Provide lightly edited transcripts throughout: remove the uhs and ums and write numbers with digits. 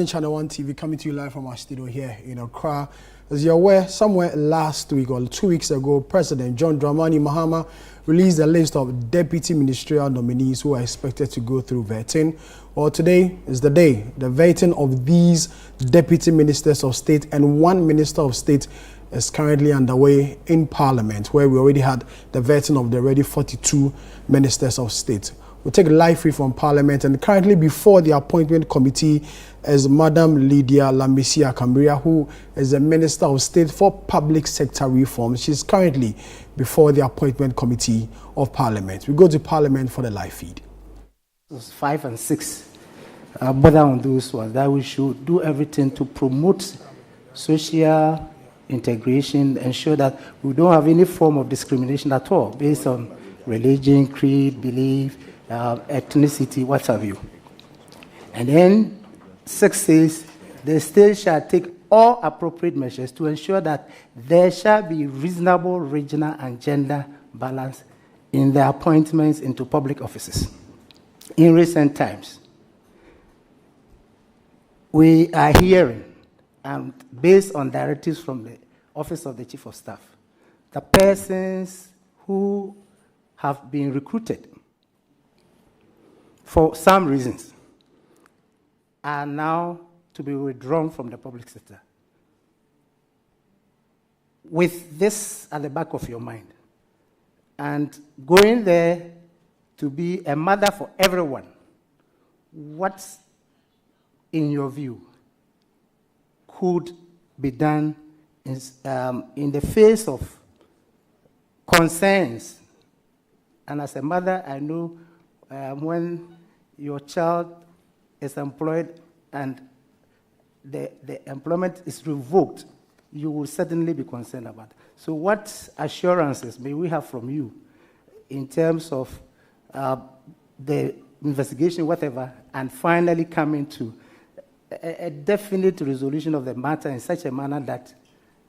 Channel 1 TV coming to you live from our studio here in Accra. As you're aware, somewhere last week or 2 weeks ago, President John Dramani Mahama released a list of deputy ministerial nominees who are expected to go through vetting. Well, today is the day. The vetting of these deputy ministers of state and one minister of state is currently underway in Parliament, where we already had the vetting of the already 42 ministers of state. We'll take live free from Parliament, and currently before the appointment committee is Madam Lydia Lamisia Cambria, who is the Minister of State for Public Sector Reform. She's currently before the appointment committee of Parliament. We go to Parliament for the live feed. 5 and 6, bother on those ones, that we should do everything to promote social integration, ensure that we don't have any form of discrimination at all based on religion, creed, belief, ethnicity, what have you. And then 6 says, the state shall take all appropriate measures to ensure that there shall be reasonable regional and gender balance in the appointments into public offices. In recent times, we are hearing, and based on directives from the Office of the Chief of Staff, the persons who have been recruited for some reasons are now to be withdrawn from the public sector. With this at the back of your mind, and going there to be a mother for everyone, what, in your view, could be done in the face of concerns? And as a mother, I know when your child is employed and the employment is revoked, you will certainly be concerned about it. So what assurances may we have from you in terms of the investigation, whatever, and finally coming to a definite resolution of the matter in such a manner that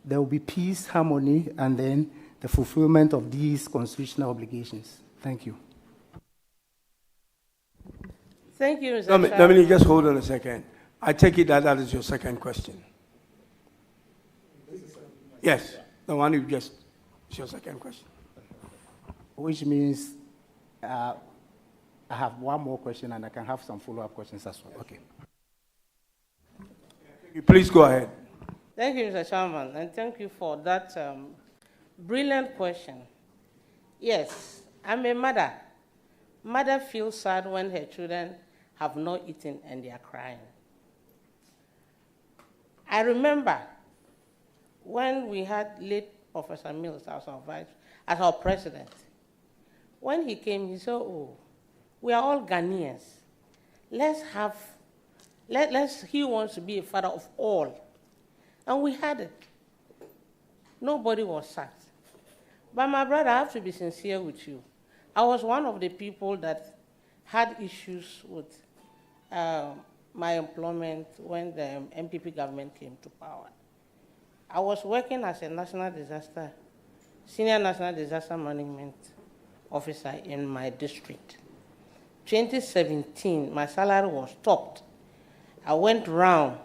there will be peace, harmony, and then the fulfillment of these constitutional obligations? Thank you. Thank you, Mr. Nominee, just hold on a second. I take it that is your second question. Yes, the one you just, it's your second question. Which means I have one more question and I can have some follow-up questions as well. Okay. Please go ahead. Thank you, Mr. Chairman, and thank you for that brilliant question. Yes, I'm a mother. Mother feels sad when her children have not eaten and they are crying. I remember when we had late Professor Mills as our president. When he came, he said, "Oh, we are all Ghanaians. He wants to be a father of all." And we had it. Nobody was sacked. But my brother, I have to be sincere with you. I was one of the people that had issues with my employment when the MPP government came to power. I was working as a senior national disaster management officer in my district. 2017, my salary was stopped. I went round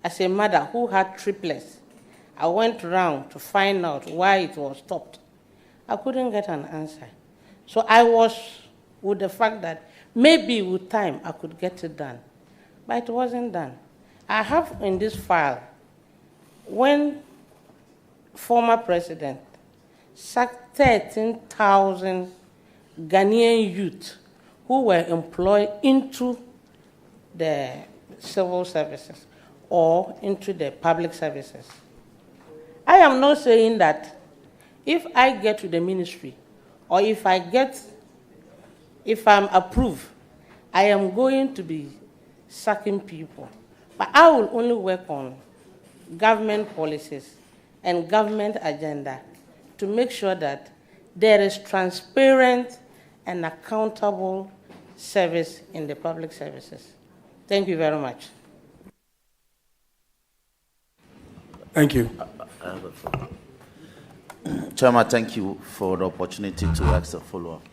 as a mother who had triplets. I went round to find out why it was stopped. I couldn't get an answer. So I was with the fact that maybe with time I could get it done. But it wasn't done. I have in this file when former president sacked 13,000 Ghanaian youth who were employed into the civil services or into the public services. I am not saying that if I get to the ministry or if I'm approved, I am going to be sacking people. But I will only work on government policies and government agenda to make sure that there is transparent and accountable service in the public services. Thank you very much. Thank you. Chairman, thank you for the opportunity to ask a follow-up.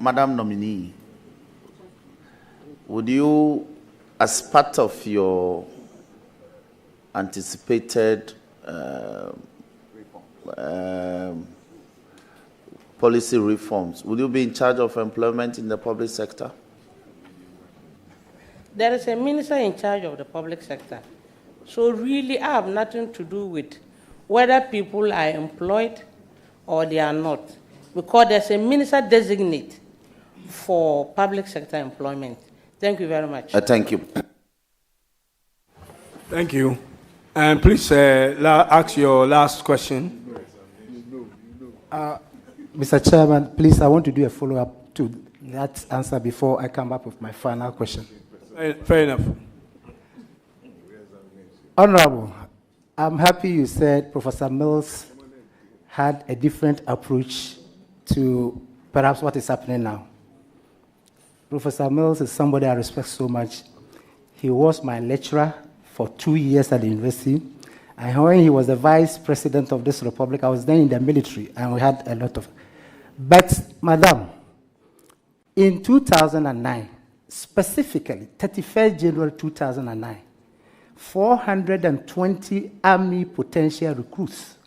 Madam Nominee, would you as part of your anticipated policy reforms, will you be in charge of employment in the public sector? There is a minister in charge of the public sector. So really, I have nothing to do with whether people are employed or they are not, because there's a minister-designate for public sector employment. Thank you very much. Thank you. Thank you. And please ask your last question. Mr. Chairman, please, I want to do a follow-up to that answer before I come up with my final question. Fair enough. Honorable, I'm happy you said Professor Mills had a different approach to perhaps what is happening now. Professor Mills is somebody I respect so much. He was my lecturer for 2 years at the university. And when he was the vice president of this republic, I was then in the military, and we had a lot of... But, Madam, in 2009, specifically, 31st January 2009, 420 Army potential recruits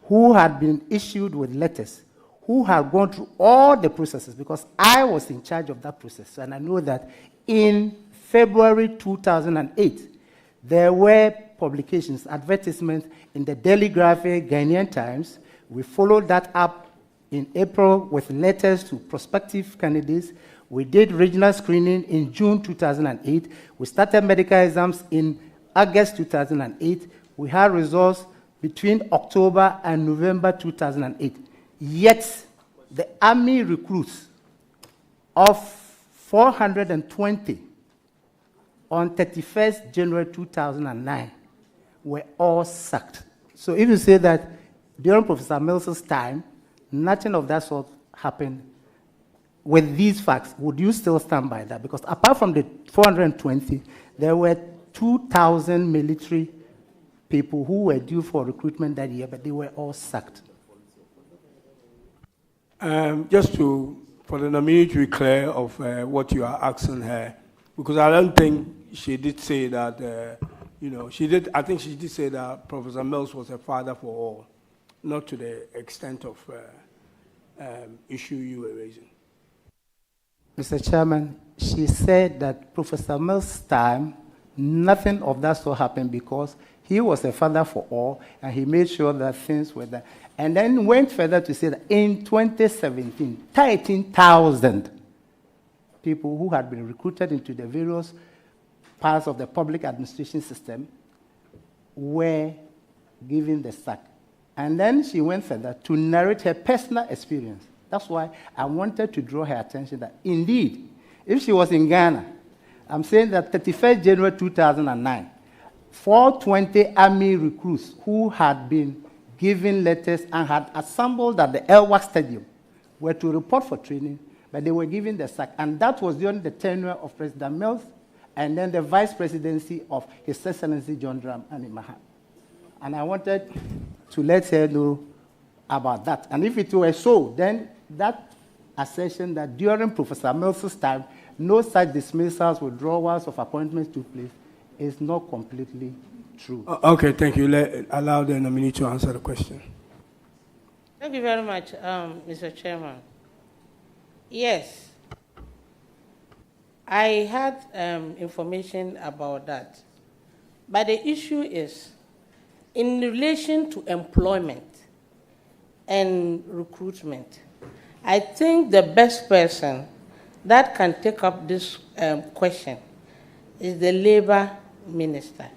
who had been issued with letters, who had gone through all the processes, because I was in charge of that process, and I know that in February 2008, there were publications, advertisements in the Daily Graphic, Ghanaian Times. We followed that up in April with letters to prospective candidates. We did regional screening in June 2008. We started medical exams in August 2008. We had results between October and November 2008. Yet, the Army recruits of 420 on 31st January 2009 were all sacked. So if you say that during Professor Mills's time, nothing of that sort happened with these facts, would you still stand by that? Because apart from the 420, there were 2,000 military people who were due for recruitment that year, but they were all sacked. Just for the nominee to be clear of what you are asking her, because I don't think she did say that, I think she did say that Professor Mills was a father for all, not to the extent of issue you were raising. Mr. Chairman, she said that Professor Mills' time, nothing of that sort happened because he was a father for all, and he made sure that things were there. And then went further to say that in 2017, 13,000 people who had been recruited into the various parts of the public administration system were given the sack. And then she went further to narrate her personal experience. That's why I wanted to draw her attention that, indeed, if she was in Ghana, I'm saying that 31st January 2009, 420 Army recruits who had been given letters and had assembled at the Elwak Stadium were to report for training, but they were given the sack. And that was during the tenure of President Mills and then the vice presidency of His Excellency John Dramani Mahama. And I wanted to let her know about that. And if it were so, then that assertion that during Professor Mills' time, no such dismissals, withdrawals of appointments took place is not completely true. Okay, thank you. Allow the nominee to answer the question. Thank you very much, Mr. Chairman. Yes, I had information about that. But the issue is, in relation to employment and recruitment, I think the best person that can take up this question is the Labor Minister.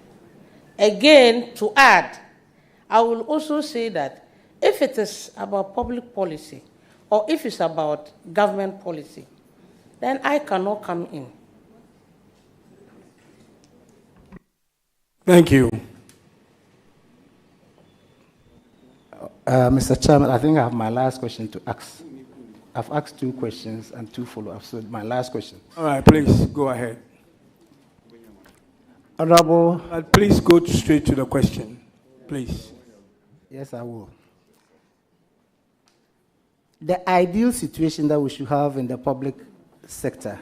Again, to add, I will also say that if it is about public policy or if it's about government policy, then I cannot come in. Thank you. Mr. Chairman, I think I have my last question to ask. I've asked 2 questions and 2 follow-ups, so my last question. All right, please go ahead. Honorable. Please go straight to the question, please. Yes, I will. The ideal situation that we should have in the public sector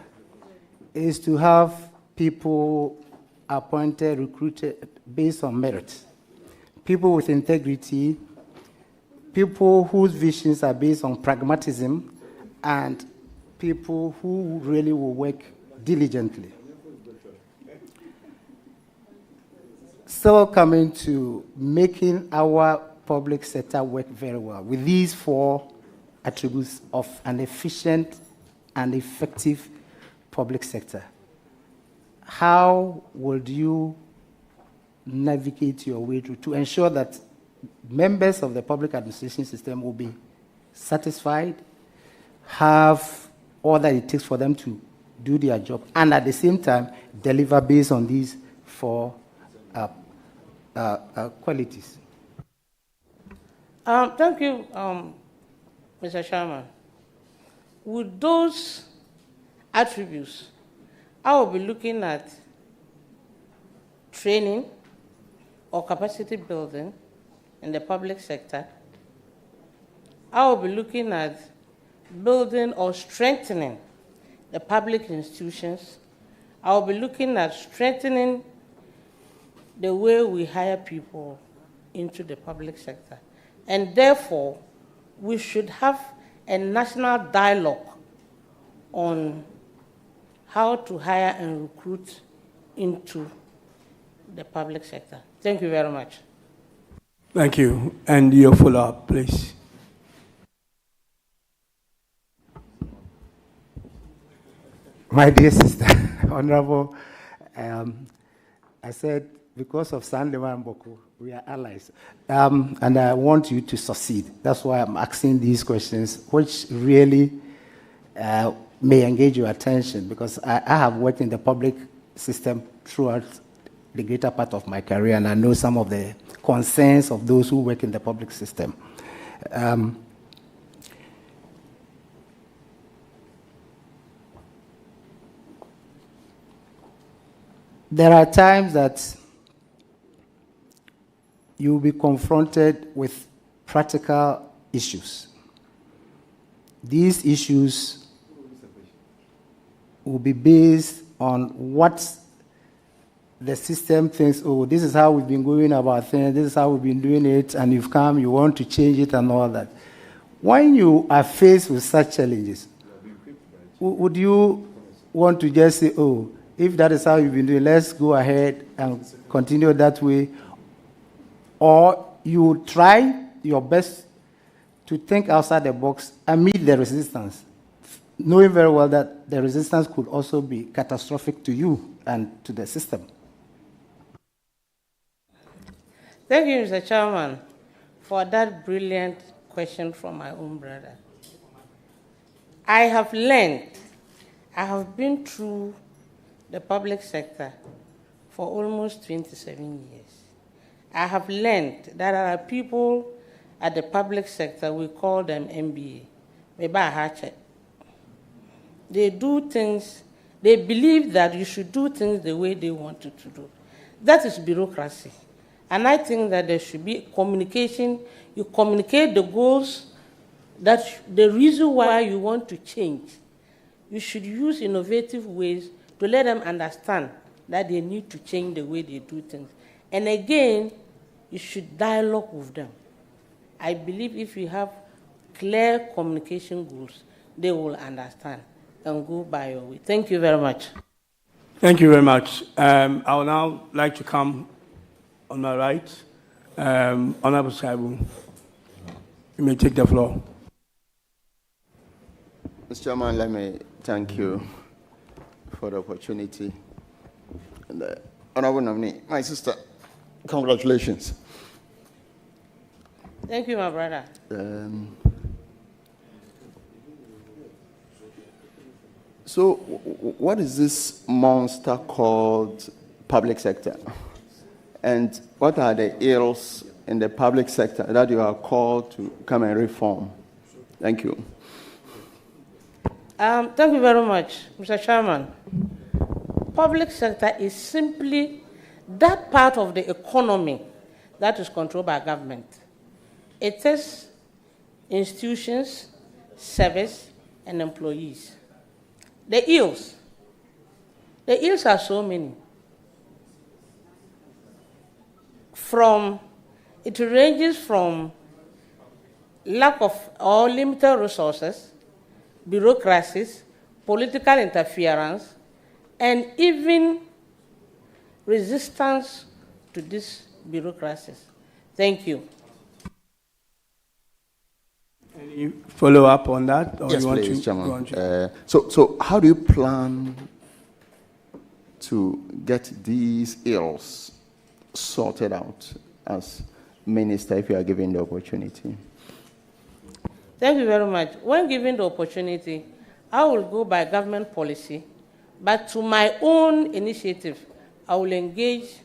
is to have people appointed, recruited based on merit, people with integrity, people whose visions are based on pragmatism, and people who really will work diligently. Still coming to making our public sector work very well with these 4 attributes of an efficient and effective public sector. How would you navigate your way through to ensure that members of the public administration system will be satisfied, have all that it takes for them to do their job, and at the same time deliver based on these 4 qualities? Thank you, Mr. Chairman. With those attributes, I will be looking at training or capacity building in the public sector. I will be looking at building or strengthening the public institutions. I will be looking at strengthening the way we hire people into the public sector. And therefore, we should have a national dialogue on how to hire and recruit into the public sector. Thank you very much. Thank you. And your follow-up, please. My dear sister, Honorable, I said, because of Sandema and Boko, we are allies. And I want you to succeed. That's why I'm asking these questions, which really may engage your attention, because I have worked in the public system throughout the greater part of my career, and I know some of the concerns of those who work in the public system. There are times that you will be confronted with practical issues. These issues will be based on what the system thinks, oh, this is how we've been going about things, this is how we've been doing it, and you've come, you want to change it and all that. When you are faced with such challenges, would you want to just say, oh, if that is how you've been doing, let's go ahead and continue that way? Or you try your best to think outside the box and meet the resistance, knowing very well that the resistance could also be catastrophic to you and to the system? Thank you, Mr. Chairman, for that brilliant question from my own brother. I have learned, I have been through the public sector for almost 27 years. I have learned that there are people at the public sector, we call them MBA. They do things, they believe that you should do things the way they want you to do. That is bureaucracy. And I think that there should be communication. You communicate the goals, that the reason why you want to change. You should use innovative ways to let them understand that they need to change the way they do things. And again, you should dialogue with them. I believe if you have clear communication goals, they will understand and go by your way. Thank you very much. Thank you very much. I would now like to come on my right. Honorable Saibu, you may take the floor. Mr. Chairman, let me thank you for the opportunity. And Honorable Nominee, my sister, congratulations. Thank you, my brother. So, what is this monster called public sector? And what are the ills in the public sector that you are called to come and reform? Thank you. Thank you very much, Mr. Chairman. Public sector is simply that part of the economy that is controlled by government. It is institutions, service, and employees. The ills. The ills are so many. It ranges from lack of or limited resources, bureaucracies, political interference, and even resistance to these bureaucracies. Thank you. Any follow up on that? Or Yes, you want please, to Chairman. go on? So how do you plan to get these ills sorted out as minister if you are given the opportunity? Thank you very much. When given the opportunity, I will go by government policy, but to my own initiative, I will engage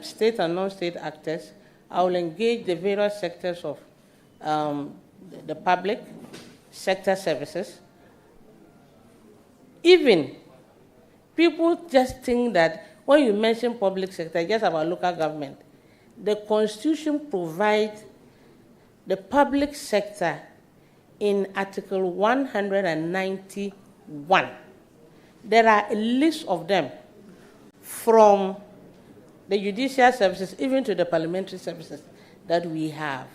state and non-state actors. I will engage the various sectors of the public sector services. Even people just think that when you mention public sector, it's just about local government. The Constitution provides the public sector in Article 191. There are a list of them, from the judicial services even to the parliamentary services that we have.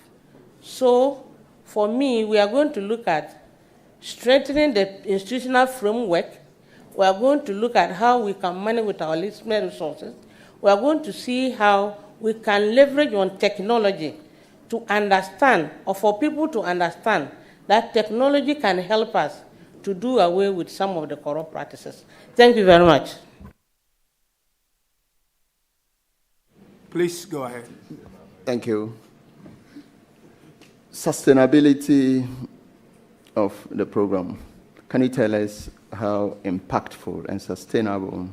So, for me, we are going to look at strengthening the institutional framework. We are going to look at how we can manage with our limited resources. We are going to see how we can leverage on technology to understand, or for people to understand, that technology can help us to do away with some of the corrupt practices. Thank you very much. Please go ahead. Thank you. Sustainability of the program. Can you tell us how impactful and sustainable?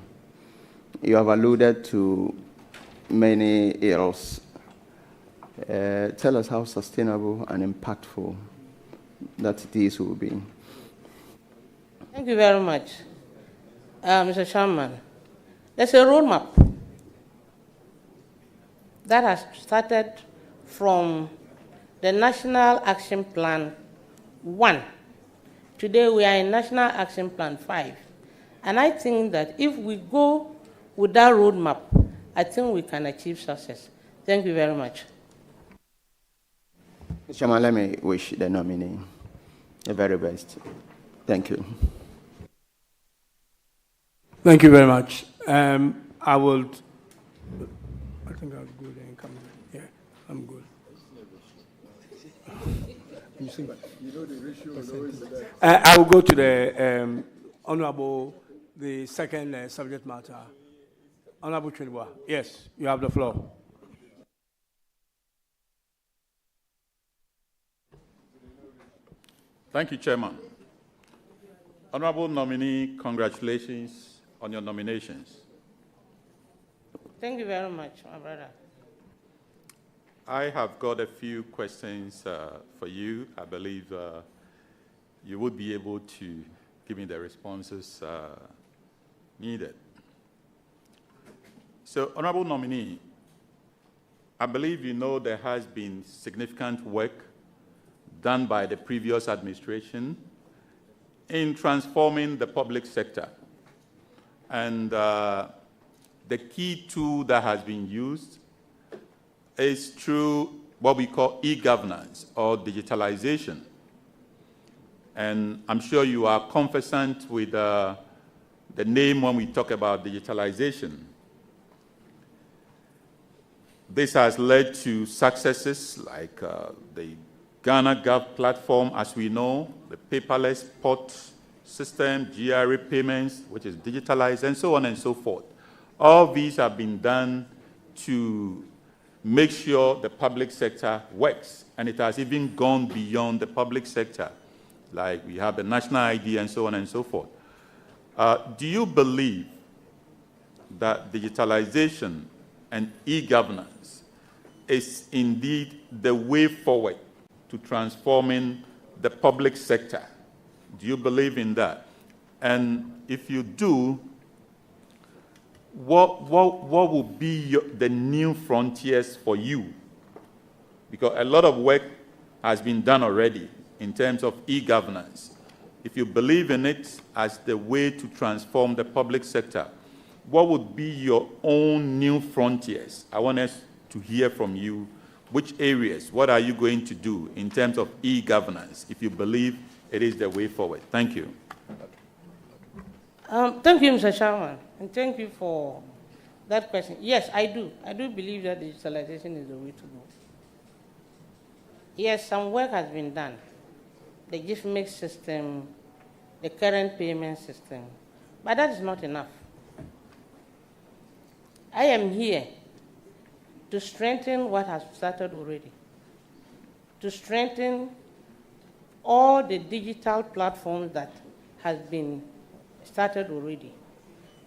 You have alluded to many ills. Tell us how sustainable and impactful that these will be. Thank you very much, Mr. Chairman. There's a roadmap that has started from the National Action Plan 1. Today we are in National Action Plan 5. And I think that if we go with that roadmap, I think we can achieve success. Thank you very much. Mr. Chairman, let me wish the nominee the very best. Thank you. Thank you very much. I think I'll go there and come back. Yeah, I'm good. I will go to the Honorable, the second subject matter. Honorable Trinidad. Yes, you have the floor. Thank you, Chairman. Honorable nominee, congratulations on your nominations. Thank you very much, my brother. I have got a few questions for you. I believe you would be able to give me the responses needed. So, Honorable nominee, I believe you know there has been significant work done by the previous administration in transforming the public sector. And the key tool that has been used is through what we call e-governance or digitalization. And I'm sure you are conversant with the name when we talk about digitalization. This has led to successes like the Ghana Gov platform, as we know, the paperless port system, GRA payments, which is digitalized, and so on and so forth. All these have been done to make sure the public sector works, and it has even gone beyond the public sector, like we have the national ID and so on and so forth. Do you believe that digitalization and e-governance is indeed the way forward to transforming the public sector? Do you believe in that? And if you do, what will be the new frontiers for you? Because a lot of work has been done already in terms of e-governance. if you believe in it as the way to transform the public sector, what would be your own new frontiers? I want us to hear from you. Which areas, what are you going to do in terms of e-governance, if you believe it is the way forward? Thank you. Thank you, Mr. Chairman, and thank you for that question. Yes, I do. I do believe that digitalization is the way to go. Yes, some work has been done. The gift mix system, the current payment system, but that is not enough. I am here to strengthen what has started already, to strengthen all the digital platforms that has been started already.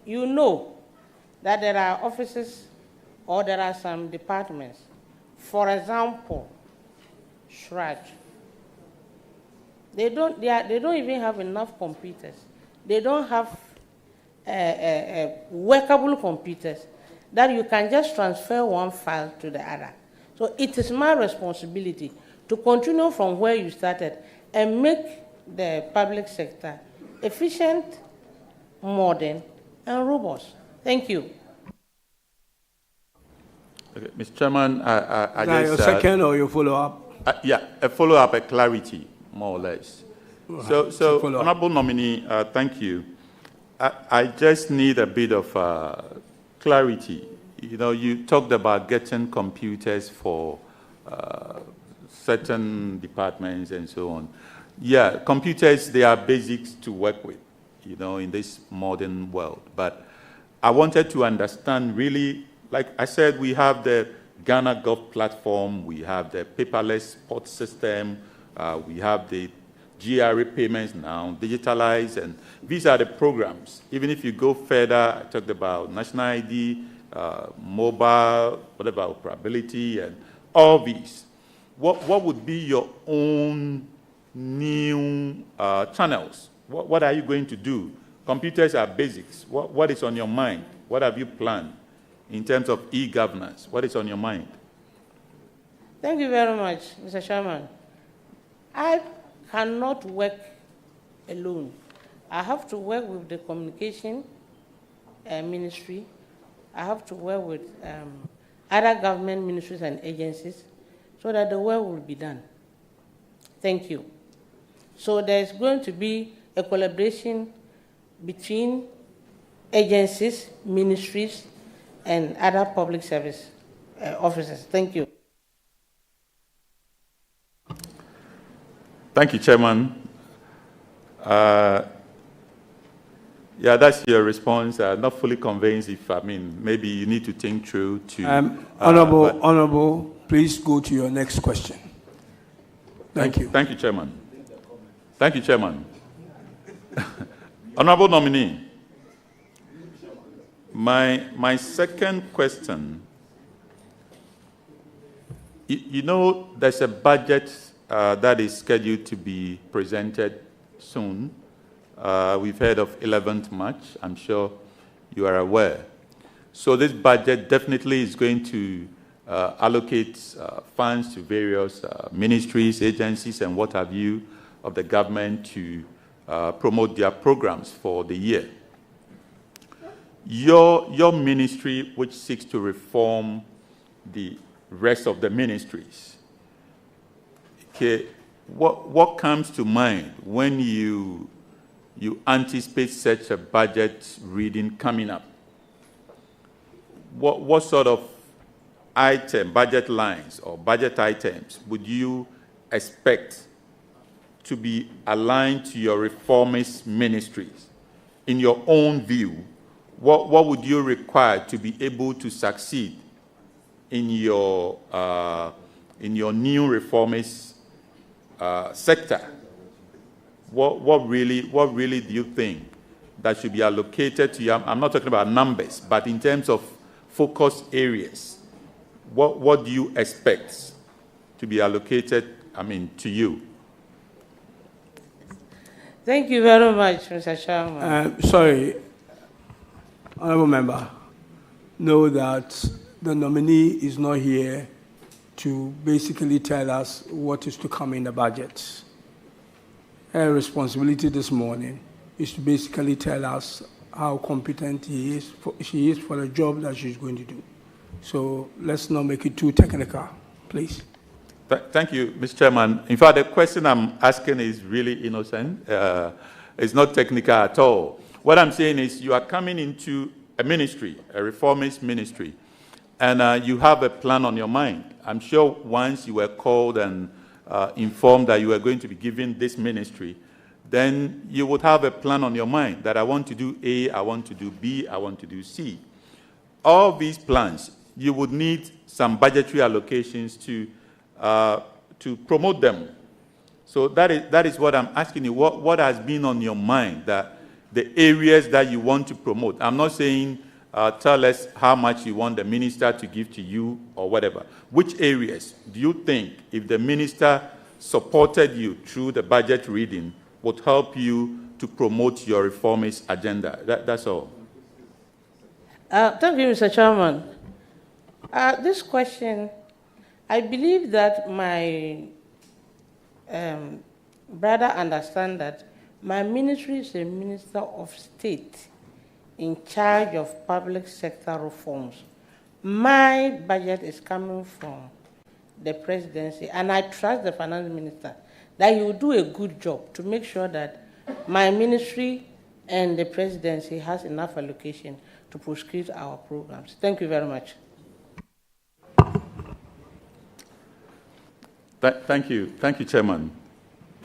You know that there are offices or there are some departments, for example, Shraj. They don't even have enough computers. They don't have workable computers that you can just transfer one file to the other. So it is my responsibility to continue from where you started and make the public sector efficient, modern, and robust. Thank you. Okay, Mr. Chairman, I Now, guess... your second or your follow-up? Yeah, a follow-up, a clarity, more or less. So Honorable Nominee, thank you. I just need a bit of clarity. You know, you talked about getting computers for certain departments and so on. Yeah, computers, they are basics to work with, you know, in this modern world. But I wanted to understand really, like I said, we have the Ghana Gov platform, we have the paperless port system, we have the GRA payments now, digitalized, and these are the programs. Even if you go further, I talked about national ID, mobile, whatever, operability, and all these. What would be your own new channels? What are you going to do? Computers are basics. What is on your mind? What have you planned in terms of e-governance? What is on your mind? Thank you very much, Mr. Chairman. I cannot work alone. I have to work with the communication ministry. I have to work with other government ministries and agencies so that the work will be done. Thank you. So there's going to be a collaboration between agencies, ministries, and other public service officers. Thank you. Thank you, Chairman. Yeah, that's your response. Not fully convinced if, maybe you need to think through to... Honorable, please go to your next question. Thank you. Thank you, Chairman. Thank you, Chairman. Honorable Nominee, my second question, you know there's a budget that is scheduled to be presented soon. We've heard of 11th March. I'm sure you are aware. So this budget definitely is going to allocate funds to various ministries, agencies, and what have you of the government to promote their programs for the year. Your ministry, which seeks to reform the rest of the ministries, okay, what comes to mind when you anticipate such a budget reading coming up? What sort of budget lines or budget items would you expect to be aligned to your reformist ministries? In your own view, what would you require to be able to succeed in your new reformist sector? What really do you think that should be allocated to you? I'm not talking about numbers, but in terms of focus areas, what do you expect to be allocated, to you? Thank you very much, Mr. Chairman. Sorry, Honourable Member, know that the nominee is not here to basically tell us what is to come in the budget. her responsibility this morning is to basically tell us how competent she is for the job that she's going to do. So let's not make it too technical, please. Thank you, Mr. Chairman. In fact, the question I'm asking is really innocent. It's not technical at all. What I'm saying is you are coming into a ministry, a reformist ministry, and you have a plan on your mind. I'm sure once you were called and informed that you were going to be given this ministry, then you would have a plan on your mind that I want to do A, I want to do B, I want to do C. All these plans, you would need some budgetary allocations to promote them. So that is what I'm asking you. What has been on your mind, that the areas that you want to promote? I'm not saying tell us how much you want the minister to give to you or whatever. Which areas do you think, if the minister supported you through the budget reading, would help you to promote your reformist agenda? That's all. Thank you, Mr. Chairman. This question, I believe that my brother understands that my ministry is a minister of state in charge of public sector reforms. My budget is coming from the presidency, and I trust the finance minister that he will do a good job to make sure that my ministry and the presidency has enough allocation to prosecute our programs. Thank you very much. Thank you, Chairman.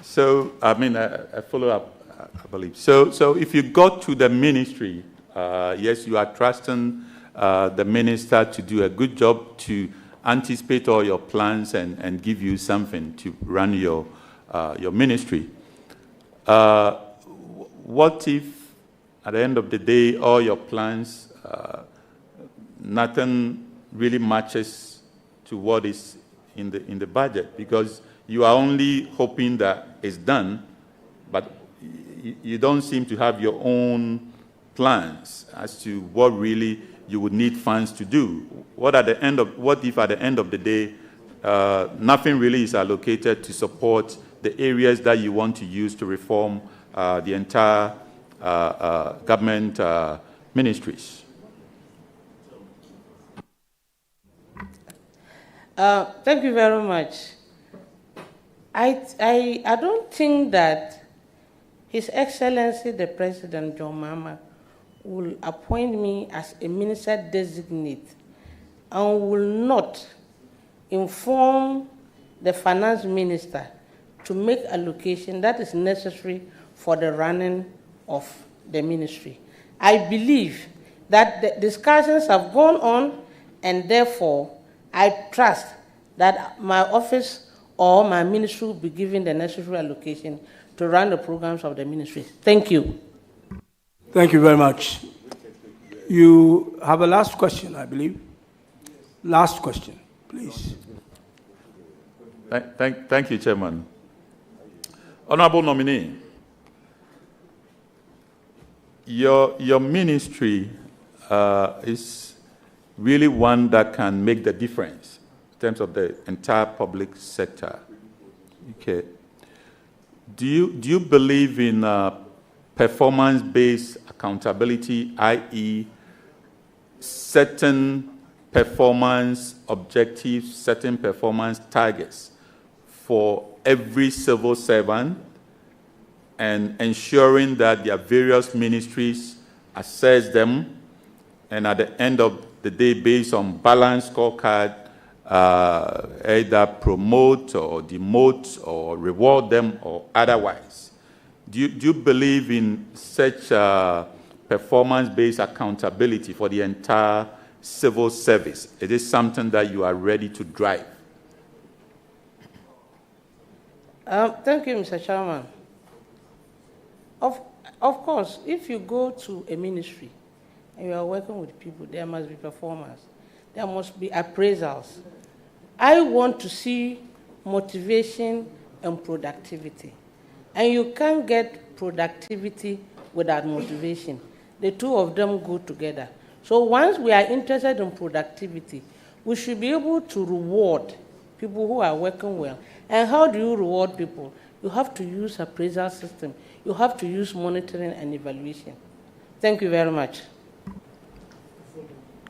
So, I mean, a follow-up, I believe. So if you got to the ministry, yes, you are trusting the minister to do a good job to anticipate all your plans and give you something to run your ministry. What if, at the end of the day, all your plans, nothing really matches to what is in the budget, because you are only hoping that it's done, but you don't seem to have your own plans as to what really you would need funds to do. What if at the end of the day, nothing really is allocated to support the areas that you want to use to reform the entire government ministries? Thank you very much. I don't think that His Excellency the President John Mahama will appoint me as a Minister-Designate and will not inform the Finance Minister to make allocation that is necessary for the running of the ministry. I believe that the discussions have gone on, and therefore I trust that my office or my ministry will be given the necessary allocation to run the programs of the ministry. Thank you. Thank you very much. You have a last question, I believe. Last question, please. Thank you, Chairman. Honorable Nominee, your ministry is really one that can make the difference in terms of the entire public sector. Okay. Do you believe in performance-based accountability, i.e., certain performance objectives, certain performance targets for every civil servant, and ensuring that their various ministries assess them, and at the end of the day, based on balanced scorecard, either promote or demote or reward them or otherwise? Do you believe in such performance-based accountability for the entire civil service? Is this something that you are ready to drive? Thank you, Mr. Chairman. Of course, if you go to a ministry and you are working with people, there must be performance. There must be appraisals. I want to see motivation and productivity. And you can't get productivity without motivation. The two of them go together. So once we are interested in productivity, we should be able to reward people who are working well. And how do you reward people? You have to use appraisal system. You have to use monitoring and evaluation. Thank you very much.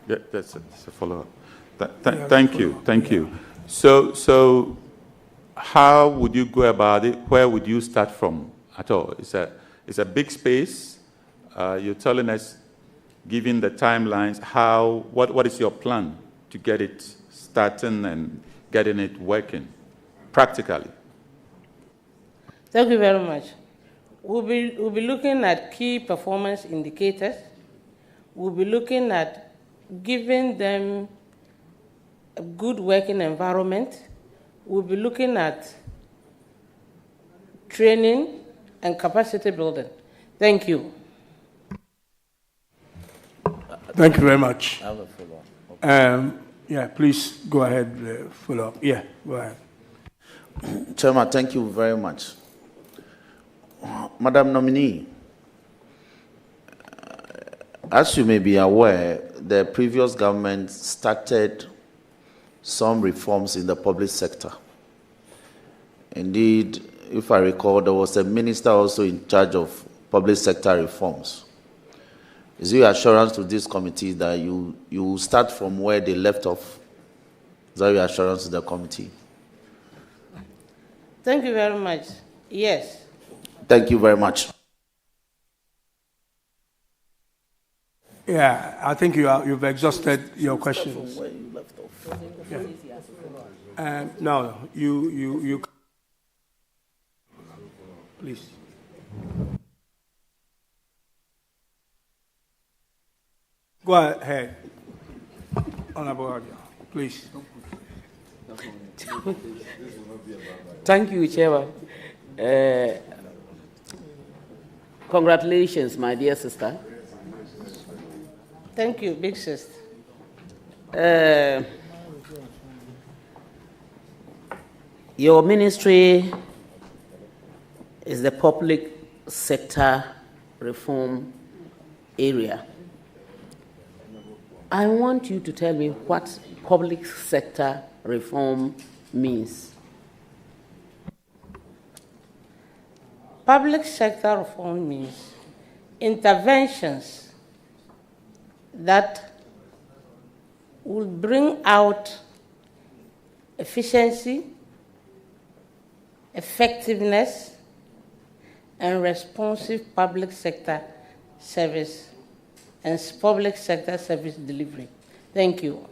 Yeah, that's a follow-up. Thank you. So how would you go about it? Where would you start from at all? It's a big space. You're telling us, given the timelines, what is your plan to get it starting and getting it working practically? Thank you very much. We'll be looking at key performance indicators. We'll be looking at giving them a good working environment. We'll be looking at training and capacity building. Thank you. Thank you very much. I have a follow-up. Yeah, please go ahead, follow up. Yeah, go ahead. Chairman, thank you very much. Madam Nominee, as you may be aware, the previous government started some reforms in the public sector. Indeed, if I recall, there was a minister also in charge of public sector reforms. Is your assurance to this committee that you will start from where they left off? Is that your assurance to the committee? Thank you very much. Yes. Thank you very much. Yeah, I think you've exhausted your questions. Where you left off. Yeah. No, you please. Go ahead, Honorable Adia, please. Thank you, Chairman. Congratulations, my dear sister. Thank you, big sister. Your ministry is the public sector reform area. I want you to tell me what public sector reform means. Public sector reform means interventions that will bring out efficiency, effectiveness, and responsive public sector service and public sector service delivery. Thank you.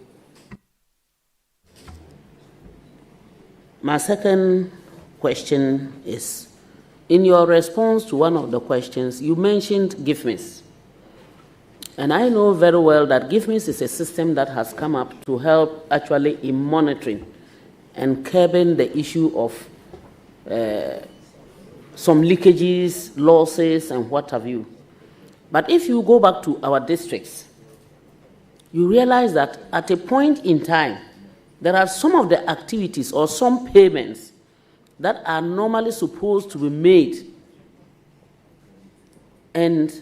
My second question is, in your response to one of the questions, you mentioned GIFMIS. And I know very well that GIFMIS is a system that has come up to help actually in monitoring and curbing the issue of some leakages, losses, and what have you. But if you go back to our districts, you realize that at a point in time, there are some of the activities or some payments that are normally supposed to be made. And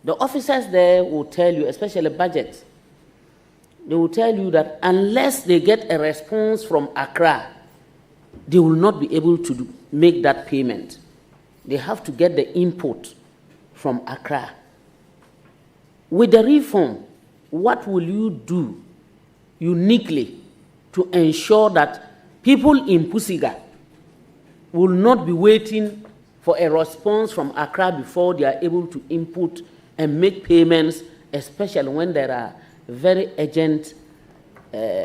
the officers there will tell you, especially budget, they will tell you that unless they get a response from Accra, they will not be able to make that payment. They have to get the input from Accra. With the reform, what will you do uniquely to ensure that people in Pusiga will not be waiting for a response from Accra before they are able to input and make payments, especially when there are very urgent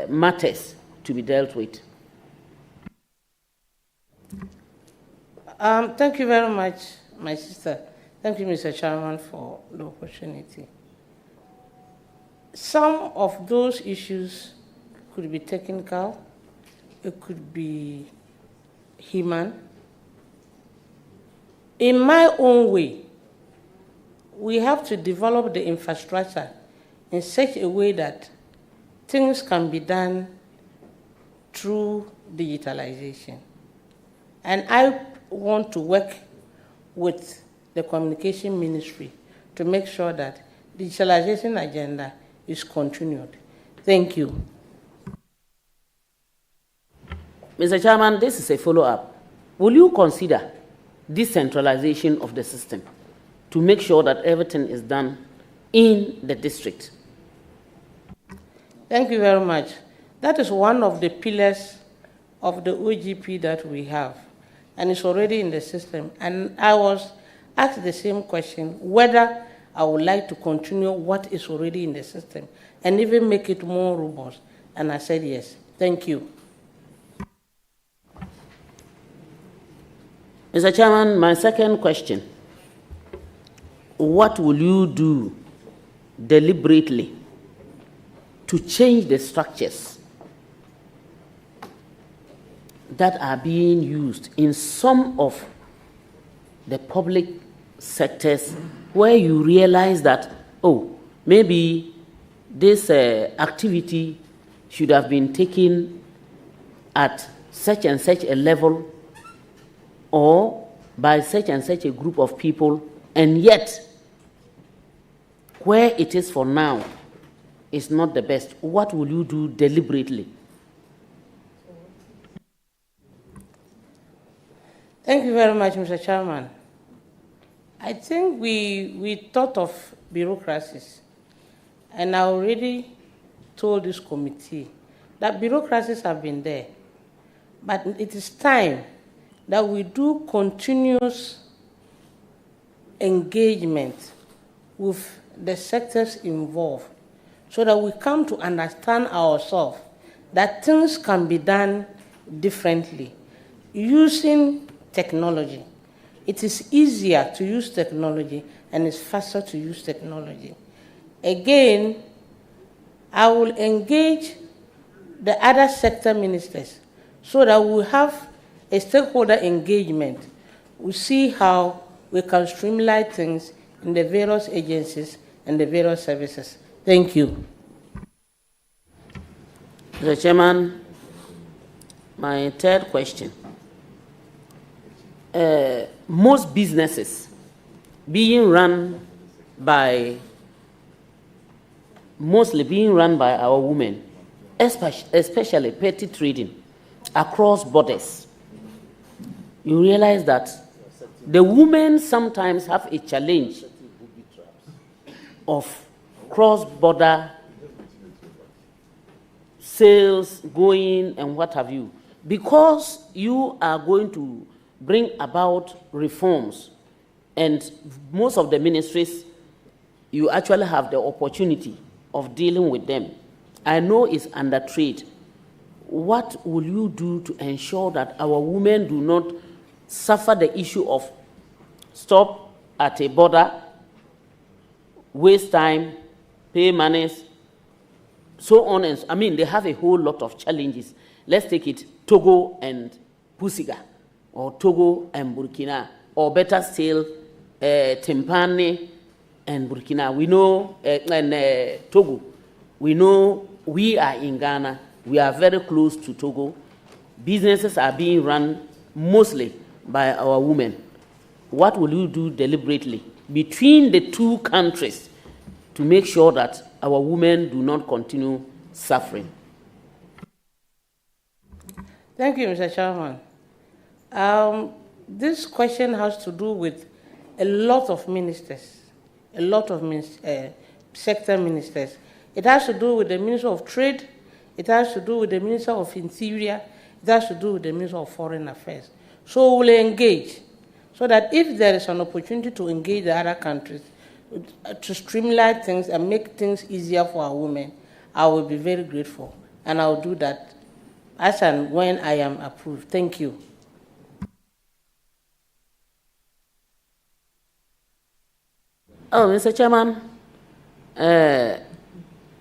matters to be dealt with? Thank you very much, my sister. Thank you, Mr. Chairman, for the opportunity. Some of those issues could be technical, it could be human. In my own way, we have to develop the infrastructure in such a way that things can be done through digitalization. And I want to work with the Communication Ministry to make sure that the digitalization agenda is continued. Thank you. Mr. Chairman, this is a follow-up. will you consider decentralization of the system to make sure that everything is done in the district? Thank you very much. That is one of the pillars of the OGP that we have, and it's already in the system. And I was asked the same question, whether I would like to continue what is already in the system and even make it more robust. And I said yes. Thank you. Mr. Chairman, my second question: what will you do deliberately to change the structures that are being used in some of the public sectors where you realize that, oh, maybe this activity should have been taken at such and such a level or by such and such a group of people, and yet where it is for now is not the best? What will you do deliberately? Thank you very much, Mr. Chairman. I think we thought of bureaucracies, and I already told this committee that bureaucracies have been there, but it is time that we do continuous engagement with the sectors involved so that we come to understand ourselves that things can be done differently using technology. It is easier to use technology and it's faster to use technology. Again, I will engage the other sector ministers so that we have a stakeholder engagement. We see how we can streamline things in the various agencies and the various services. Thank you. Mr. Chairman, my third question. Most businesses mostly being run by our women, especially petty trading across borders. You realize that the women sometimes have a challenge of cross-border sales going and what have you. Because you are going to bring about reforms, and most of the ministries, you actually have the opportunity of dealing with them. I know it's under trade. What will you do to ensure that our women do not suffer the issue of stop at a border, waste time, pay monies, so on and so. I mean, they have a whole lot of challenges. Let's take it, Togo and Pusiga, or Togo and Burkina, or better still, Timpani and Burkina. We know, and Togo, we know we are in Ghana, we are very close to Togo. Businesses are being run mostly by our women. What will you do deliberately between the two countries to make sure that our women do not continue suffering? Thank you, Mr. Chairman. This question has to do with a lot of ministers, a lot of sector ministers. It has to do with the Minister of Trade, it has to do with the Minister of Interior, it has to do with the Minister of Foreign Affairs. So we'll engage, so that if there is an opportunity to engage the other countries, to streamline things and make things easier for our women, I will be very grateful. And I will do that as and when I am approved. Thank you. Oh, Mr. Chairman, I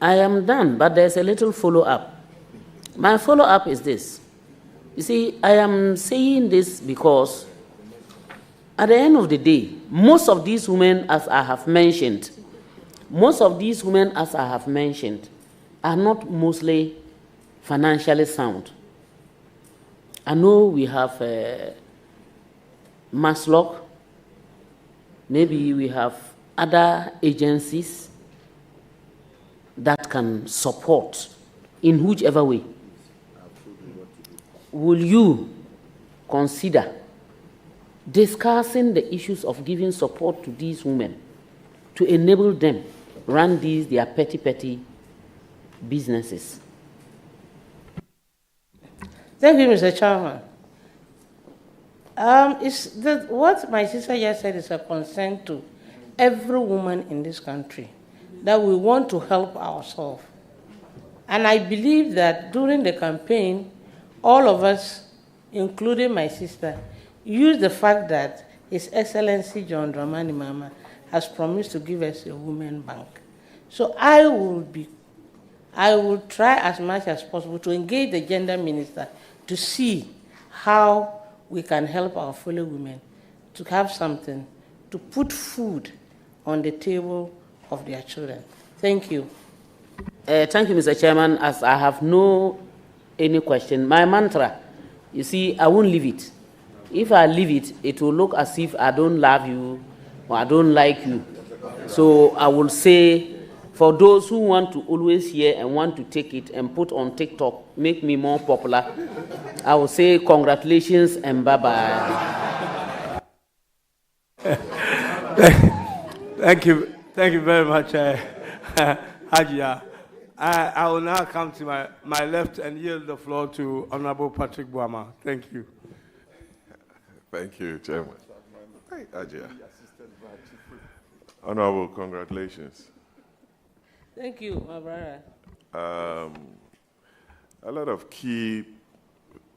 am done, but there's a little follow-up. My follow-up is this. You see, I am saying this because at the end of the day, most of these women, as I have mentioned, are not mostly financially sound. I know we have Maslock, maybe we have other agencies that can support in whichever way. Will you consider discussing the issues of giving support to these women to enable them run their petty businesses. Thank you, Mr. Chairman. What my sister just said is a concern to every woman in this country, that we want to help ourselves. And I believe that during the campaign, all of us, including my sister, used the fact that His Excellency John Dramani Mahama has promised to give us a women bank. So I will try as much as possible to engage the gender minister to see how we can help our fellow women to have something, to put food on the table of their children. Thank you. Thank you, Mr. Chairman. As I have any question, my mantra, you see, I won't leave it. If I leave it, it will look as if I don't love you or I don't like you. So I will say, for those who want to always hear and want to take it and put on TikTok, make me more popular, I will say congratulations and bye-bye. Thank you very much, Hajia. I will now come to my left and yield the floor to Honorable Patrick Boama. Thank you. Thank you, Chairman. Hey, Hajia. Honorable, congratulations. Thank you, my brother. A lot of key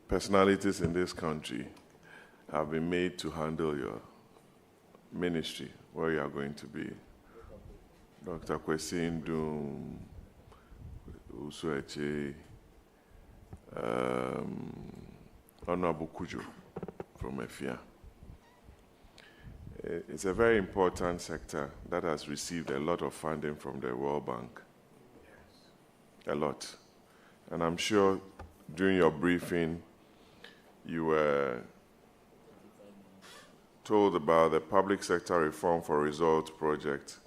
personalities in this country have been made to handle your ministry, where you are going to be. Dr. Kwesi Ndum, Usueche, Honorable Kujo from EFIA. It's a very important sector that has received a lot of funding from the World Bank. A lot. And I'm sure during your briefing, you were told about the Public Sector Reform for Results project,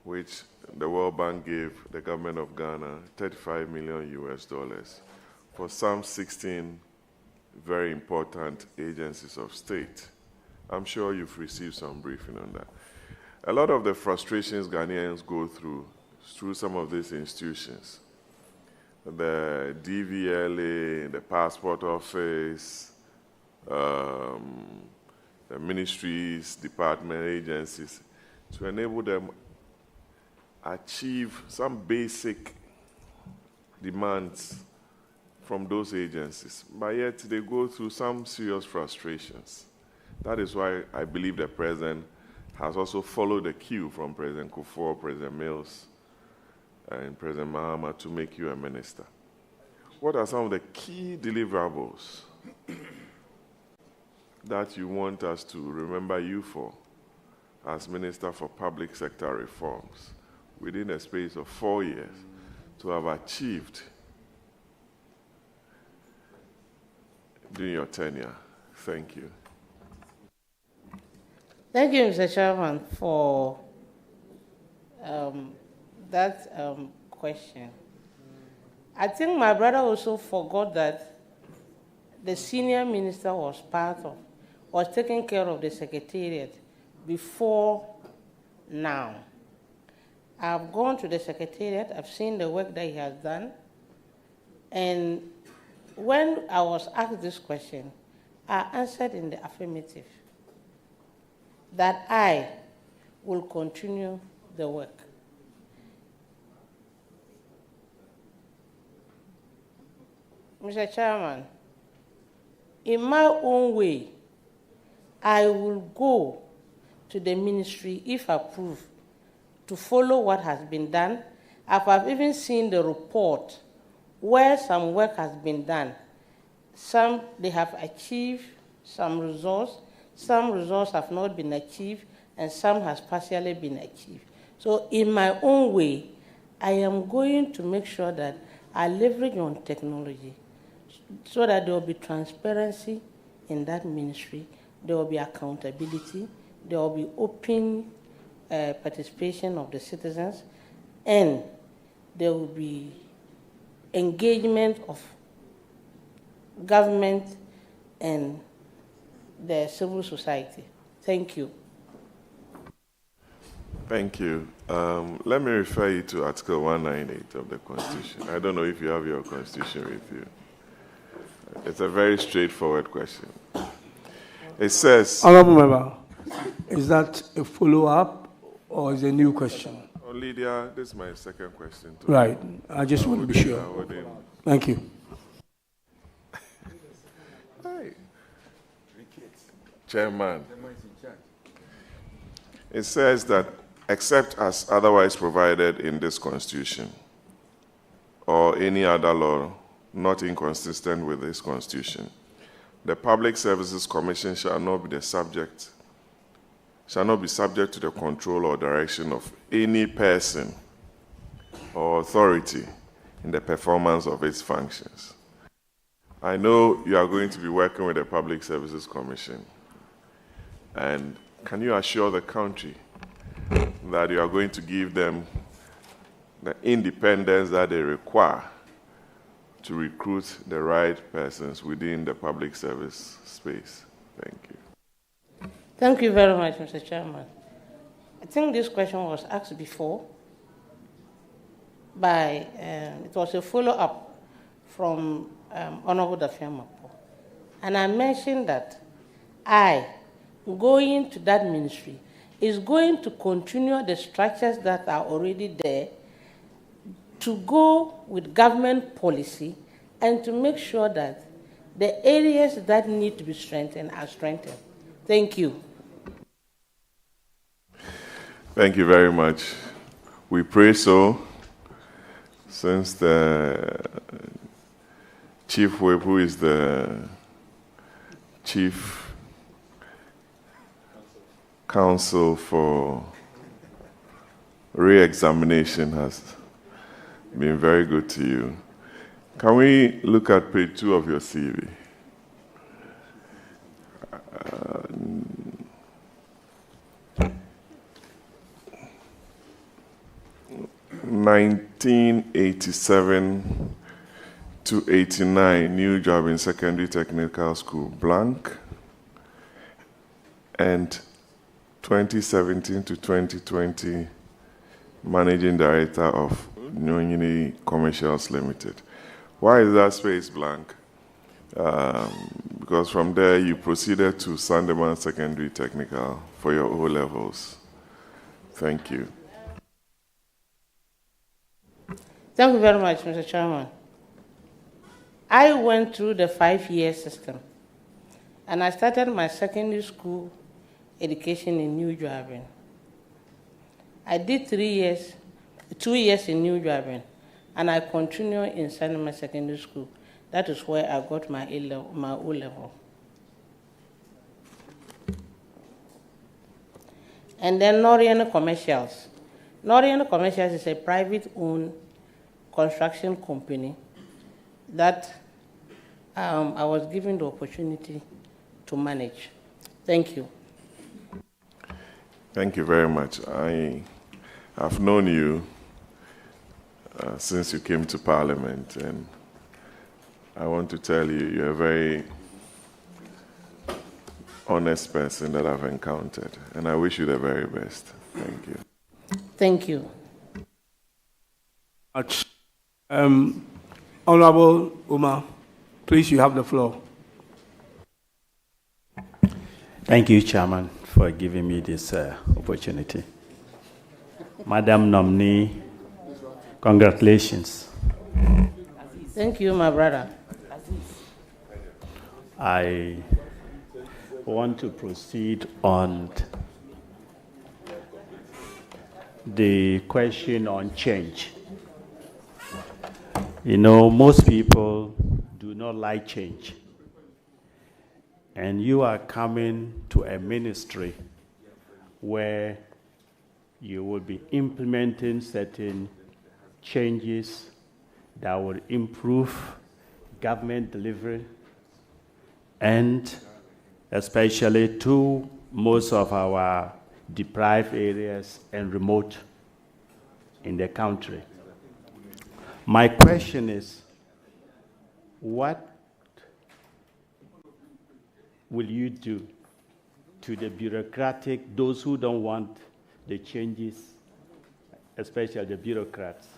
which the World Bank gave the government of Ghana $35 million for some 16 very important agencies of state. I'm sure you've received some briefing on that. A lot of the frustrations Ghanaians go through some of these institutions, the DVLA, the Passport Office, the ministries, department, agencies, to enable them achieve some basic demands from those agencies, but yet they go through some serious frustrations. That is why I believe the President has also followed the cue from President Kufuor, President Mills, and President Mahama to make you a minister. What are some of the key deliverables that you want us to remember you for as Minister for Public Sector Reforms within a space of 4 years to have achieved during your tenure? Thank you. Thank you, Mr. Chairman, for that question. I think my brother also forgot that the senior minister was taking care of the secretariat before now. I've gone to the secretariat, I've seen the work that he has done, and when I was asked this question, I answered in the affirmative that I will continue the work. Mr. Chairman, in my own way, I will go to the ministry, if approved, to follow what has been done. I've even seen the report where some work has been done. Some, they have achieved some results, some results have not been achieved, and some has partially been achieved. So in my own way, I am going to make sure that I leverage on technology so that there will be transparency in that ministry, there will be accountability, there will be open participation of the citizens, and there will be engagement of government and the civil society. Thank you. Thank you. Let me refer you to Article 198 of the Constitution. I don't know if you have your Constitution with you. It's a very straightforward question. It says... Honorable Member, is that a follow-up or is it a new question? Oh, Lydia, this is my second question. Right. I just want to be sure. Thank you. Hi. Chairman. It says that except as otherwise provided in this Constitution or any other law not inconsistent with this Constitution, the Public Services Commission shall not be subject to the control or direction of any person or authority in the performance of its functions. I know you are going to be working with the Public Services Commission, and can you assure the country that you are going to give them the independence that they require to recruit the right persons within the public service space? Thank you. Thank you very much, Mr. Chairman. I think this question was asked before by, it was a follow-up from Honorable Dafiamapo. And I mentioned that going to that ministry is going to continue the structures that are already there to go with government policy and to make sure that the areas that need to be strengthened are strengthened. Thank you. Thank you very much. We pray so, since the Chief Whip, who is the Chief Counsel for re-examination, has been very good to you. Can we look at page 2 of your CV? 1987 to 89, new job in secondary technical school, blank. And 2017 to 2020, managing director of Nominee Commercials Limited. Why is that space blank? Because from there you proceeded to Sandeman Secondary Technical for your O-levels. Thank you. Thank you very much, Mr. Chairman. I went through the 5-year system, and I started my secondary school education in New Driving. I did 2 years in New Driving, and I continued in Sandeman Secondary School. That is where I got my O-level. And then Norian Commercials. Norian Commercials is a private-owned construction company that I was given the opportunity to manage. Thank you. Thank you very much. I have known you since you came to Parliament, and I want to tell you, you're a very honest person that I've encountered, and I wish you the very best. Thank you. Thank you. Honorable Umar, please, you have the floor. Thank you, Chairman, for giving me this opportunity. Madam Nominee, congratulations. Thank you, my brother. I want to proceed on the question on change. You know, most people do not like change. And you are coming to a ministry where you will be implementing certain changes that will improve government delivery, and especially to most of our deprived areas and remote in the country. My question is, what will you do to the bureaucratic, those who don't want the changes, especially the bureaucrats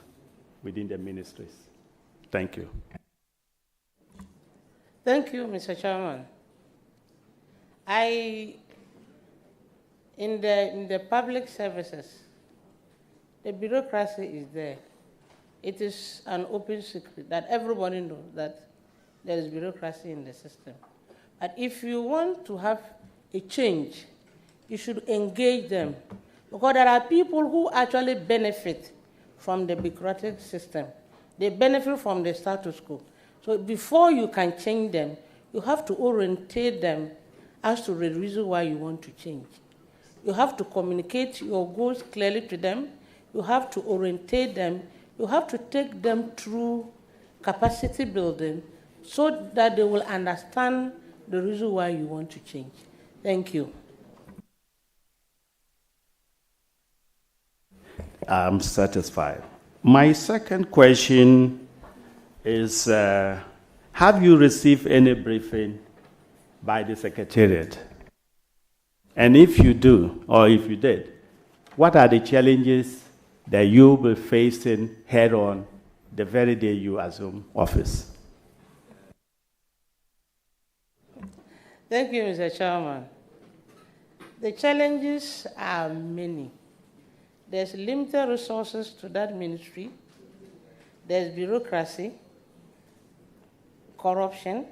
within the ministries? Thank you. Thank you, Mr. Chairman. In the public services, the bureaucracy is there. It is an open secret that everybody knows that there is bureaucracy in the system. But if you want to have a change, you should engage them, because there are people who actually benefit from the bureaucratic system. They benefit from the status quo. So before you can change them, you have to orientate them as to the reason why you want to change. You have to communicate your goals clearly to them. You have to orientate them. You have to take them through capacity building so that they will understand the reason why you want to change. Thank you. I'm satisfied. My second question is, have you received any briefing by the Secretariat? And if you do, or if you did, what are the challenges that you'll be facing head-on the very day you assume office? Thank you, Mr. Chairman. The challenges are many. There's limited resources to that ministry. There's bureaucracy, corruption.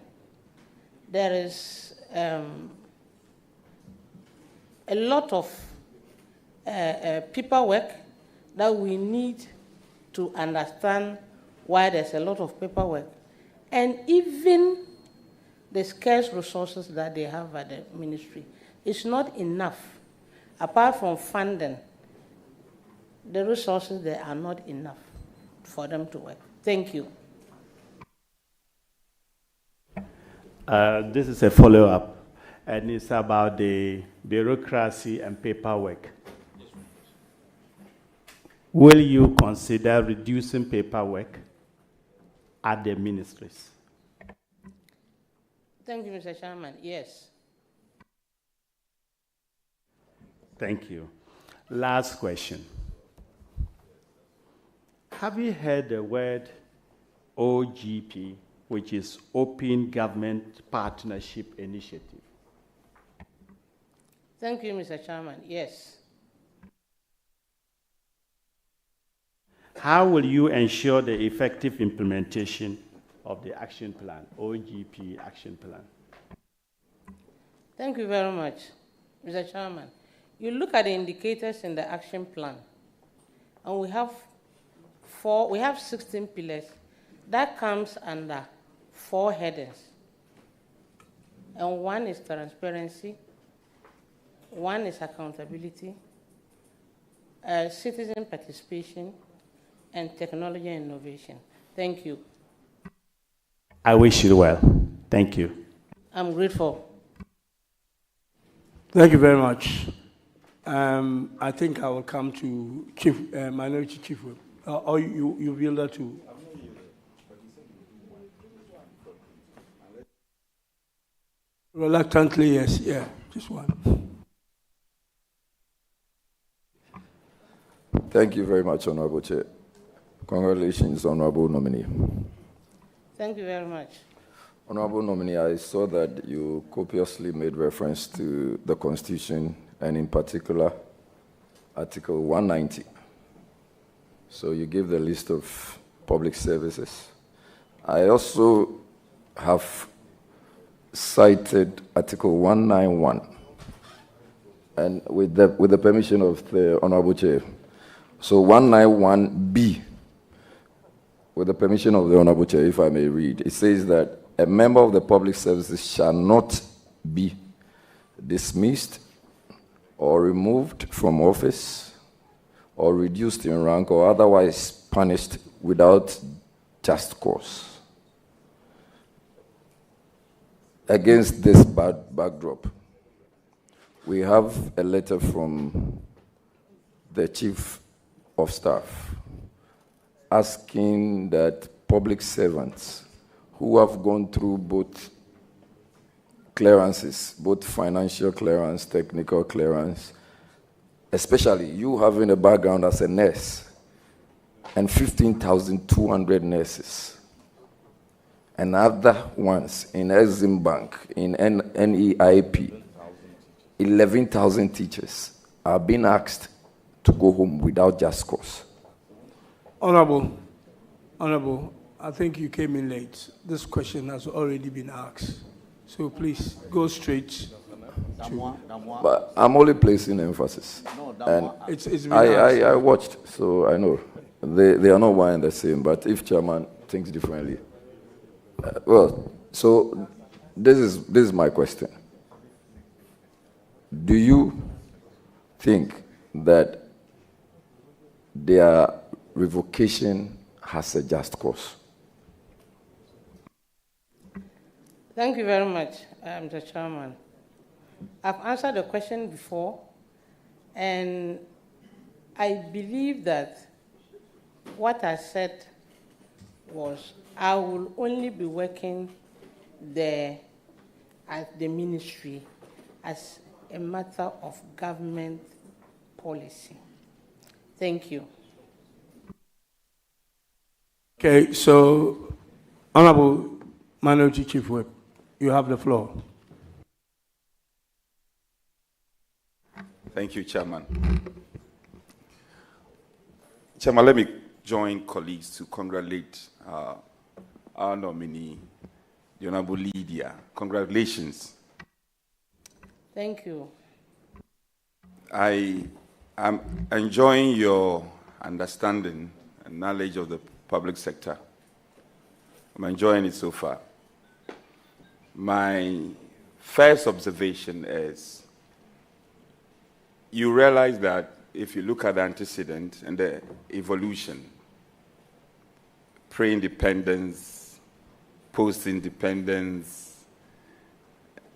There is a lot of paperwork that we need to understand why there's a lot of paperwork. And even the scarce resources that they have at the ministry, it's not enough. Apart from funding, the resources there are not enough for them to work. Thank you. This is a follow-up, and it's about the bureaucracy and paperwork. Will you consider reducing paperwork at the ministries? Thank you, Mr. Chairman. Yes. Thank you. Last question. Have you heard the word OGP, which is Open Government Partnership Initiative? Thank you, Mr. Chairman. Yes. How will you ensure the effective implementation of the action plan, OGP action plan? Thank you very much, Mr. Chairman. You look at the indicators in the action plan, and we have 16 pillars. That comes under 4 headings. And one is transparency, one is accountability, citizen participation, and technology and innovation. Thank you. I wish you well. Thank you. I'm grateful. Thank you very much. I think I will come to Chief, Minority Chief Whip. Or you will that too? Reluctantly, yes. Yeah, just one. Thank you very much, Honorable Chair. Congratulations, Honorable Nominee. Thank you very much. Honorable Nominee, I saw that you copiously made reference to the Constitution, and in particular, Article 190. So you gave the list of public services. I also have cited Article 191, and with the permission of the Honorable Chair. So 191B, with the permission of the Honorable Chair, if I may read, it says that a member of the public services shall not be dismissed or removed from office or reduced in rank or otherwise punished without just cause. Against this backdrop, we have a letter from the Chief of Staff asking that public servants who have gone through both clearances, both financial clearance, technical clearance, especially you having a background as a nurse, and 15,200 nurses, and other ones in Exim Bank, in NEIP, 11,000 teachers are being asked to go home without just cause. Honorable, I think you came in late. This question has already been asked. So please go straight. But I'm only placing emphasis. And It's been I watched, so I know. They are not one and the same, but if chairman thinks differently. So this is my question. Do you think that their revocation has a just cause? Thank you very much, Mr. Chairman. I've answered the question before, and I believe that what I said was I will only be working there at the ministry as a matter of government policy. Thank you. Okay, so Honorable Minority Chief Whip, you have the floor. Thank you, Chairman. Chairman, let me join colleagues to congratulate our nominee, the Honorable Lydia. Congratulations. Thank you. I am enjoying your understanding and knowledge of the public sector. I'm enjoying it so far. My first observation is you realize that if you look at the antecedent and the evolution, pre-independence, post-independence,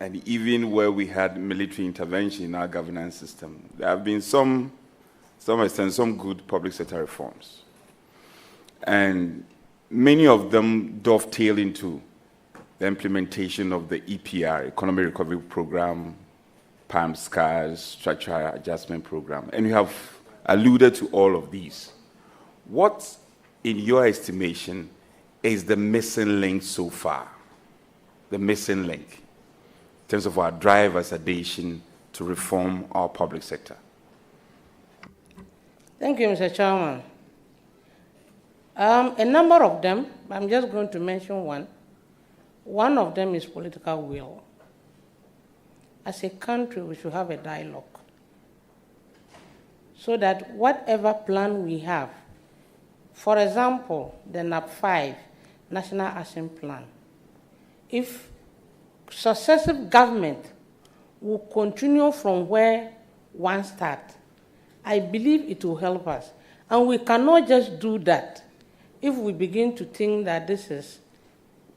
and even where we had military intervention in our governance system, there have been some good public sector reforms. And many of them dovetail into the implementation of the EPR, Economic Recovery Program, PAMSCAS, Structural Adjustment Program, and you have alluded to all of these. What, in your estimation, is the missing link so far? The missing link in terms of our drive as a nation to reform our public sector? Thank you, Mr. Chairman. A number of them, I'm just going to mention one. One of them is political will. As a country, we should have a dialogue so that whatever plan we have, for example, the NAP5, National Action Plan, if successive government will continue from where one starts, I believe it will help us. And we cannot just do that if we begin to think that this is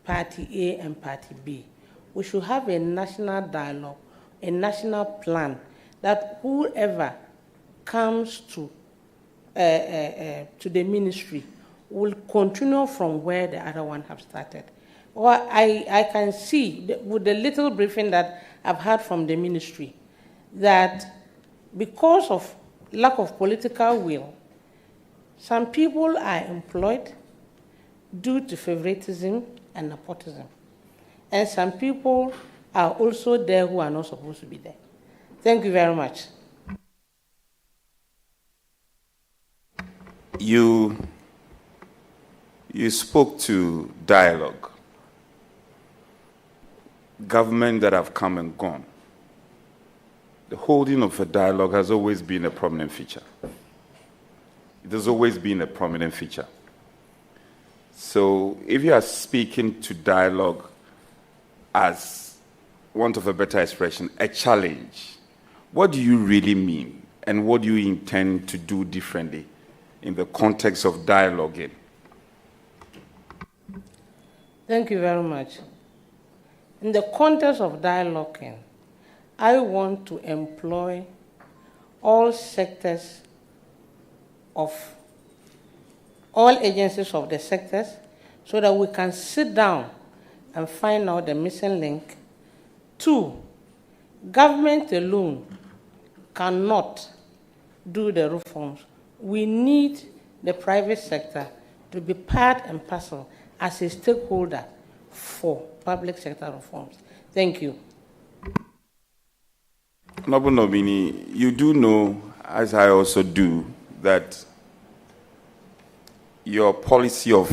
Party A and Party B. We should have a national dialogue, a national plan that whoever comes to the ministry will continue from where the other one have started. Well, I can see with the little briefing that I've had from the ministry that because of lack of political will, some people are employed due to favoritism and nepotism. And some people are also there who are not supposed to be there. Thank you very much. You spoke to dialogue. Government that have come and gone. The holding of a dialogue has always been a prominent feature. It has always been a prominent feature. So if you are speaking to dialogue as, want of a better expression, a challenge, what do you really mean? And what do you intend to do differently in the context of dialoguing? Thank you very much. In the context of dialoguing, I want to employ all sectors of all agencies of the sectors so that we can sit down and find out the missing link 2, government alone cannot do the reforms. We need the private sector to be part and parcel as a stakeholder for public sector reforms. Thank you. Honorable Nominee, you do know, as I also do, that your policy of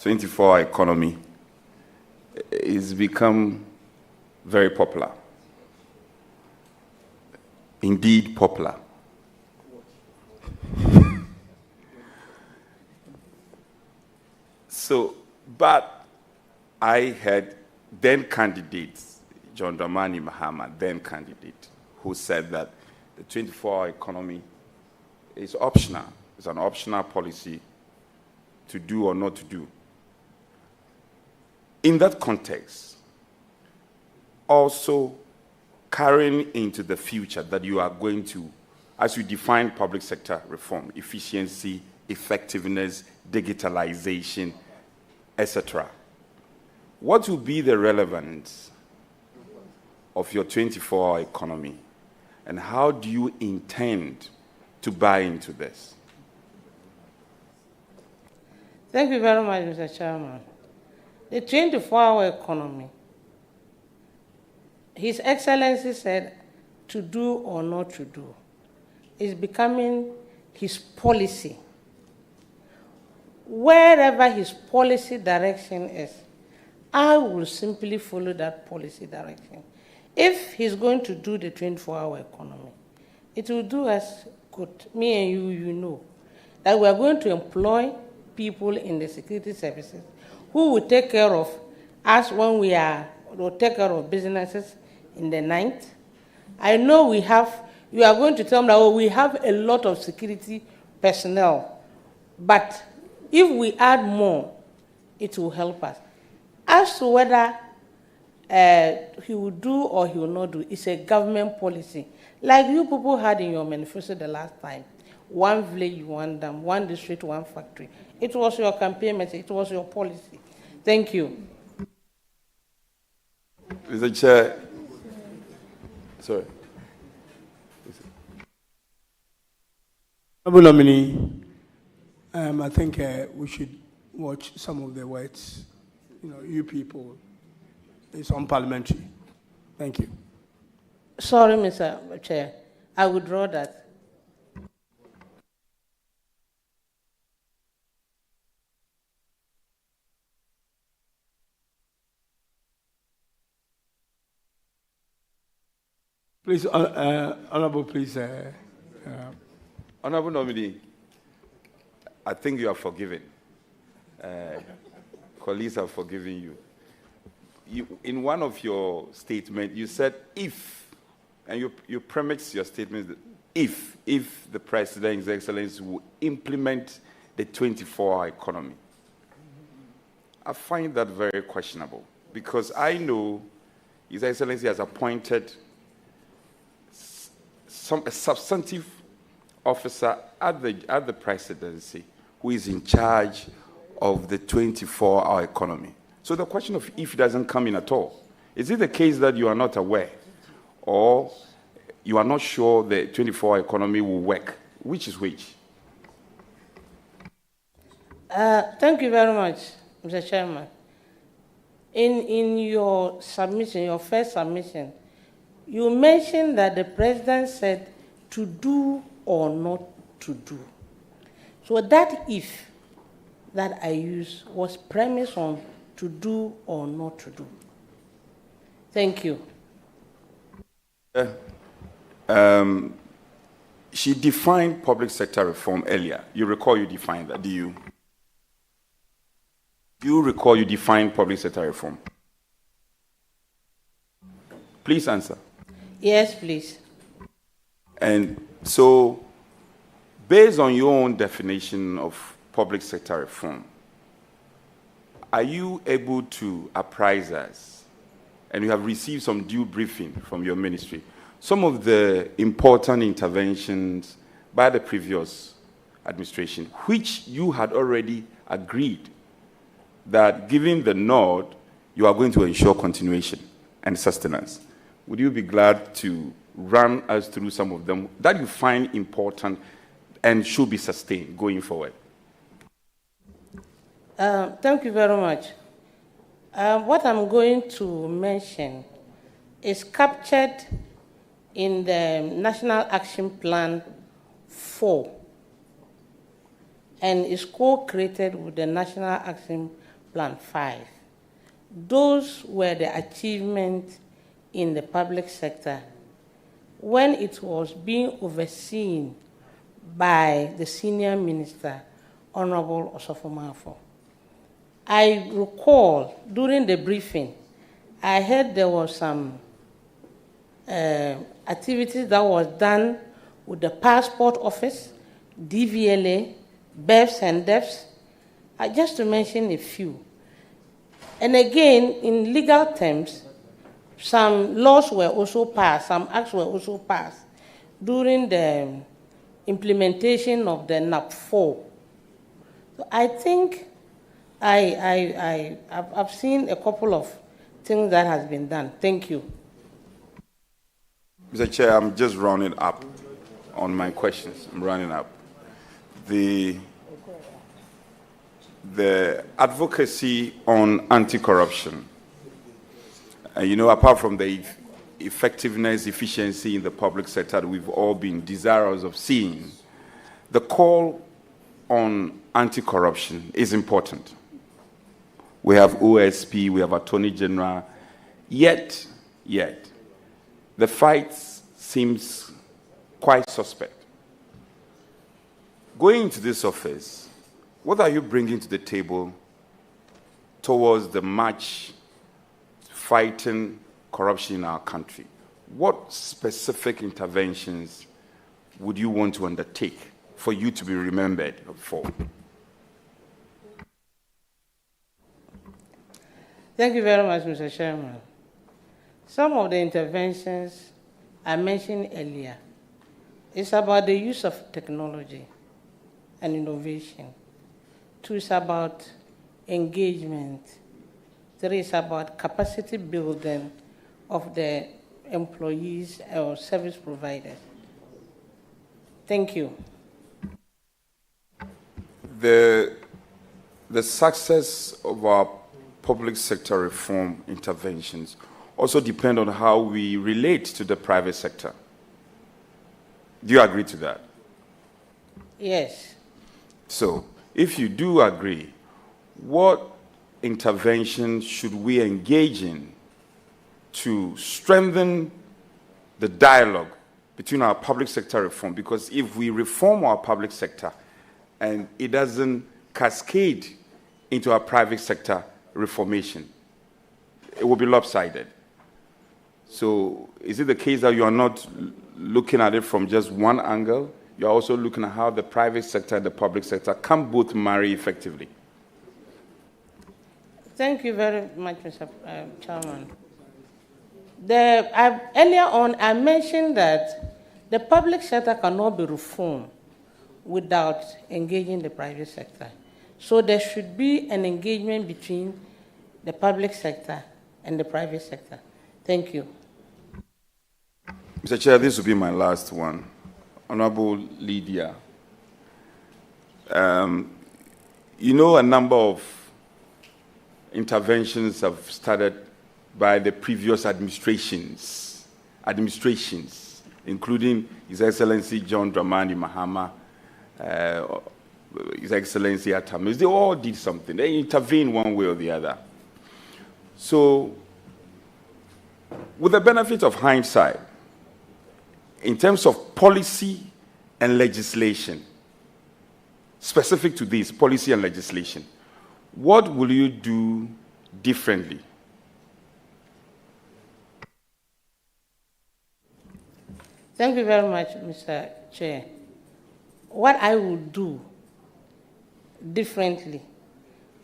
24-hour economy is become very popular. Indeed popular. So, but I had then candidates, John Dramani Mahama, then candidate, who said that the 24-hour economy is optional. It's an optional policy to do or not to do. In that context, also carrying into the future that you are going to, as you define public sector reform, efficiency, effectiveness, digitalization, etc. What will be the relevance of your 24-hour economy, and how do you intend to buy into this? Thank you very much, Mr. Chairman. The 24-hour economy, His Excellency said to do or not to do, is becoming his policy. Wherever his policy direction is, I will simply follow that policy direction. If he's going to do the 24-hour economy, it will do us good. Me and you know that we are going to employ people in the security services who will take care of us when we will take care of businesses in the night. I know you are going to tell me that, oh, we have a lot of security personnel, but if we add more, it will help us. As to whether he will do or he will not do, it's a government policy. Like you people had in your manifesto the last time, one village, one dam, one district, one factory. It was your campaign message, it was your policy. Thank you. Mr. Chair, sorry. Honorable Nominee, I think we should watch some of the words. You know, you people, it's unparliamentary. Thank you. Sorry, Mr. Chair. I withdraw that. Please, Honorable, please. Honorable Nominee, I think you are forgiven. Colleagues have forgiven you. In one of your statements, you said if, and you premise your statement that if the President, His Excellency, will implement the 24-hour economy. I find that very questionable, because I know His Excellency has appointed a substantive officer at the Presidency who is in charge of the 24-hour economy. So the question of if doesn't come in at all. Is it the case that you are not aware, or you are not sure the 24-hour economy will work? Which is which? Thank you very much, Mr. Chairman. In your submission, your first submission, you mentioned that the President said to do or not to do. So that if that I used was premised on to do or not to do. Thank you. She defined public sector reform earlier. You recall you defined that, do you? Do you recall you defined public sector reform? Please answer. Yes, please. And so, based on your own definition of public sector reform, are you able to apprise us, and you have received some due briefing from your ministry, some of the important interventions by the previous administration, which you had already agreed that, given the nod, you are going to ensure continuation? and sustenance. Would you be glad to run us through some of them that you find important and should be sustained going forward? Thank you very much. What I'm going to mention is captured in the National Action Plan 4 and is co-created with the National Action Plan 5. Those were the achievements in the public sector when it was being overseen by the senior minister, Honorable Osofo-Maafo. I recall during the briefing, I heard there was some activities that was done with the passport office, DVLA, BEFs and DEFs, just to mention a few. And again, in legal terms, some laws were also passed, some acts were also passed during the implementation of the NAP 4. So I think I've seen a couple of things that has been done. Thank you. Mr. Chair, I'm just rounding up on my questions. I'm rounding up. The advocacy on anti-corruption, apart from the effectiveness, efficiency in the public sector that we've all been desirous of seeing, the call on anti-corruption is important. We have OSP, we have Attorney General, yet, the fight seems quite suspect. Going into this office, what are you bringing to the table towards the march fighting corruption in our country? What specific interventions would you want to undertake for you to be remembered for? Thank you very much, Mr. Chairman. Some of the interventions I mentioned earlier is about the use of technology and innovation. 2 is about engagement. 3 is about capacity building of the employees or service providers. Thank you. The success of our public sector reform interventions also depend on how we relate to the private sector. Do you agree to that? Yes. So, if you do agree, what intervention should we engage in to strengthen the dialogue between our public sector reform? Because if we reform our public sector and it doesn't cascade into our private sector reformation, it will be lopsided. So is it the case that you are not looking at it from just one angle? You're also looking at how the private sector and the public sector can both marry effectively? Thank you very much, Mr. Chairman. Earlier on, I mentioned that the public sector cannot be reformed without engaging the private sector. So there should be an engagement between the public sector and the private sector. Thank you. Mr. Chair, this will be my last one. Honorable Lydia, a number of interventions have started by the previous administrations, including His Excellency John Dramani Mahama, His Excellency Atamis. They all did something. They intervened one way or the other. So, with the benefit of hindsight, in terms of policy and legislation, specific to this, policy and legislation, what will you do differently? Thank you very much, Mr. Chair. What I will do differently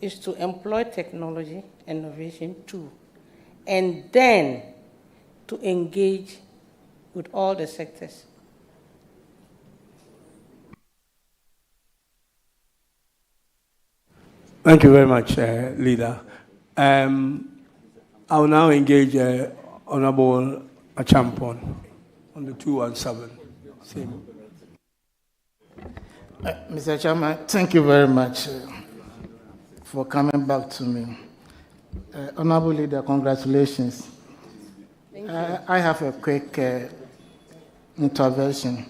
is to employ technology, innovation too, and then to engage with all the sectors. Thank you very much, Leader. I will now engage Honorable Achampon on the 217. Same. Mr. Chairman, thank you very much for coming back to me. Honorable Leader, congratulations. I have a quick intervention.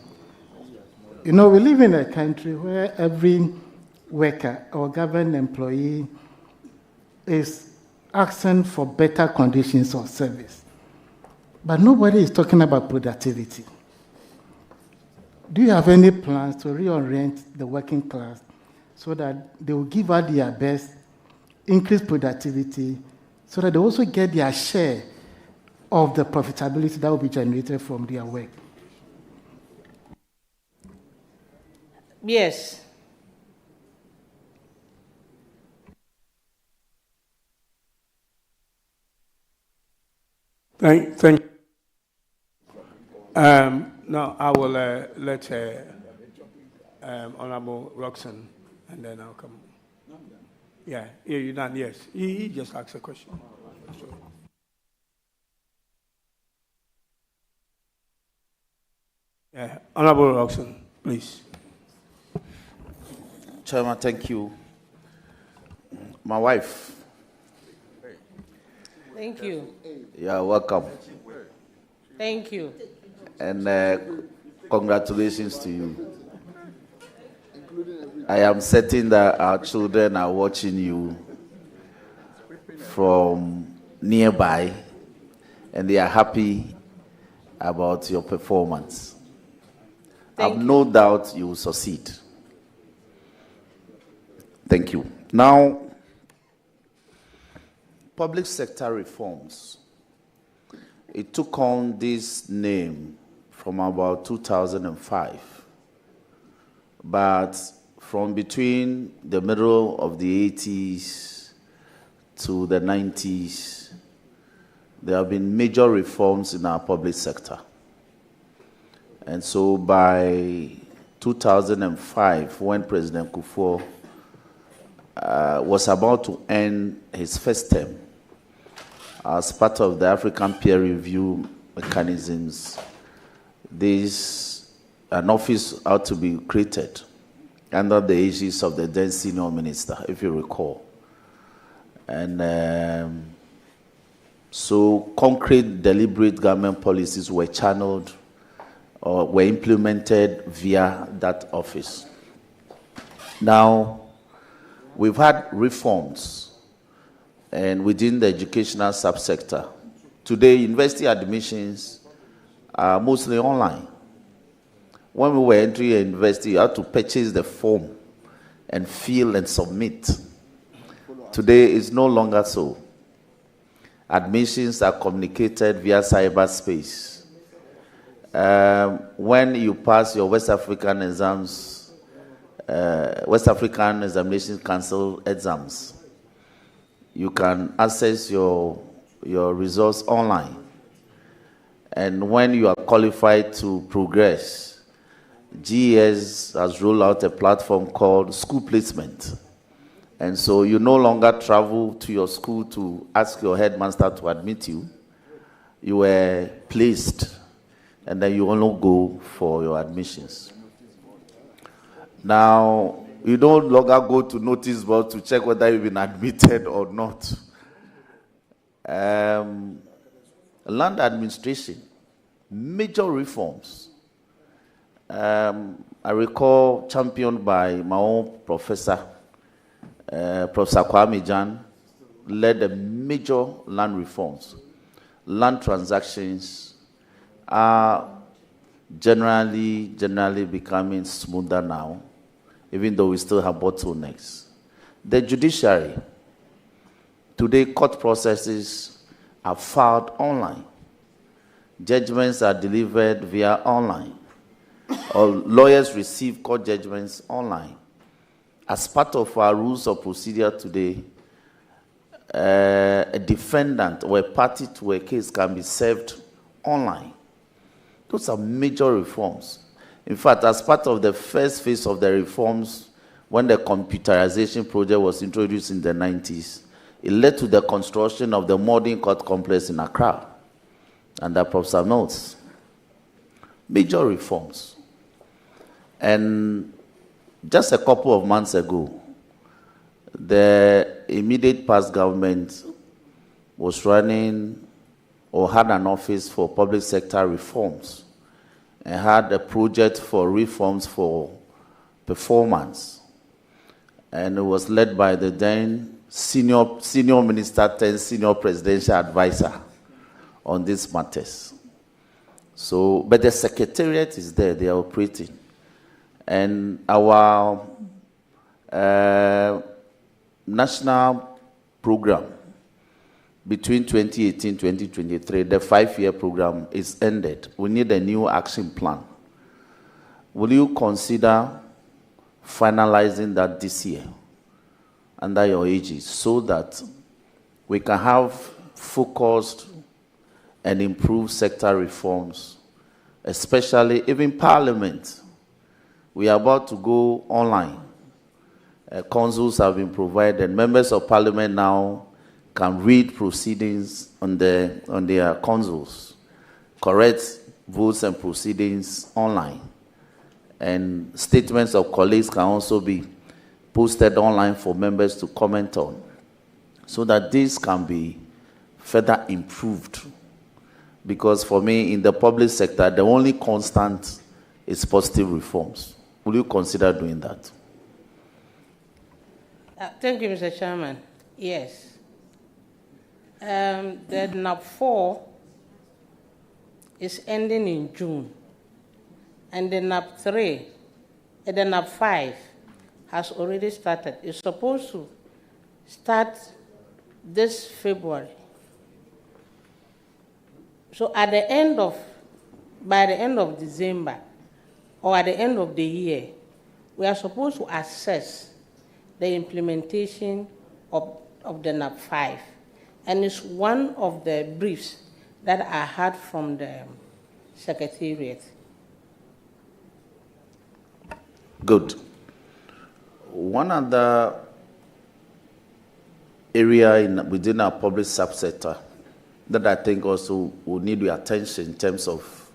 You know, we live in a country where every worker or government employee is asking for better conditions of service. But nobody is talking about productivity. Do you have any plans to reorient the working class so that they will give out their best, increase productivity, so that they also get their share of the profitability that will be generated from their work? Yes. Thank you. Now I will let Honorable Roxanne, and then I'll come. Yeah, you're done. Yes, he just asked a question. Yeah, Honorable Roxanne, please. Chairman, thank you. My wife. Thank you. Yeah, welcome. Thank you. And congratulations to you. I am certain that our children are watching you from nearby, and they are happy about your performance. I have no doubt you will succeed. Thank you. Now, public sector reforms. It took on this name from about 2005. But from between the middle of the 80s to the 90s, there have been major reforms in our public sector. And so by 2005, when President Kufuor was about to end his first term, as part of the African peer review mechanisms, an office ought to be created under the aegis of the then senior minister, if you recall. And so concrete, deliberate government policies were channeled or were implemented via that office. Now, we've had reforms and within the educational subsector. Today, university admissions are mostly online. When we were entering a university, you had to purchase the form and fill and submit. Today, it's no longer so. Admissions are communicated via cyberspace. When you pass your West African exams, West African Examination Council exams, you can access your results online. And when you are qualified to progress, GES has rolled out a platform called School Placement. And so you no longer travel to your school to ask your headmaster to admit you. You were placed, and then you only go for your admissions. Now, you no longer go to notice board to check whether you've been admitted or not. Land administration, major reforms. I recall championed by my own professor, Professor Kwame Jan, led the major land reforms. Land transactions are generally becoming smoother now, even though we still have bottlenecks. The judiciary. Today, court processes are filed online. Judgments are delivered via online. Or lawyers receive court judgments online. As part of our rules of procedure today, a defendant or a party to a case can be served online. Those are major reforms. In fact, as part of the first phase of the reforms, when the computerization project was introduced in the 90s, it led to the construction of the modern court complex in Accra. under Professor Mills. Major reforms. And just a couple of months ago, the immediate past government was running or had an office for public sector reforms and had a project for reforms for performance. And it was led by the then senior minister, then senior presidential advisor on these matters. So, but the secretariat is there, they are operating. And our national program between 2018 and 2023, the 5-year program is ended. We need a new action plan. Will you consider finalizing that this year under your aegis so that we can have focused and improved sector reforms, especially even Parliament? We are about to go online. Consuls have been provided. Members of Parliament now can read proceedings on their consuls, correct votes and proceedings online. And statements of colleagues can also be posted online for members to comment on, so that this can be further improved. Because for me, in the public sector, the only constant is positive reforms. Will you consider doing that? Thank you, Mr. Chairman. Yes. The NAP 4 is ending in June, and the NAP 3, the NAP 5 has already started. It's supposed to start this February. So by the end of December, or at the end of the year, we are supposed to assess the implementation of the NAP 5. And it's one of the briefs that I had from the Secretariat. Good. One other area within our public subsector that I think also will need your attention in terms of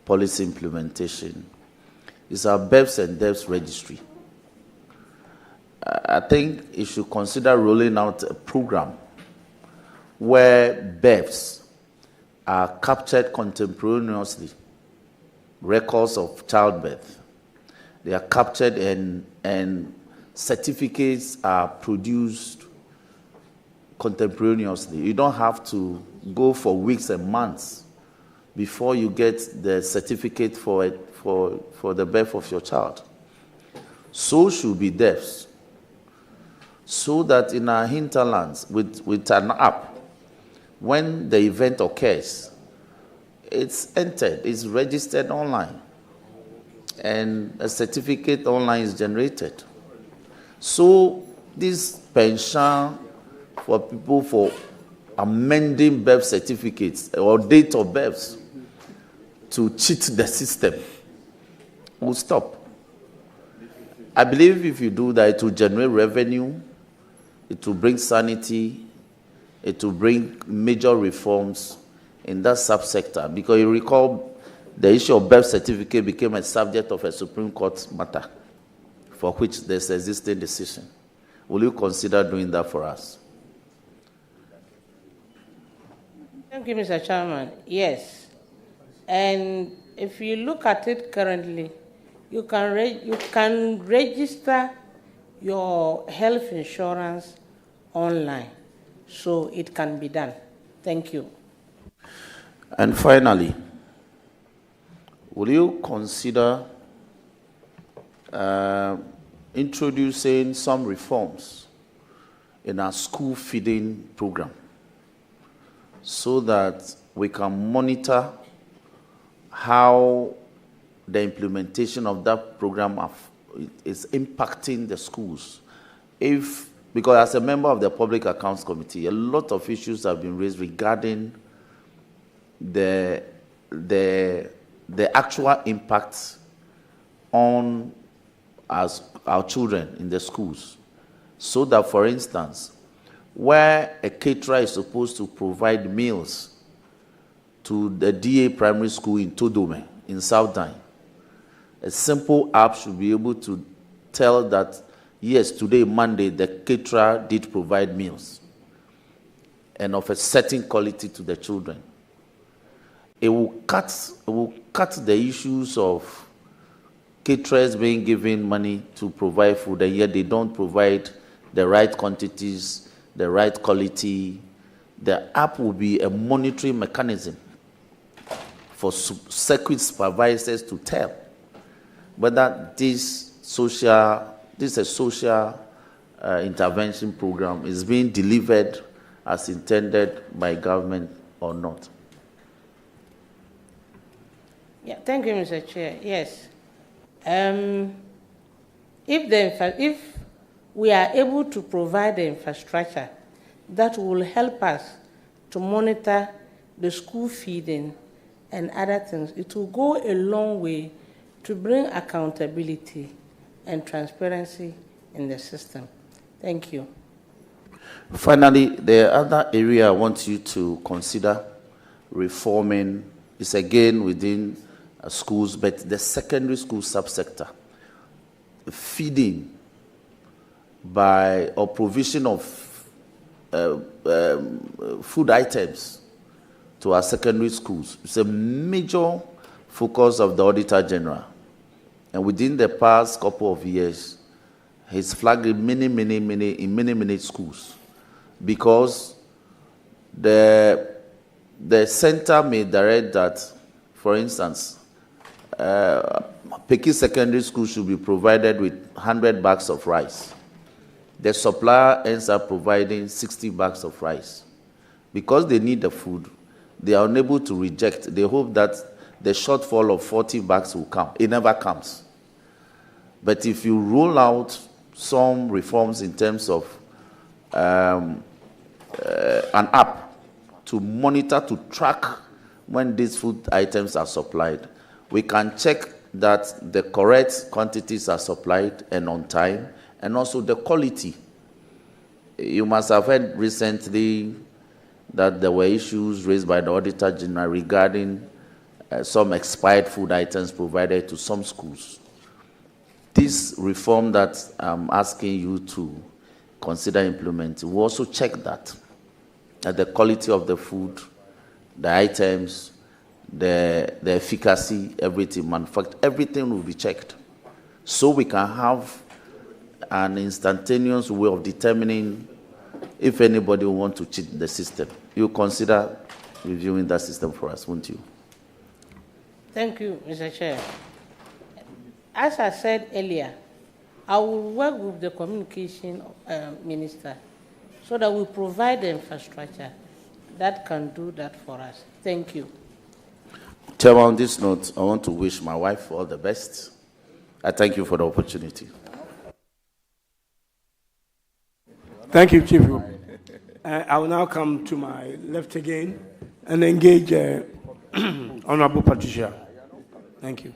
policy implementation is our BEPS and DEPS registry. I think you should consider rolling out a program where BEPS are captured contemporaneously, records of childbirth. They are captured and certificates are produced contemporaneously. You don't have to go for weeks and months before you get the certificate for the birth of your child. So should be DEPS. So that in our hinterlands, with an app, when the event occurs, it's entered, it's registered online, and a certificate online is generated. So this pension for people for amending birth certificates or date of births to cheat the system will stop. I believe if you do that, it will generate revenue, it will bring sanity, it will bring major reforms in that subsector. Because you recall, the issue of birth certificate became a subject of a Supreme Court matter for which there's an existing decision. Will you consider doing that for us? Thank you, Mr. Chairman. Yes. And if you look at it currently, you can register your health insurance online. So it can be done. Thank you. And finally, will you consider introducing some reforms in our school feeding program so that we can monitor how the implementation of that program is impacting the schools? Because as a member of the Public Accounts Committee, a lot of issues have been raised regarding the actual impact on our children in the schools. So that, for instance, where a caterer is supposed to provide meals to the DA primary school in Todome, in South Dine. A simple app should be able to tell that, yes, today, Monday, the caterer did provide meals and of a certain quality to the children. It will cut the issues of caterers being given money to provide food, and yet they don't provide the right quantities, the right quality. The app will be a monitoring mechanism for circuit supervisors to tell whether this is a social intervention program is being delivered as intended by government or not. Yeah, thank you, Mr. Chair. Yes. If we are able to provide the infrastructure that will help us to monitor the school feeding and other things, it will go a long way to bring accountability and transparency in the system. Thank you. Finally, the other area I want you to consider reforming is again within schools, but the secondary school subsector. Feeding or provision of food items to our secondary schools. It's a major focus of the Auditor General. And within the past couple of years, he's flagged in many schools, because the center may direct that, for instance, Peking Secondary School should be provided with 100 bags of rice. The supplier ends up providing 60 bags of rice. Because they need the food, they are unable to reject. They hope that the shortfall of 40 bags will come. It never comes. But if you roll out some reforms in terms of an app to monitor, to track when these food items are supplied, we can check that the correct quantities are supplied and on time, and also the quality. You must have heard recently that there were issues raised by the Auditor General regarding some expired food items provided to some schools. This reform that I'm asking you to consider implementing will also check that the quality of the food, the items, the efficacy, everything, manufactured, everything will be checked. So we can have an instantaneous way of determining if anybody will want to cheat the system. You consider reviewing that system for us, won't you? Thank you, Mr. Chair. As I said earlier, I will work with the communication minister so that we provide the infrastructure that can do that for us. Thank you. Chairman, on this note, I want to wish my wife all the best. I thank you for the opportunity. Thank you, Chief. I will now come to my left again and engage Honorable Patricia. Thank you.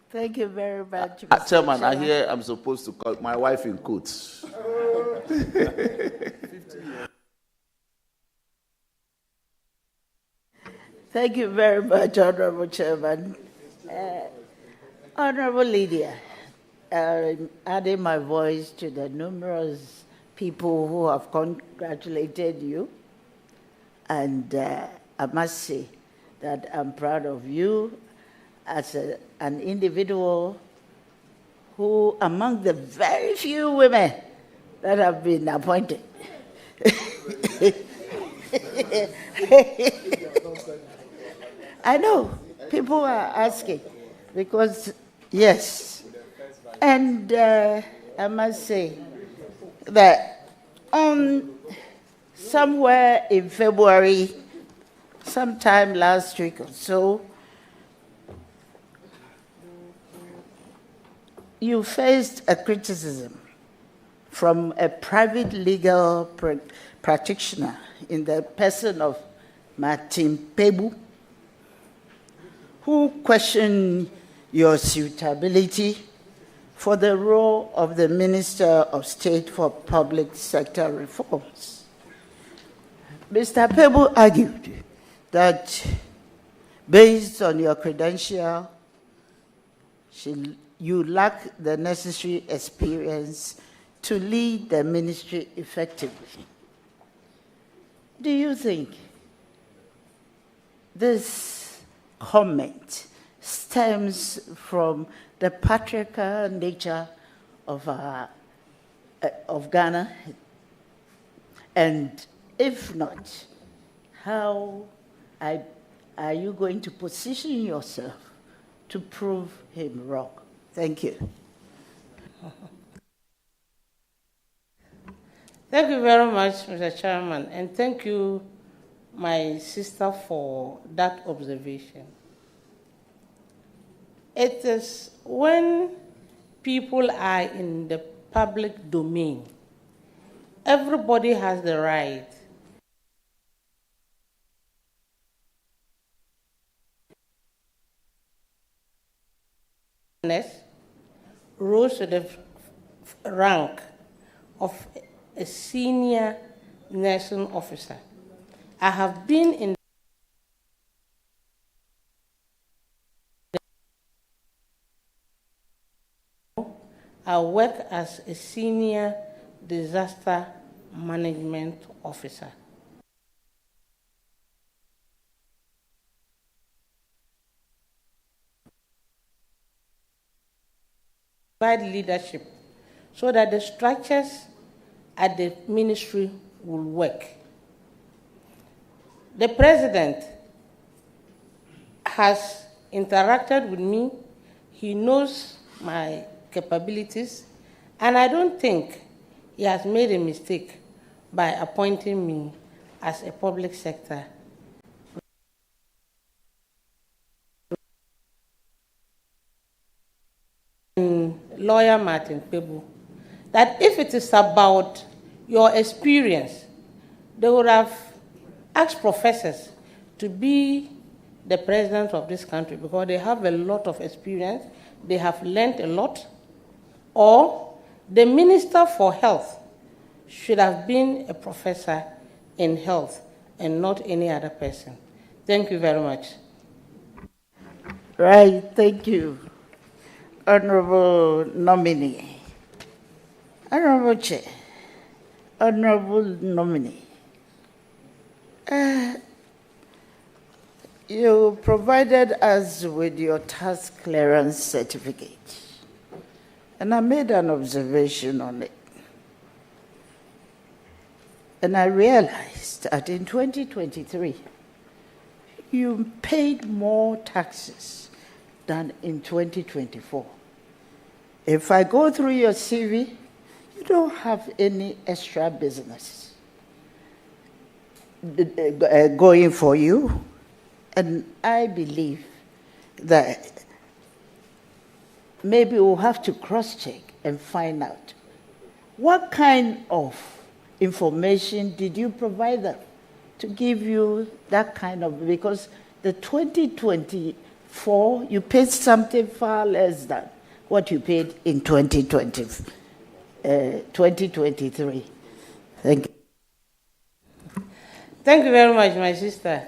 Thank you very much, Mr. Chairman, I hear I'm supposed to call my wife in quotes. Thank you very much, Honorable Chairman. Honorable Lydia, adding my voice to the numerous people who have congratulated you, and I must say that I'm proud of you as an individual who, among the very few women that have been appointed, I know people are asking because, yes, and I must say that somewhere in February, sometime last week or so, you faced a criticism from a private legal practitioner in the person of Martin Pebu, who questioned your suitability for the role of the Minister of State for Public Sector Reforms. Mr. Pebu argued that based on your credential, you lack the necessary experience to lead the ministry effectively. Do you think this comment stems from the patriarchal nature of Ghana? And if not, how are you going to position yourself to prove him wrong? Thank you. Thank you very much, Mr. Chairman, and thank you, my sister, for that observation. It is when people are in the public domain, everybody has the right rose to the rank of a senior nursing officer. I have been in I work as a senior disaster management officer. Provide leadership so that the structures at the ministry will work. The president has interacted with me. He knows my capabilities, and I don't think he has made a mistake by appointing me as a public sector lawyer Martin Pebu, that if it is about your experience, they would have asked professors to be the president of this country because they have a lot of experience, they have learned a lot, or the Minister for Health should have been a professor in health and not any other person. Thank you very much. Right, thank you. Honorable nominee. Honorable Chair. Honorable nominee. You provided us with your task clearance certificate, and I made an observation on it. And I realized that in 2023, you paid more taxes than in 2024. If I go through your CV, you don't have any extra business going for you. And I believe that maybe we'll have to cross-check and find out what kind of information did you provide them to give you that kind of, because the 2024, you paid something far less than what you paid in 2023. Thank you. Thank you very much, my sister.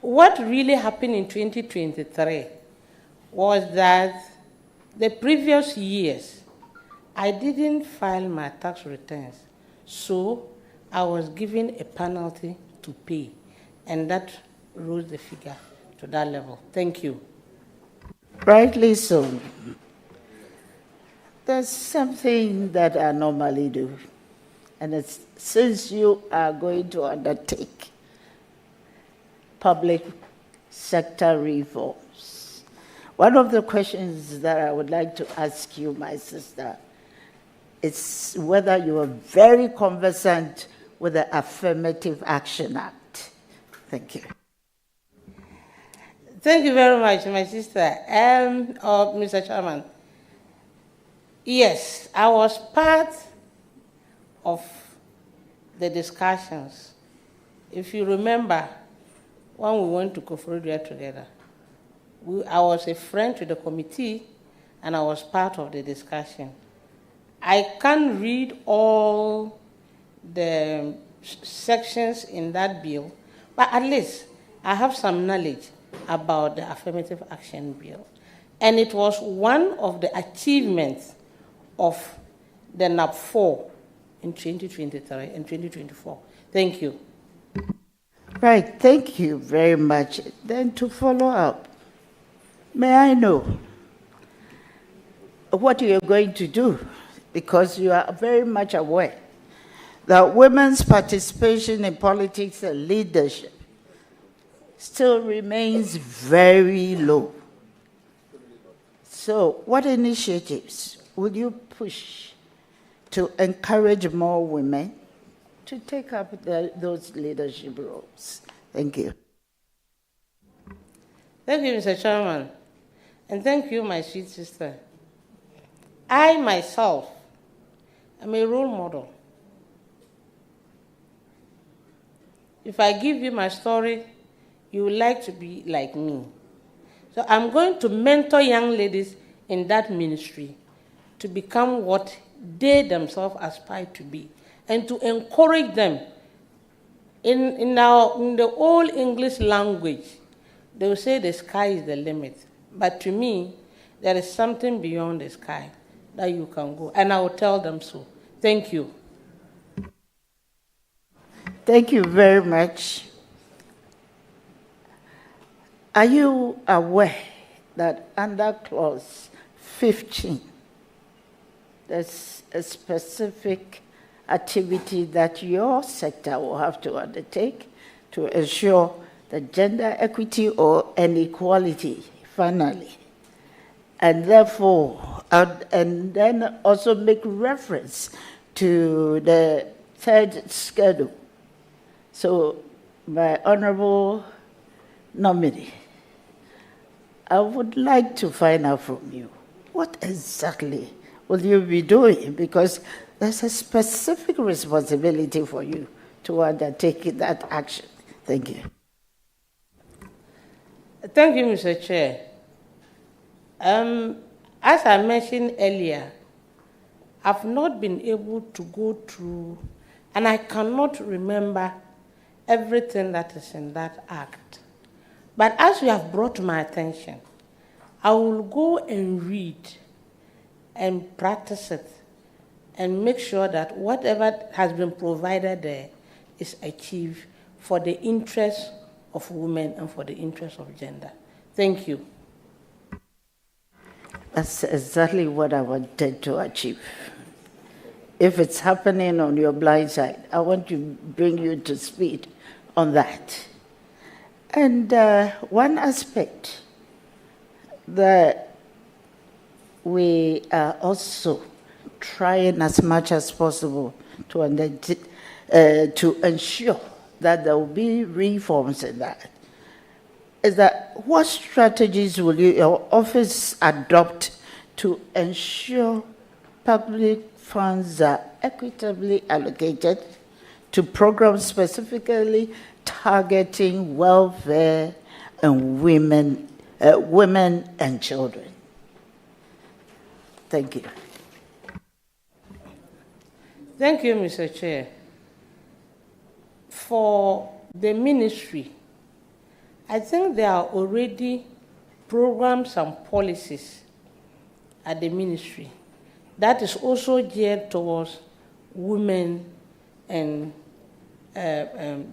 What really happened in 2023 was that the previous years, I didn't file my tax returns, so I was given a penalty to pay, and that rose the figure to that level. Thank you. Rightly so. There's something that I normally do, and it's since you are going to undertake public sector reforms, one of the questions that I would like to ask you, my sister, is whether you are very conversant with the Affirmative Action Act. Thank you. Thank you very much, my sister. Mr. Chairman, yes, I was part of the discussions. If you remember, when we went to Koforidua together, I was a friend to the committee, and I was part of the discussion. I can't read all the sections in that bill, but at least I have some knowledge about the Affirmative Action Bill, and it was one of the achievements of the NAP4 in 2023 and 2024. Thank you. Right, thank you very much. Then to follow up, may I know what you're going to do? Because you are very much aware that women's participation in politics and leadership still remains very low. So what initiatives will you push to encourage more women to take up those leadership roles? Thank you. Thank you, Mr. Chairman. And thank you, my sweet sister. I myself am a role model. If I give you my story, you would like to be like me. So I'm going to mentor young ladies in that ministry to become what they themselves aspire to be, and to encourage them. In the old English language, they will say the sky is the limit. But to me, there is something beyond the sky that you can go. And I will tell them so. Thank you. Thank you very much. Are you aware that under clause 15, there's a specific activity that your sector will have to undertake to ensure the gender equity or inequality, finally, and therefore, and then also make reference to the third schedule. So, my honorable nominee, I would like to find out from you, what exactly will you be doing? Because there's a specific responsibility for you to undertake that action. Thank you. Thank you, Mr. Chair. As I mentioned earlier, I've not been able to go through, and I cannot remember everything that is in that act. But as you have brought to my attention, I will go and read and practice it and make sure that whatever has been provided there is achieved for the interest of women and for the interest of gender. Thank you. That's exactly what I wanted to achieve. If it's happening on your blind side, I want to bring you to speed on that. And one aspect that we are also trying as much as possible to ensure that there will be reforms in that is that what strategies will your office adopt to ensure public funds are equitably allocated to programs specifically targeting welfare and women and children? Thank you. Thank you, Mr. Chair. For the ministry, I think there are already programs and policies at the ministry that is also geared towards women and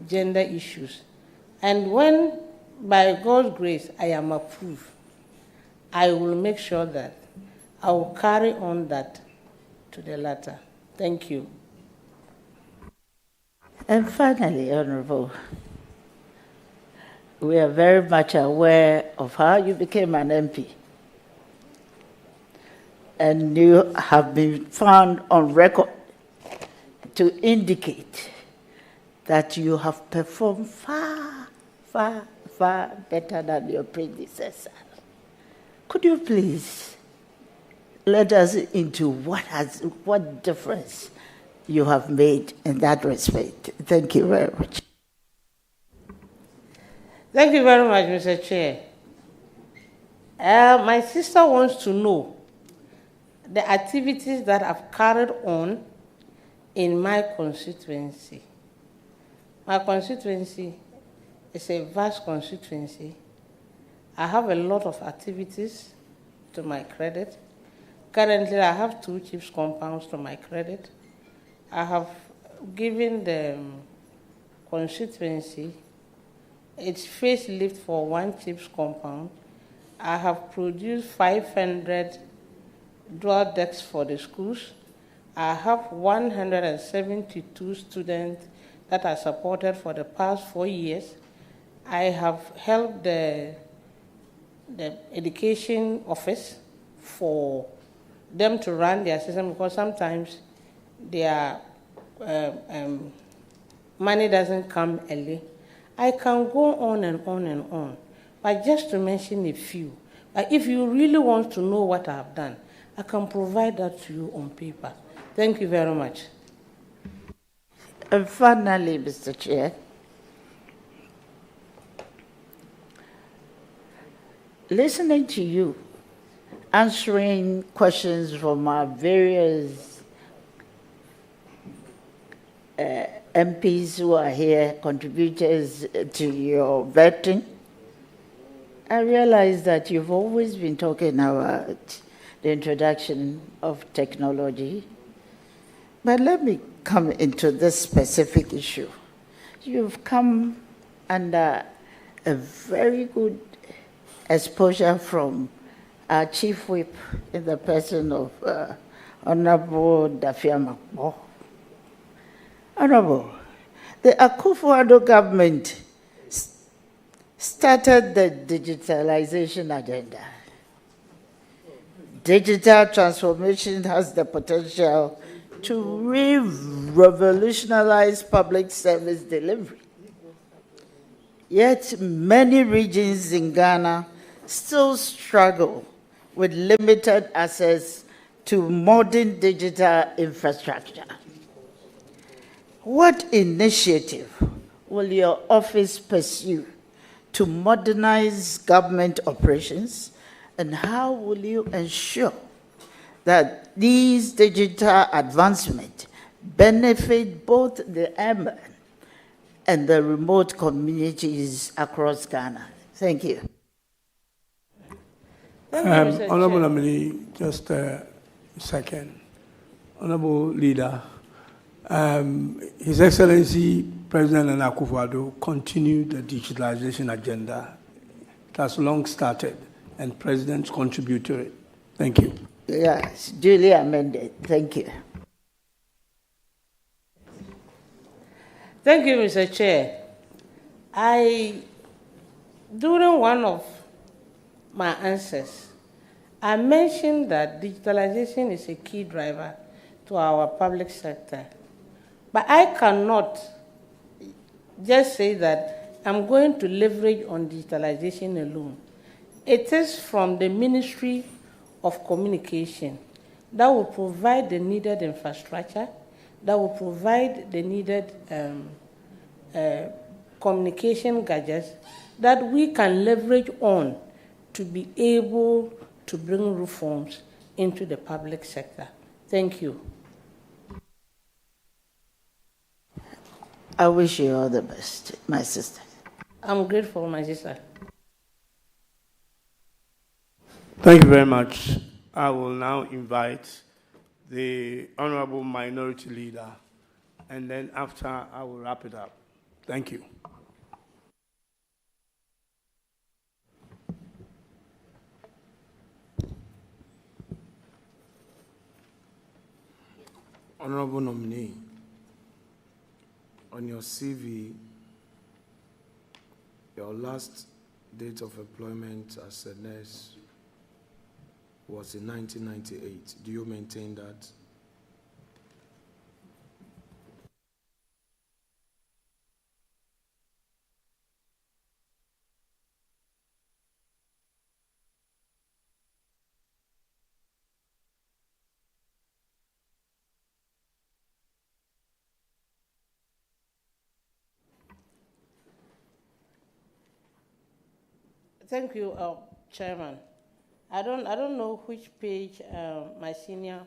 gender issues. And when, by God's grace, I am approved, I will make sure that I will carry on that to the latter. Thank you. And finally, Honorable, we are very much aware of how you became an MP. And you have been found on record to indicate that you have performed far, far, far better than your predecessor. Could you please let us into what difference you have made in that respect? Thank you very much. Thank you very much, Mr. Chair. My sister wants to know the activities that I've carried on in my constituency. My constituency It's a vast constituency. I have a lot of activities to my credit. Currently, I have 2 chiefs compounds to my credit. I have given the constituency its facelift for 1 chief's compound. I have produced 500 dual decks for the schools. I have 172 students that are supported for the past 4 years. I have helped the education office for them to run their system, because sometimes their money doesn't come early. I can go on and on and on, but just to mention a few. But if you really want to know what I have done, I can provide that to you on paper. Thank you very much. And finally, Mr. Chair, listening to you, answering questions from our various MPs who are here, contributors to your vetting, I realize that you've always been talking about the introduction of technology. But let me come into this specific issue. You've come under a very good exposure from our chief whip in the person of Honorable Dafiamakbo. Honorable, the Akufo-Addo government started the digitalization agenda. Digital transformation has the potential to revolutionize public service delivery. Yet many regions in Ghana still struggle with limited access to modern digital infrastructure. What initiative will your office pursue to modernize government operations, and how will you ensure that these digital advancements benefit both the urban and the remote communities across Ghana? Thank you. Honorable Nominee, just a second. Honorable Leader, His Excellency President Nana Akufo-Addo continued the digitalization agenda. It has long started, and presidents contribute to it. Thank you. Yes, duly amended. Thank you. Thank you, Mr. Chair. During one of my answers, I mentioned that digitalization is a key driver to our public sector. But I cannot just say that I'm going to leverage on digitalization alone. It is from the Ministry of Communication that will provide the needed infrastructure, that will provide the needed communication gadgets that we can leverage on to be able to bring reforms into the public sector. Thank you. I wish you all the best, my sister. I'm grateful, my sister. Thank you very much. I will now invite the Honorable Minority Leader, and then after I will wrap it up. Thank you. Honorable Nominee, on your CV, your last date of employment as a nurse was in 1998. Do you maintain that? Thank you, Chairman. I don't know which page my senior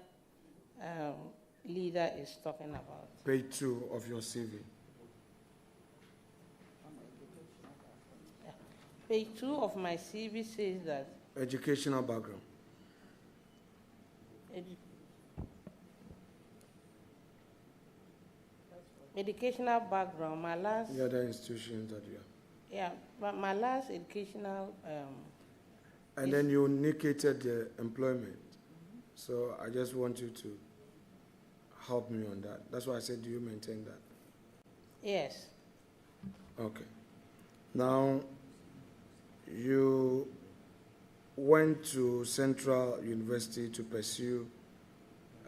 leader is talking about. Page 2 of your CV. Page 2 of my CV says that Educational background. educational background, my last, The other institutions that you have. yeah, but my last educational, And then you indicated the employment. So I just want you to help me on that. That's why I said, do you maintain that? yes, Okay. Now, you went to Central University to pursue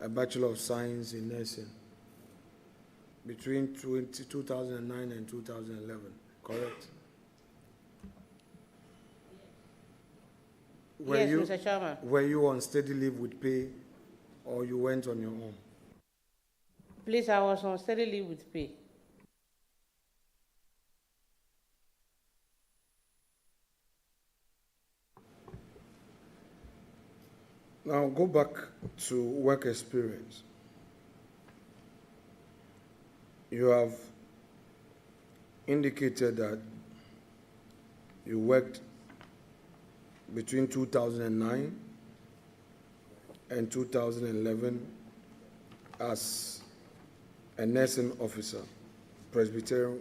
a Bachelor of Science in Nursing between 2009 and 2011, correct? yes, Mr. Chairman. Were you on steady leave with pay, or you went on your own? Please, I was on steady leave with pay. Now go back to work experience. You have indicated that you worked between 2009 and 2011 as a nursing officer, Presbyterian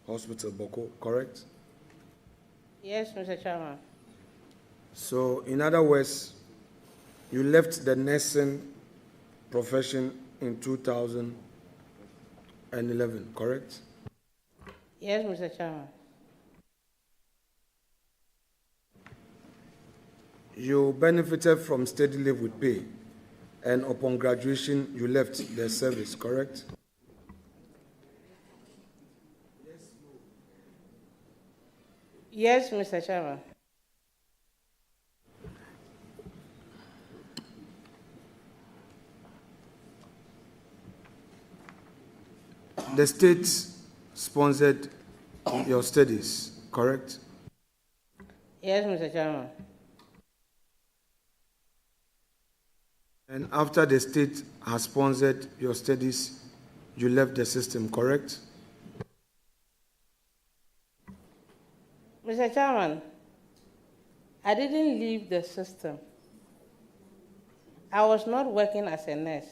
Hospital, Boko, correct? Yes, Mr. Chairman. So, in other words, you left the nursing profession in 2011, correct? Yes, Mr. Chairman. You benefited from steady leave with pay, and upon graduation, you left the service, correct? Yes, Mr. Chairman. The state sponsored your studies, correct? Yes, Mr. Chairman. And after the state has sponsored your studies, you left the system, correct? Mr. Chairman, I didn't leave the system. I was not working as a nurse.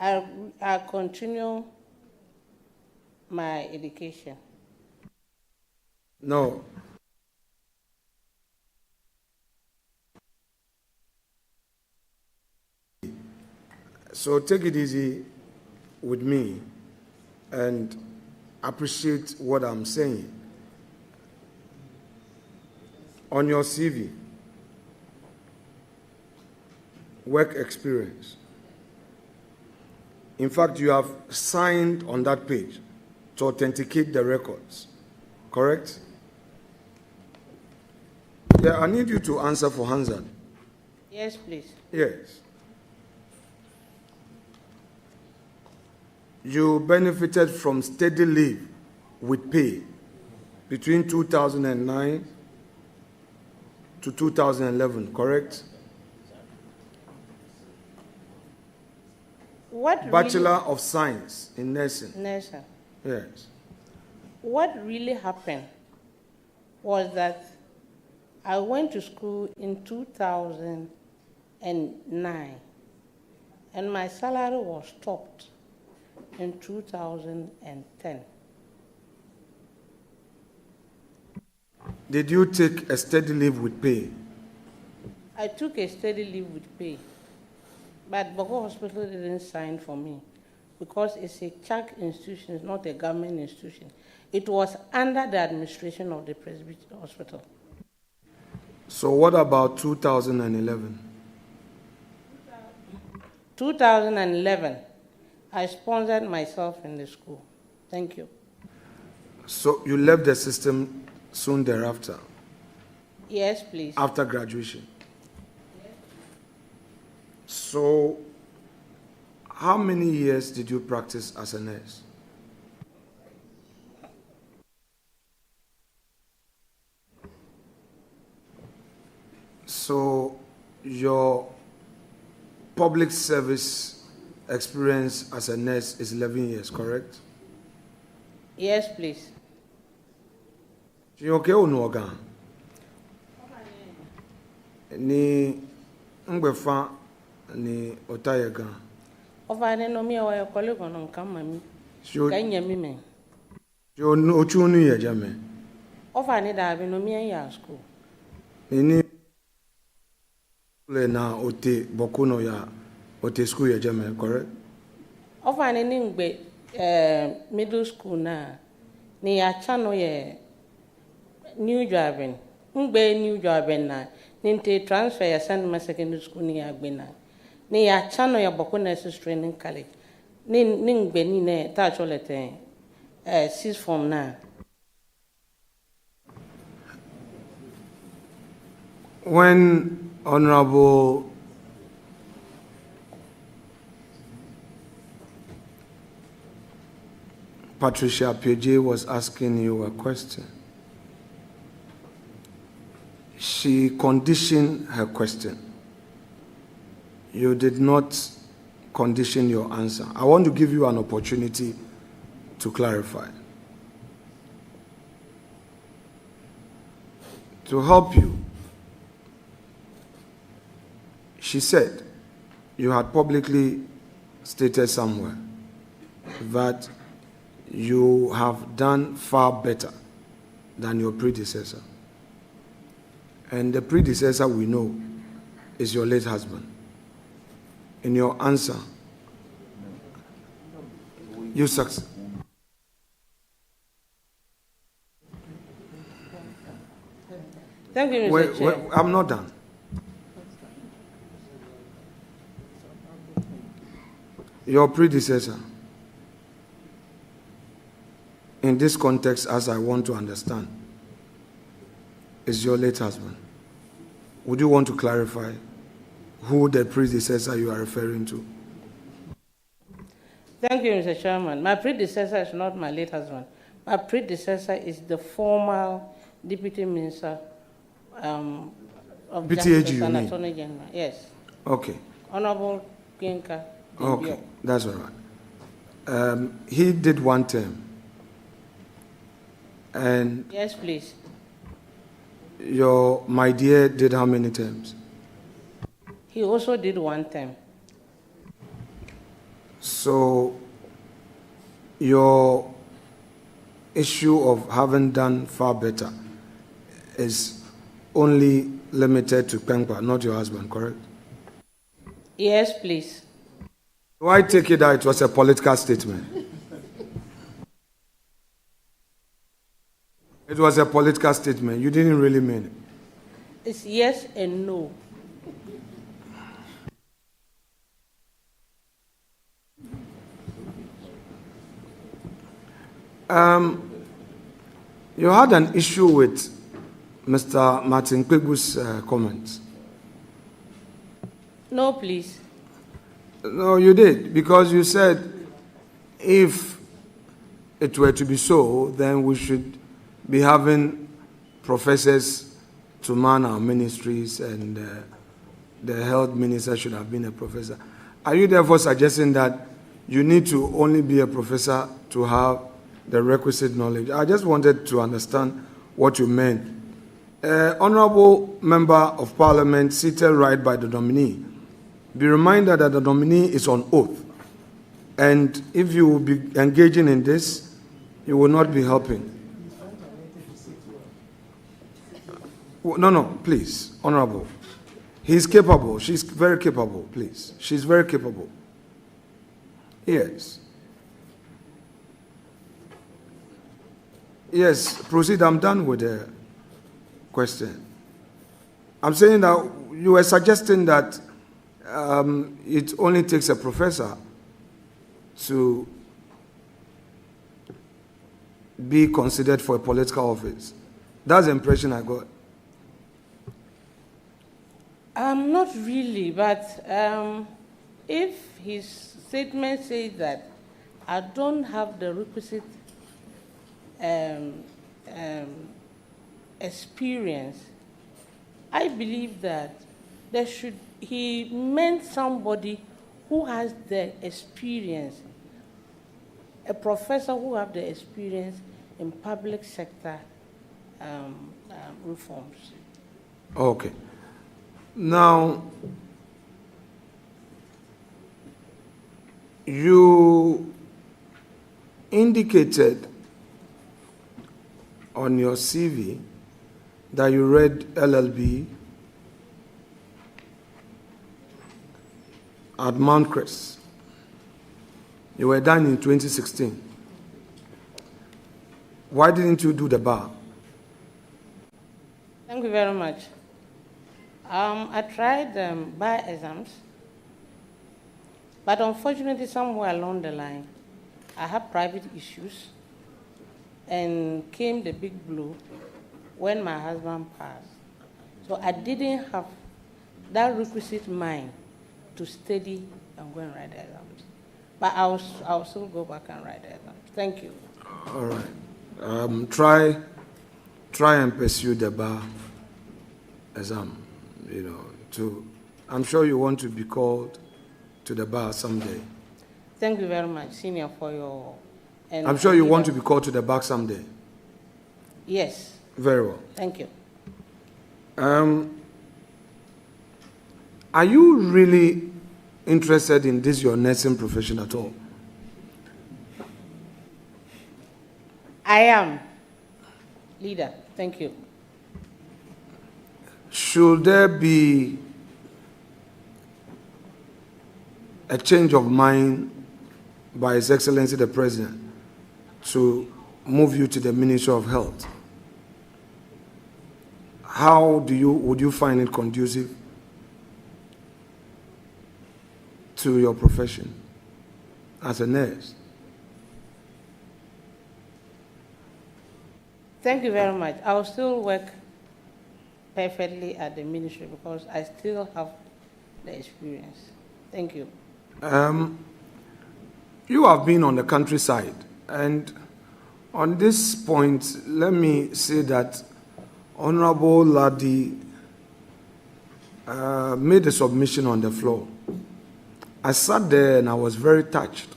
I continue my education. No. So take it easy with me and appreciate what I'm saying. On your CV, work experience. In fact, you have signed on that page to authenticate the records, correct? Yeah, I need you to answer for Hansan. Yes, please. Yes. You benefited from steady leave with pay between 2009 to 2011, correct? What Bachelor really, of Science in Nursing. Nursing. Yes. What really happened was that I went to school in 2009, and my salary was stopped in 2010. Did you take a steady leave with pay? I took a steady leave with pay, but Boko Hospital didn't sign for me because it's a church institution, it's not a government institution. It was under the administration of the Presbyterian Hospital. So what about 2011? 2011, I sponsored myself in the school. Thank you. So you left the system soon thereafter? Yes, please. After graduation? So how many years did you practice as a nurse? So your public service experience as a nurse is 11 years, correct? Yes, please. You okay or no? ni ngbefa ni otayega. Over the nomi or your colleague on come, can you me? You know, Chunu Yajame. Over need I have no me ya school. Ni na ote bokuno ya ote school Yajame, correct? Over an ingbe middle school na ni ya channel ye new driving. Ngbe new driving na ninte transfer ya send my secondary school ni ya gbena. Ni ya channel ya bokuno training college. Ngbe ni ne ta cholete six form na. When Honorable Patricia PJ was asking you a question, she conditioned her question. You did not condition your answer. I want to give you an opportunity to clarify. To help you, she said you had publicly stated somewhere that you have done far better than your predecessor. And the predecessor we know is your late husband. In your answer, you succeed. Thank you, Mr. Chair. I'm not done. Your predecessor, in this context, as I want to understand, is your late husband. Would you want to clarify who the predecessor you are referring to? Thank you, Mr. Chairman. My predecessor is not my late husband. My predecessor is the former Deputy Minister of PTAG, Justice you and mean? Attorney General. Yes. Okay. Honorable Kinka. Okay, that's all right. He did one term. And Yes, please. your my dear did how many terms? He also did one term. So your issue of having done far better is only limited to Pengpa, not your husband, correct? Yes, please. Do I take it that it was a political statement? It was a political statement. You didn't really mean it. It's yes and no. You had an issue with Mr. Martin Kwegu's comments. No, please. No, you did, because you said if it were to be so, then we should be having professors to man our ministries, and the health minister should have been a professor. Are you therefore suggesting that you need to only be a professor to have the requisite knowledge? I just wanted to understand what you meant. Honorable Member of Parliament seated right by the nominee, be reminded that the nominee is on oath. And if you will be engaging in this, you will not be helping. No, please, Honorable. He's capable. She's very capable, please. She's very capable. Yes. Yes, proceed. I'm done with the question. I'm saying that you were suggesting that it only takes a professor to be considered for a political office. That's the impression I got. Not really, but if his statement says that I don't have the requisite experience, I believe that he meant somebody who has the experience, a professor who has the experience in public sector reforms. Okay. Now, you indicated on your CV that you read LLB at Mount Crest. You were done in 2016. Why didn't you do the bar? Thank you very much. I tried bar exams, but unfortunately, somewhere along the line, I had private issues, and came the big blow when my husband passed. So I didn't have that requisite mind to study and go and write the exams. But I'll still go back and write the exams. Thank you. All right. Try and pursue the bar exam. I'm sure you want to be called to the bar someday. Thank you very much, Senior, for your... I'm sure you want to be called to the bar someday. Yes. Very well. Thank you. Are you really interested in this, your nursing profession at all? I am. Leader, thank you. Should there be a change of mind by His Excellency the President to move you to the Ministry of Health, how would you find it conducive to your profession as a nurse? Thank you very much. I will still work perfectly at the ministry because I still have the experience. Thank you. You have been on the countryside, and on this point, let me say that Honorable Ladi made a submission on the floor. I sat there and I was very touched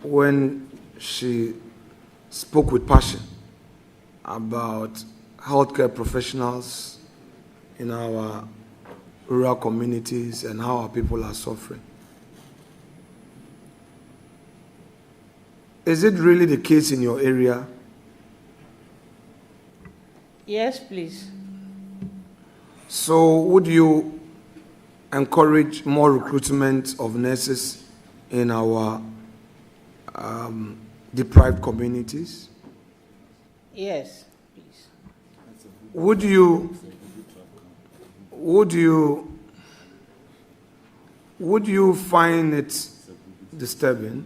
when she spoke with passion about healthcare professionals in our rural communities and how our people are suffering. Is it really the case in your area? Yes, please. So would you encourage more recruitment of nurses in our deprived communities? Yes, please. Would you find it disturbing,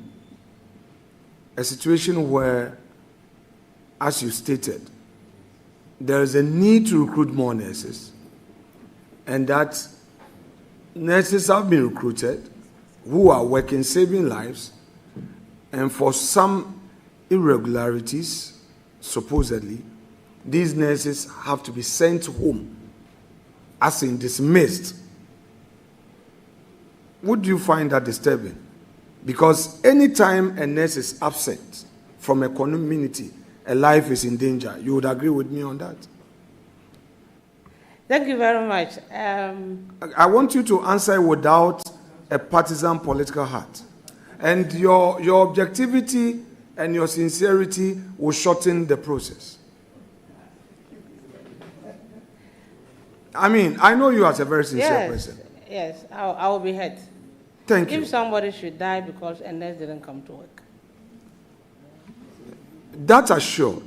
a situation where, as you stated, there is a need to recruit more nurses, and that nurses have been recruited who are working, saving lives, and for some irregularities, supposedly, these nurses have to be sent home, as in dismissed? Would you find that disturbing? Because anytime a nurse is absent from a community, a life is in danger. You would agree with me on that? Thank you very much. I want you to answer without a partisan political hat. And your objectivity and your sincerity will shorten the process. I mean, I know you as a very sincere person. Yes, I will be hurt. Thank you. If somebody should die because a nurse didn't come to work. That assured,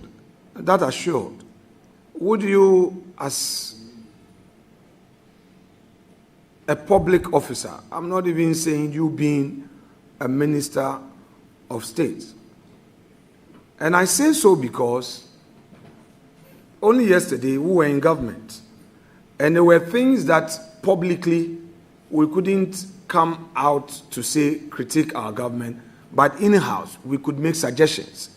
would you, as a public officer, I'm not even saying you being a minister of state, and I say so because only yesterday we were in government, and there were things that publicly we couldn't come out to say, critique our government, but in-house we could make suggestions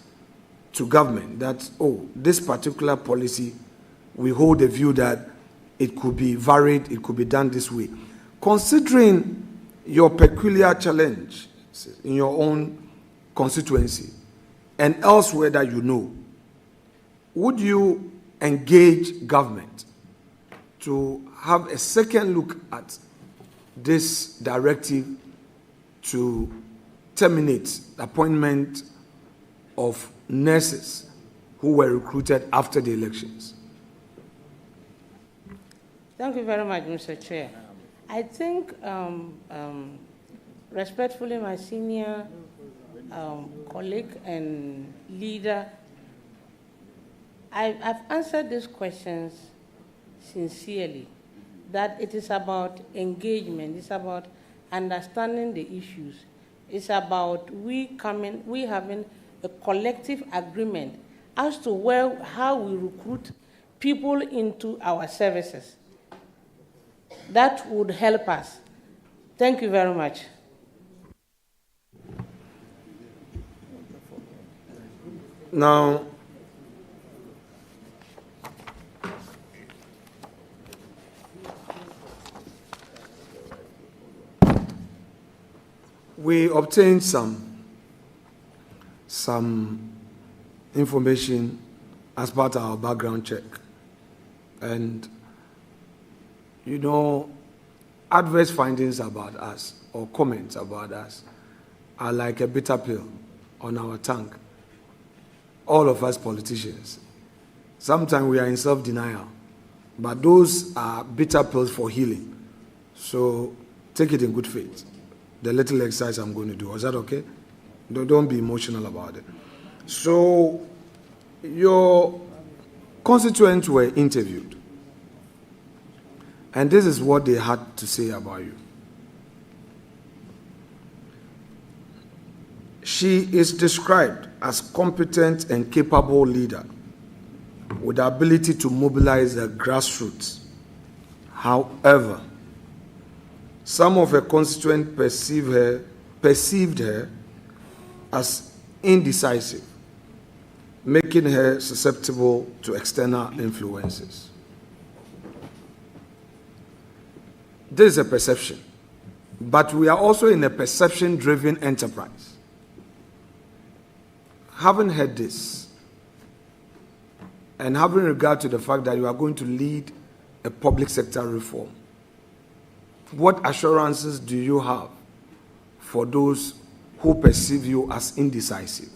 to government that, oh, this particular policy, we hold the view that it could be varied, it could be done this way. Considering your peculiar challenge in your own constituency and elsewhere that you know, would you engage government to have a second look at this directive to terminate the appointment of nurses who were recruited after the elections? Thank you very much, Mr. Chair. I think, respectfully, my senior colleague and leader, I've answered these questions sincerely, that it is about engagement, it's about understanding the issues, it's about we having a collective agreement as to how we recruit people into our services. That would help us. Thank you very much. Now, we obtained some information as part of our background check. And, you know, adverse findings about us or comments about us are like a bitter pill on our tongue. All of us politicians. Sometimes we are in self-denial, but those are bitter pills for healing. So take it in good faith. The little exercise I'm going to do. Is that okay? Don't be emotional about it. So your constituents were interviewed, and this is what they had to say about you. She is described as competent and capable leader with the ability to mobilize the grassroots. However, some of her constituents perceived her as indecisive, making her susceptible to external influences. This is a perception, but we are also in a perception-driven enterprise. Having heard this, and having regard to the fact that you are going to lead a public sector reform, what assurances do you have for those who perceive you as indecisive?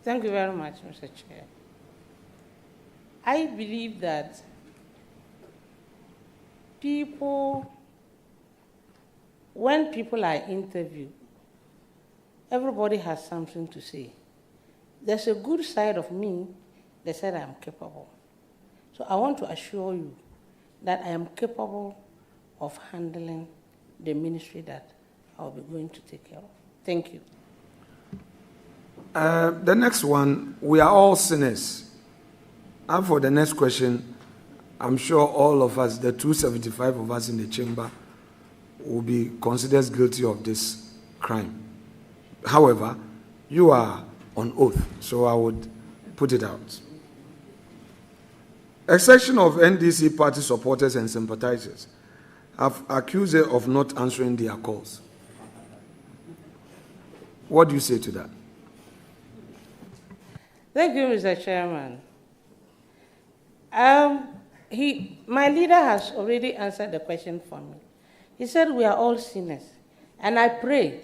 Thank you very much, Mr. Chair. I believe that when people are interviewed, everybody has something to say. There's a good side of me. They said I am capable. So I want to assure you that I am capable of handling the ministry that I'll be going to take care of. Thank you. The next one, we are all sinners. And for the next question, I'm sure all of us, the 275 of us in the chamber, will be considered guilty of this crime. However, you are on oath, so I would put it out. A section of NDC party supporters and sympathizers have accused her of not answering their calls. What do you say to that? Thank you, Mr. Chairman. My leader has already answered the question for me. He said we are all sinners. And I pray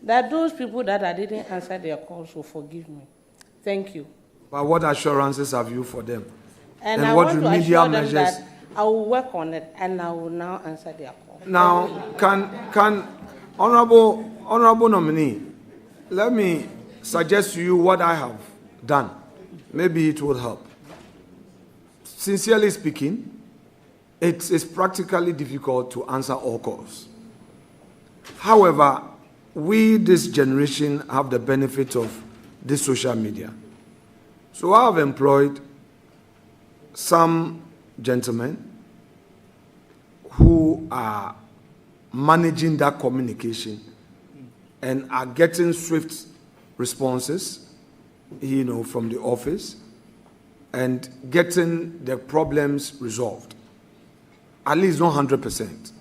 that those people that I didn't answer their calls will forgive me. Thank you. But what assurances have you for them? And I what want to remedial assure them measures? that I will work on it and I will now answer their call. Now, can honorable nominee, let me suggest to you what I have done. Maybe it will help. Sincerely speaking, it is practically difficult to answer all calls. However, we, this generation, have the benefit of this social media. So I have employed some gentlemen who are managing that communication and are getting swift responses, from the office and getting the problems resolved. At least not 100%,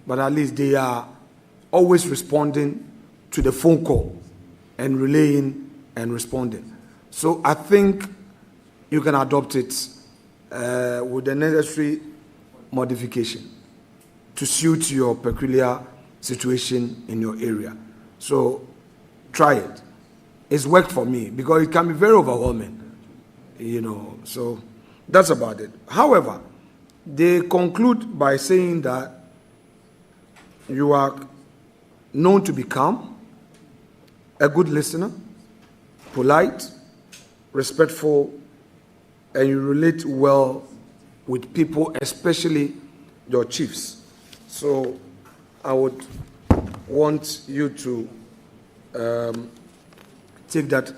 but at least they are always responding to the phone call and relaying and responding. So I think you can adopt it with the necessary modification to suit your peculiar situation in your area. So try it. It's worked for me because it can be very overwhelming, so that's about it. However, they conclude by saying that you are known to be calm, a good listener, polite, respectful, and you relate well with people, especially your chiefs. So I would want you to take that,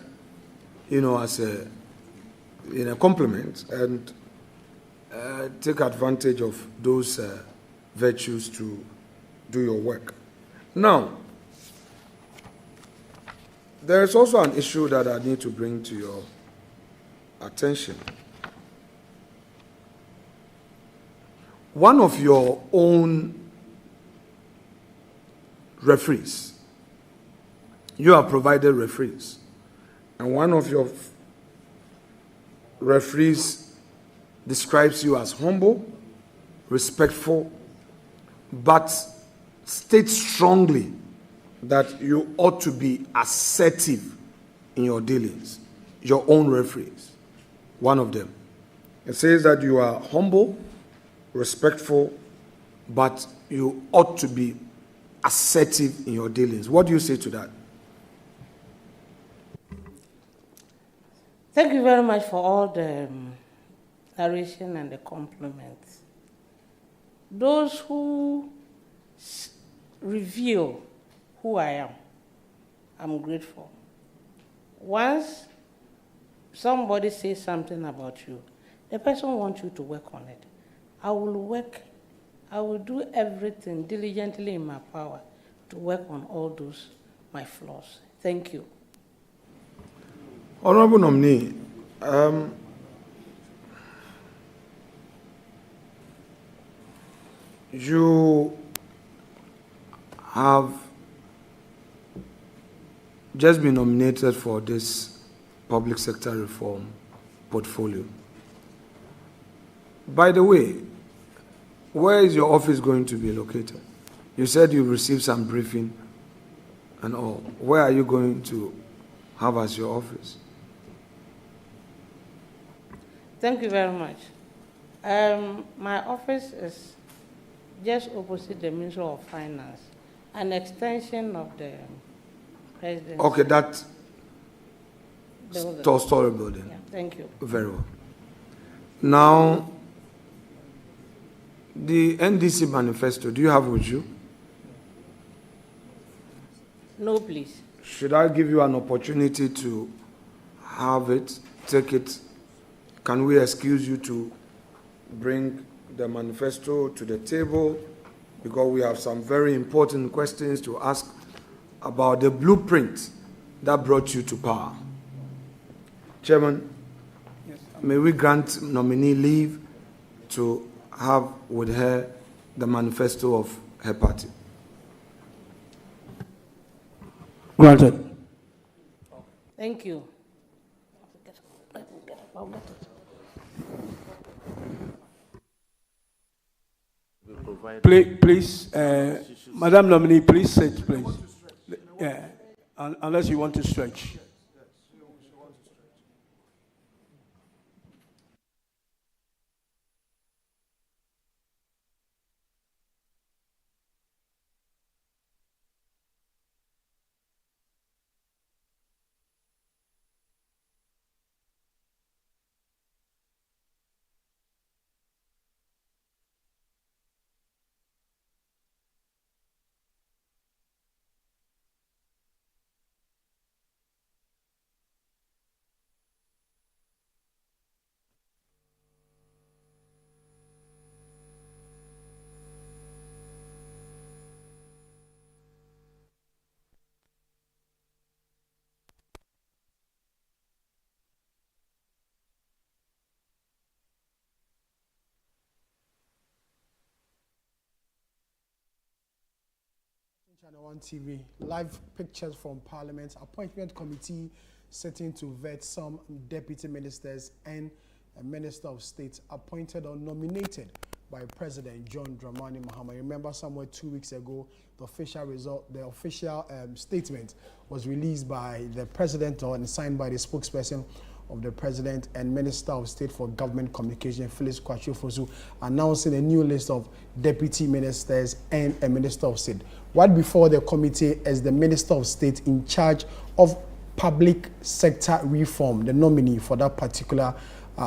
as a compliment and take advantage of those virtues to do your work. Now, there is also an issue that I need to bring to your attention. One of your own referees, you have provided referees, and one of your referees describes you as humble, respectful, but states strongly that you ought to be assertive in your dealings. Your own referees, one of them. It says that you are humble, respectful, but you ought to be assertive in your dealings. What do you say to that? Thank you very much for all the narration and the compliments. Those who reveal who I am, I'm grateful. Once somebody says something about you, the person wants you to work on it. I will do everything diligently in my power to work on all those, my flaws. Thank you. Honorable Nominee, you have just been nominated for this public sector reform portfolio. By the way, where is your office going to be located? You said you received some briefing and all. Where are you going to have as your office? Thank you very much. My office is just opposite the Ministry of Finance, an extension of the President. Okay, that story building. Yeah, thank you. Very well. Now, the NDC manifesto, do you have with you? No, please. Should I give you an opportunity to have it, take it? Can we excuse you to bring the manifesto to the table? Because we have some very important questions to ask about the blueprint that brought you to power. Chairman, yes, may we grant nominee leave to have with her the manifesto of her party? Granted. Thank you. Please, Madam Nominee, please sit, please. Yeah, unless you want to stretch. Channel 1 TV, live pictures from Parliament, appointment committee sitting to vet some deputy ministers and a Minister of State appointed or nominated by President John Dramani Mahama. Remember, somewhere 2 weeks ago, the official statement was released by the President and signed by the spokesperson of the President and Minister of State for Government Communication, Phyllis Kwachu-Fosu, announcing a new list of deputy ministers and a Minister of State. Right before the committee is the Minister of State in charge of public sector reform, the nominee for that particular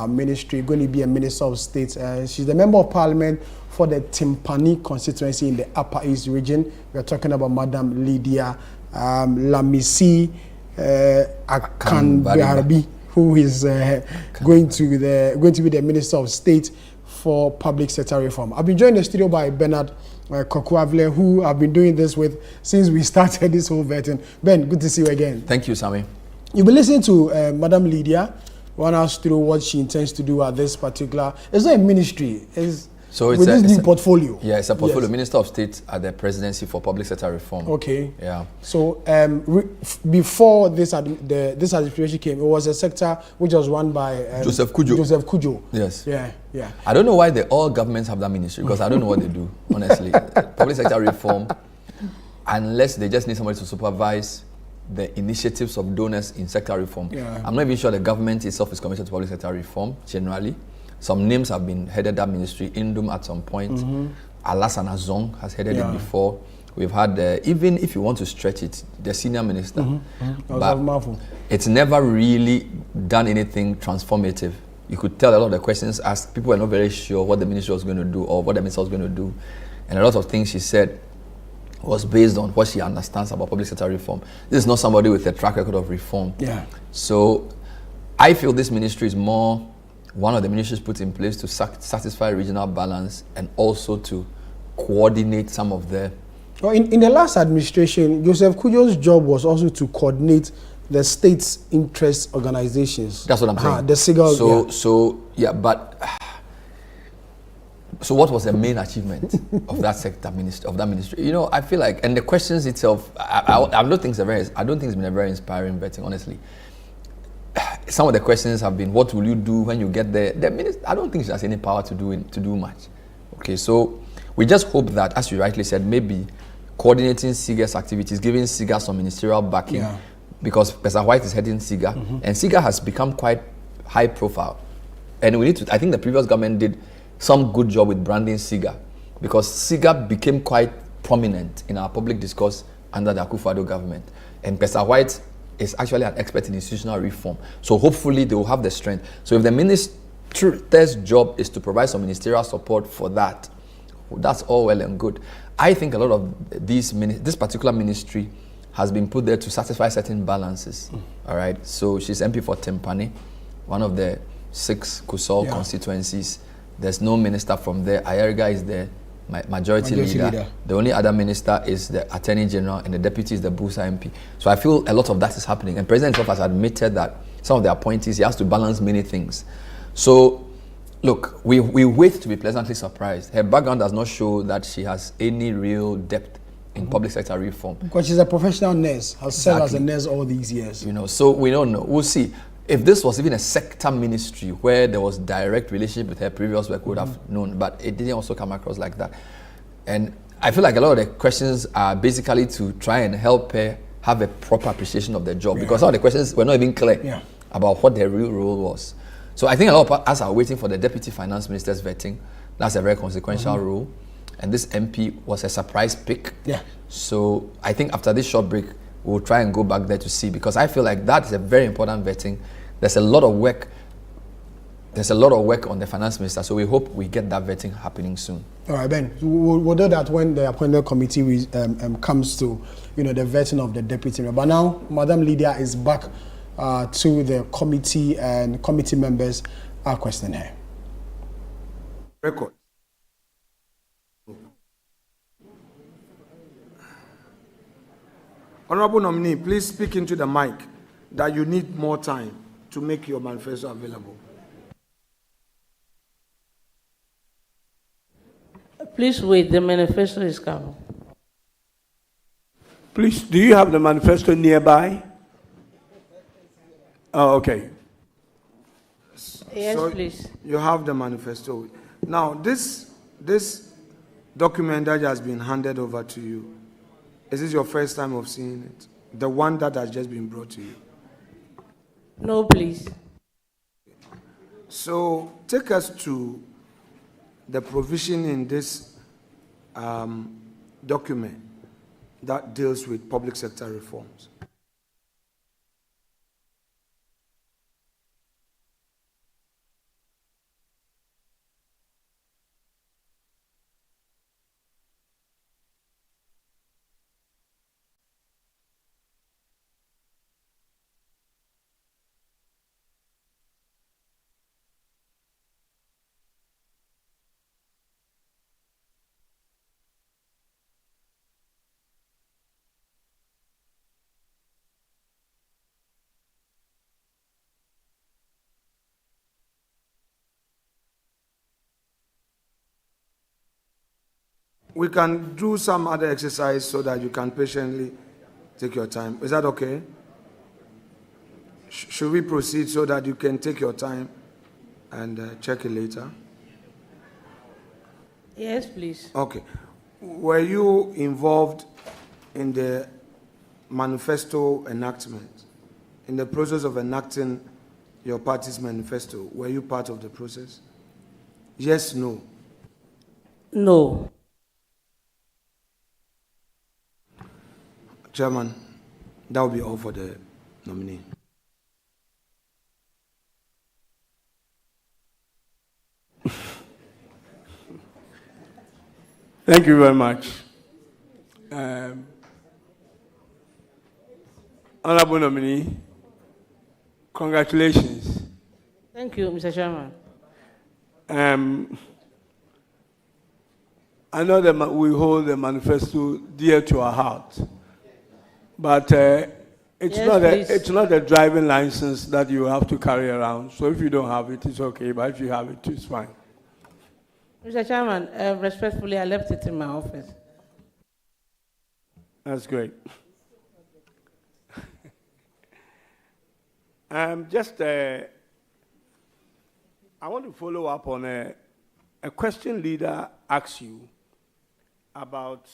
ministry, going to be a Minister of State. She's the Member of Parliament for the Timpani constituency in the Upper East region. We're talking about Madam Lydia Lamisi Akanbarbi, who is going to be the Minister of State for Public Sector Reform. I've been joined in the studio by Bernard Kokuavle, who I've been doing this with since we started this whole vetting. Ben, good to see you again. Thank you, Sammy. You've been listening to Madam Lydia run us through what she intends to do at this particular. It's not a ministry. So it's with this new portfolio. Yeah, it's a portfolio. Yes. Minister of State at the Presidency for Public Sector Reform. Okay. Yeah. So before this administration came, it was a sector which was run by Joseph Kujo. Joseph Kujo. Yes. Yeah. I don't know why all governments have that ministry, because I don't know what they do, honestly. Public sector reform, unless they just need somebody to supervise the initiatives of donors in sector reform. Yeah. I'm not even sure the government itself is committed to public sector reform generally. Some names have been headed that ministry. Indum at some point. Alassane Azong has headed it before. We've had, even if you want to stretch it, the senior minister. But it's never really done anything transformative. You could tell a lot of the questions asked, people were not very sure what the ministry was going to do or what the minister was going to do. And a lot of things she said was based on what she understands about public sector reform. This is not somebody with a track record of reform. Yeah. So I feel this ministry is more one of the ministries put in place to satisfy regional balance and also to coordinate some of the... Well, in the last administration, Joseph Kujo's job was also to coordinate the state's interest organizations. That's what I'm saying. The SIGA. So what was the main achievement of that sector of that ministry? You know, I feel like, and the questions itself, I don't think it's been a very inspiring vetting, honestly. Some of the questions have been, what will you do when you get there? The minister, I don't think she has any power to do much. Okay, so we just hope that, as you rightly said, maybe coordinating SIGA's activities, giving SIGA some ministerial backing, because Professor White is heading SIGA, and SIGA has become quite high profile. And we need to, I think the previous government did some good job with branding SIGA, because SIGA became quite prominent in our public discourse under the Akufo-Addo government. And Professor White is actually an expert in institutional reform. So hopefully they will have the strength. So if the minister's job is to provide some ministerial support for that, that's all well and good. I think a lot of this particular ministry has been put there to satisfy certain balances. All right. So she's MP for Timpani, one of the 6 Kusol constituencies. There's no minister from there. Ayerga is the majority leader. The only other minister is the Attorney General, and the deputy is the Busa MP. So I feel a lot of that is happening. And President Trump has admitted that some of the appointees, he has to balance many things. So, look, we wait to be pleasantly surprised. Her background does not show that she has any real depth in public sector reform. Because she's a professional nurse, has served as a nurse all these years. You know, so we don't know. We'll see. If this was even a sector ministry where there was direct relationship with her previous work, we would have known, but it didn't also come across like that. And I feel like a lot of the questions are basically to try and help her have a proper appreciation of the job, because some of the questions were not even clear about what their real role was. So I think a lot of us are waiting for the Deputy Finance Minister's vetting. That's a very consequential role. And this MP was a surprise pick. So I think after this short break, we'll try and go back there to see, because I feel like that is a very important vetting. There's a lot of work. There's a lot of work on the finance minister, so we hope we get that vetting happening soon. All right, Ben. We'll do that when the appointment committee comes to, the vetting of the deputy. But now, Madam Lydia is back to the committee, and committee members are questioning her. Record. Honorable nominee, please speak into the mic that you need more time to make your manifesto available. Please wait, the manifesto is coming. Please, do you have the manifesto nearby? Oh, okay. Yes, so please. You have the manifesto. Now, this document that has been handed over to you, is this your first time of seeing it? The one that has just been brought to you? No, please. So take us to the provision in this document that deals with public sector reforms. We can do some other exercise so that you can patiently take your time. Is that okay? Should we proceed so that you can take your time and check it later? Yes, please. Okay. Were you involved in the manifesto enactment, in the process of enacting your party's manifesto? Were you part of the process? Yes, no? No. Chairman, that will be all for the nominee. Thank you very much. Honorable nominee, congratulations. Thank you, Mr. Chairman. I know that we hold the manifesto dear to our heart, but it's not a driving license that you have to carry around. So if you don't have it, it's okay, but if you have it, it's fine. Mr. Chairman, respectfully, I left it in my office. That's great. I want to follow up on a question leader asked you about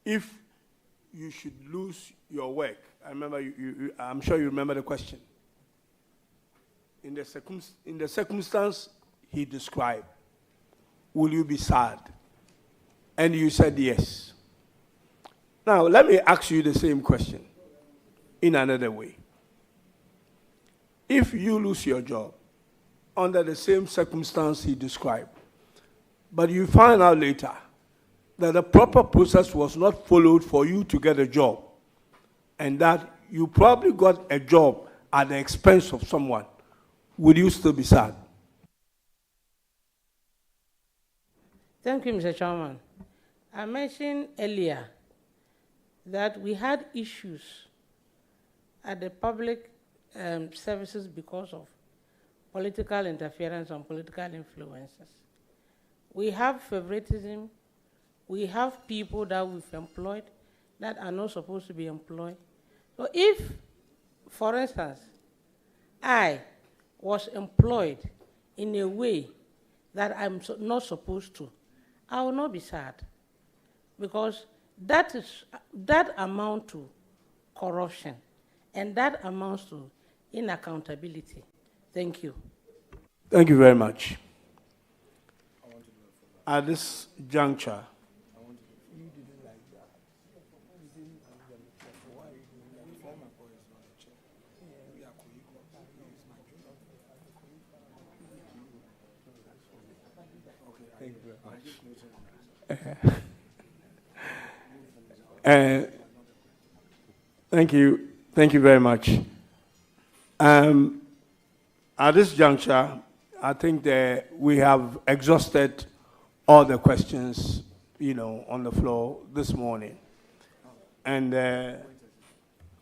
if you should lose your work. I remember I'm sure you remember the question. In the circumstance he described, will you be sad? And you said yes. Now, let me ask you the same question in another way. If you lose your job under the same circumstance he described, but you find out later that the proper process was not followed for you to get a job, and that you probably got a job at the expense of someone, would you still be sad? Thank you, Mr. Chairman. I mentioned earlier that we had issues at the public services because of political interference and political influences. We have favoritism. We have people that we've employed that are not supposed to be employed. So if, for instance, I was employed in a way that I'm not supposed to, I will not be sad, because that amounts to corruption, and that amounts to inaccountability. Thank you. Thank you very much. At this juncture, thank you very much. At this juncture, I think that we have exhausted all the questions, on the floor this morning. And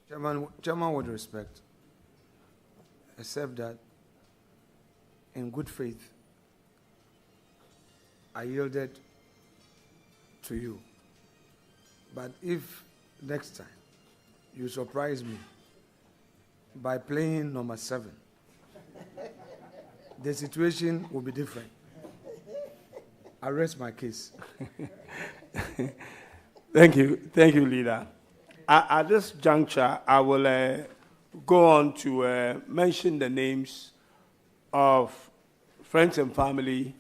Chairman, with respect, except that in good faith, I yielded to you. But if next time you surprise me by playing number 7, the situation will be different. I rest my case. Thank you, leader. At this juncture, I will go on to mention the names of friends and family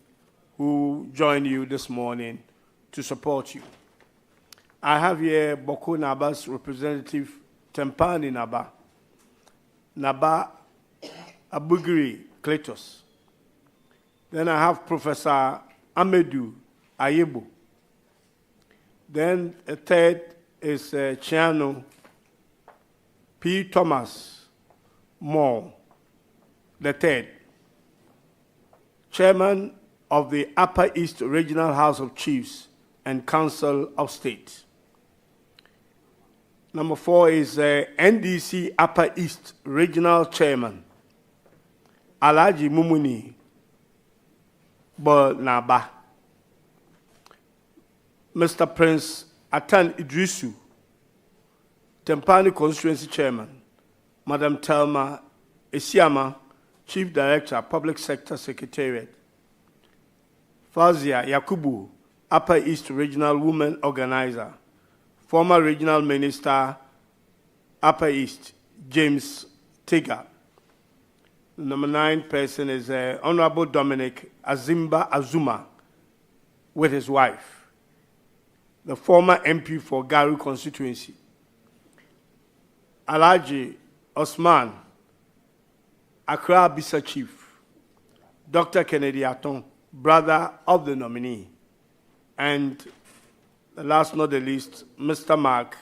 who joined you this morning to support you. I have here Boko Naba's representative, Tempani Naba, Naba Abugiri Kletos. Then I have Professor Amedu Ayebo. Then a third is Chiano P. Thomas Moore, the third, Chairman of the Upper East Regional House of Chiefs and Council of State. Number 4 is NDC Upper East Regional Chairman, Alhaji Mumuni Naba. Mr. Prince Atan Idrisu, Tempani Constituency Chairman, Madam Telma Esiama, Chief Director, Public Sector Secretariat, Fazia Yakubu, Upper East Regional Women Organizer, former Regional Minister, Upper East, James Tiga. The number 9 person is Honorable Dominic Azimba Azuma with his wife, the former MP for Garu constituency. Alhaji Osman, Accra Bisa Chief, Dr. Kennedy Aton, brother of the nominee, and the last not the least, Mr. Mark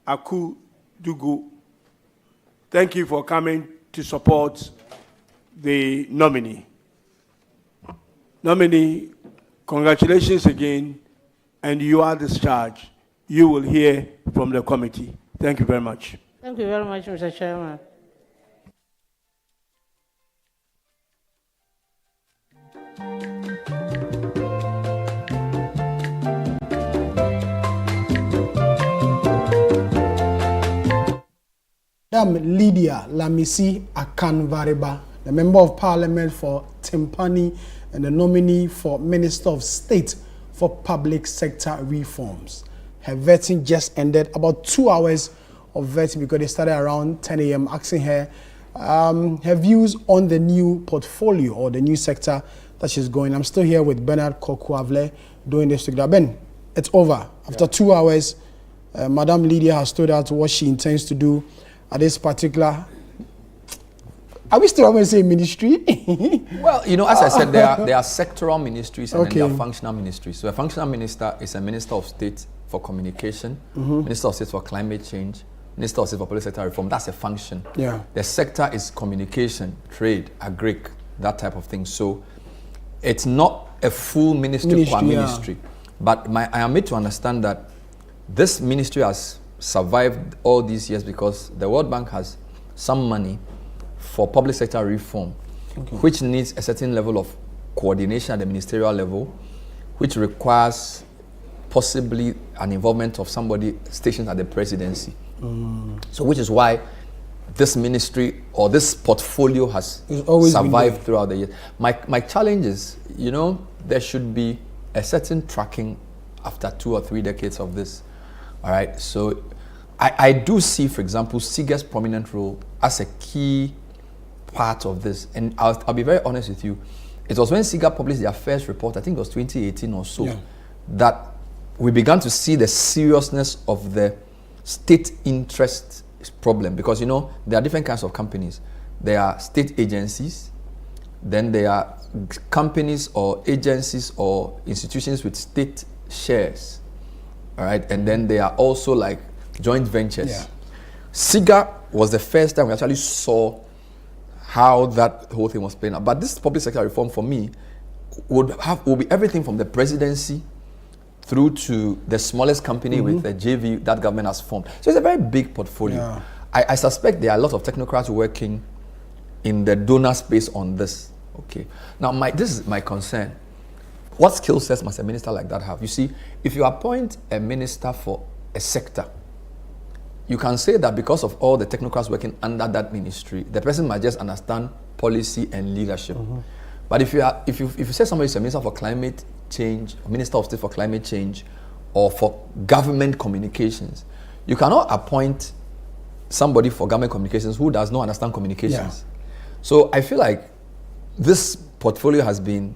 Aku Dugu. Thank you for coming to support the nominee. Nominee, congratulations again, and you are discharged. You will hear from the committee. Thank you very much. Thank you very much, Mr. Chairman. Madam Lydia Lamisi Akanvareba, the Member of Parliament for Timpani and the nominee for Minister of State for Public Sector Reforms. Her vetting just ended, about 2 hours of vetting because they started around 10 a.m. asking her her views on the new portfolio or the new sector that she's going. I'm still here with Bernard Kokuavle doing this together. Ben, it's over. After 2 hours, Madam Lydia has told us what she intends to do at this particular. Are we still going to say ministry? Well, you know, as I said, there are sectoral ministries and then there are functional ministries. So a functional minister is a Minister of State for Communication, Minister of State for Climate Change, Minister of State for Public Sector Reform. That's a function. Yeah. The sector is communication, trade, agric, that type of thing. So it's not a full ministry. But I am made to understand that this ministry has survived all these years because the World Bank has some money for public sector reform, which needs a certain level of coordination at the ministerial level, which requires possibly an involvement of somebody stationed at the presidency. So which is why this ministry or this portfolio has survived throughout the years. My challenge is, you know, there should be a certain tracking after 2 or 3 decades of this. All right, so I do see, for example, SIGA's prominent role as a key part of this. And I'll be very honest with you. It was when SIGA published their first report, I think it was 2018 or so, that we began to see the seriousness of the state interest problem. Because, you know, there are different kinds of companies. There are state agencies, then there are companies or agencies or institutions with state shares. All right, and then there are also like joint ventures. SIGA was the first time we actually saw how that whole thing was playing out. But this public sector reform for me would be everything from the presidency through to the smallest company with the JV that government has formed. So it's a very big portfolio. I suspect there are a lot of technocrats working in the donor space on this. Okay. Now this is my concern. What skill sets must a minister like that have? You see, if you appoint a minister for a sector, you can say that because of all the technocrats working under that ministry, the person might just understand policy and leadership. But if you say somebody is a minister for climate change, or minister of state for climate change, or for government communications, you cannot appoint somebody for government communications who does not understand communications. So I feel like this portfolio has been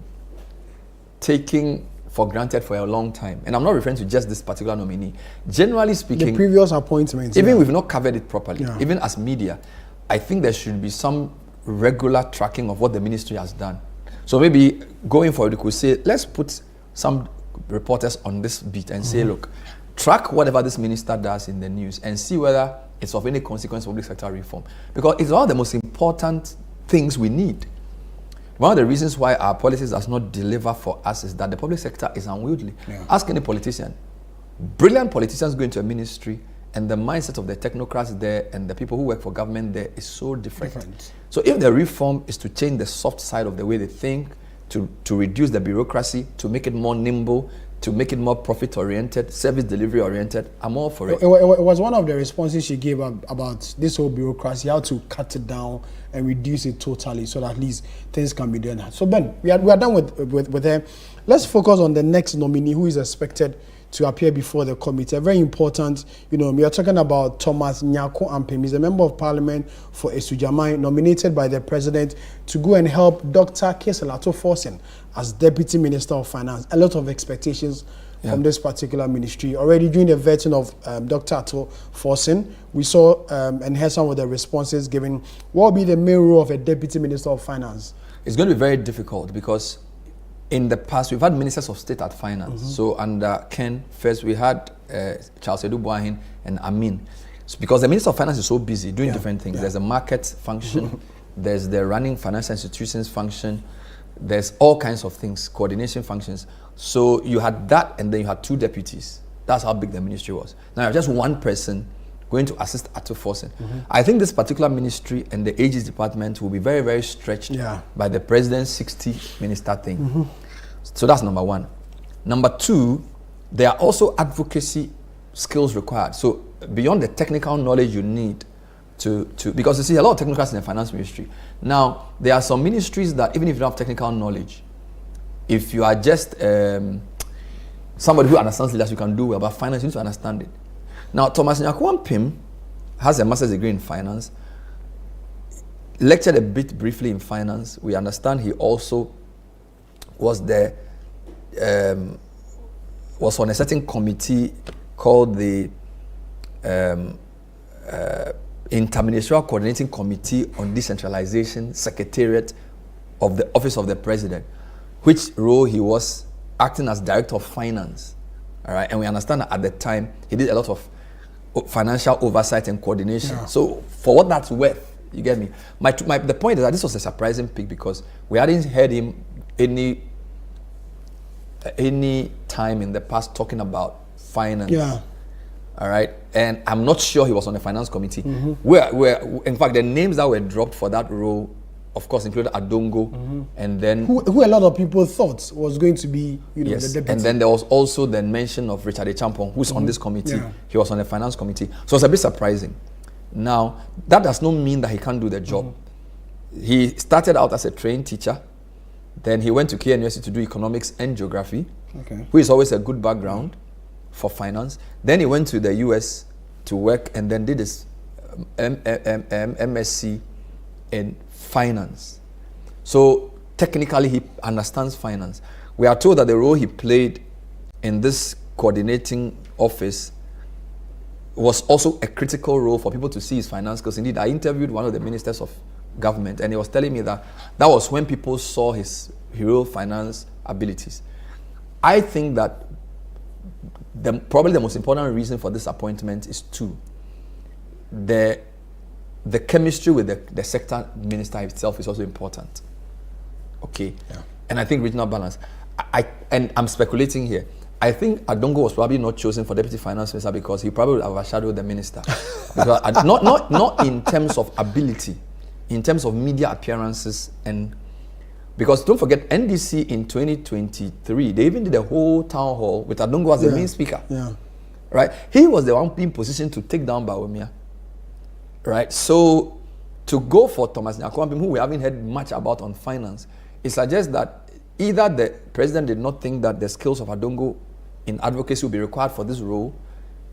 taken for granted for a long time. And I'm not referring to just this particular nominee. Generally speaking, the previous appointments, even we've not covered it properly, even as media, I think there should be some regular tracking of what the ministry has done. So maybe going forward, we could say, let's put some reporters on this beat and say, look, track whatever this minister does in the news and see whether it's of any consequence for public sector reform. Because it's one of the most important things we need. One of the reasons why our policies does not deliver for us is that the public sector is unwieldy. Ask any politician. Brilliant politicians go into a ministry and the mindset of the technocrats there and the people who work for government there is so different. So if the reform is to change the soft side of the way they think, to reduce the bureaucracy, to make it more nimble, to make it more profit-oriented, service delivery-oriented, I'm all for it. It was one of the responses she gave about this whole bureaucracy, how to cut it down and reduce it totally so that at least things can be done. So Ben, we are done with her. Let's focus on the next nominee who is expected to appear before the committee. A very important, we are talking about Thomas Nyako Ampem. He's a member of parliament for Esujamai, nominated by the president to go and help Dr. Keselato Forsen as Deputy Minister of Finance. A lot of expectations from this particular ministry. Already during the vetting of Dr. Ato Forsen, we saw and heard some of the responses given. What will be the main role of a Deputy Minister of Finance? It's going to be very difficult because in the past, we've had ministers of state at finance. So under Ken, first we had Charles Edu Boahin and Amin. So because the Minister of Finance is so busy doing different things. There's a market function, there's the running financial institutions function, there's all kinds of things, coordination functions. So you had that and then you had two deputies. That's how big the ministry was. Now you have just one person going to assist Ato Forsen. I think this particular ministry and the Ages department will be very, very stretched by the president's 60 minister thing. So that's number one. Number two, there are also advocacy skills required. So beyond the technical knowledge you need to because you see a lot of technocrats in the finance ministry. Now, there are some ministries that even if you don't have technical knowledge, if you are just somebody who understands leaders, you can do well, but finance, you need to understand it. Now, Thomas Nyako Ampem has a master's degree in finance, lectured a bit briefly in finance. We understand he also was was on a certain committee called the Interministerial Coordinating Committee on Decentralization, Secretariat of the Office of the President, which role he was acting as Director of Finance. All right, and we understand that at the time he did a lot of financial oversight and coordination. So for what that's worth, you get me? The point is that this was a surprising pick because we hadn't heard him any time in the past talking about finance. All right, and I'm not sure he was on the finance committee. Where in fact the names that were dropped for that role, of course, included Adongo, and then who a lot of people thought was going to be, the deputy. And then there was also the mention of Richard Echampong, who's on this committee. He was on the finance committee, so it's a bit surprising. Now, that does not mean that he can't do the job. He started out as a trained teacher, then he went to KNUST to do economics and geography, which is always a good background for finance. Then he went to the US to work and then did his MSc in finance. So technically he understands finance. We are told that the role he played in this coordinating office was also a critical role for people to see his finance, because indeed I interviewed one of the ministers of government and he was telling me that that was when people saw his real finance abilities. I think that probably the most important reason for this appointment is two. The chemistry with the sector minister itself is also important. Okay? And I think regional balance. And I'm speculating here. I think Adongo was probably not chosen for deputy finance minister because he probably would have overshadowed the minister. Because not in terms of ability, in terms of media appearances, and because don't forget NDC in 2023 they even did a whole town hall with Adongo as the main speaker. Right? He was the one being positioned to take down Bawumia. Right? So to go for Thomas Nyakwambi, who we haven't heard much about on finance, it suggests that either the president did not think that the skills of Adongo in advocacy would be required for this role,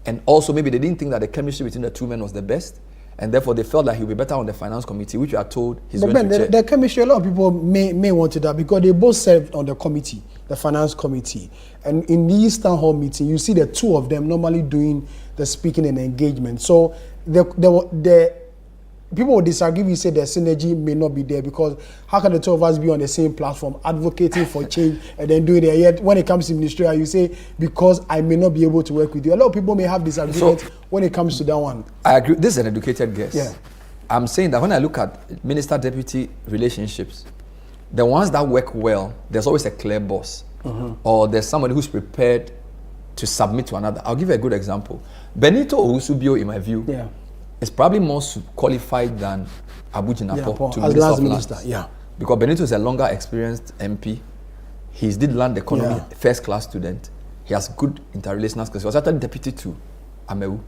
and also maybe they didn't think that the chemistry between the two men was the best, and therefore they felt that he would be better on the finance committee, which we are told he's but going Ben, to chair. the chemistry, a lot of people may want that because they both served on the committee, the finance committee. And in these town hall meetings, you see the two of them normally doing the speaking and engagement. So the people will disagree if you say the synergy may not be there, because how can the two of us be on the same platform advocating for change and then doing it? Yet when it comes to ministerial, you say, because I may not be able to work with you. A lot of people may have disagreements when it comes to that one. I agree. This is an educated guess. Yeah. I'm saying that when I look at minister-deputy relationships, the ones that work well, there's always a clear boss, or there's somebody who's prepared to submit to another. I'll give you a good example. Benito Owusubio, in my view, is probably more qualified than Abu Jinapo to Minister of Lands. Yeah. Because Benito is a longer experienced MP. He did land economy, first class student. He has good interrelational skills. He was actually deputy to Amewu.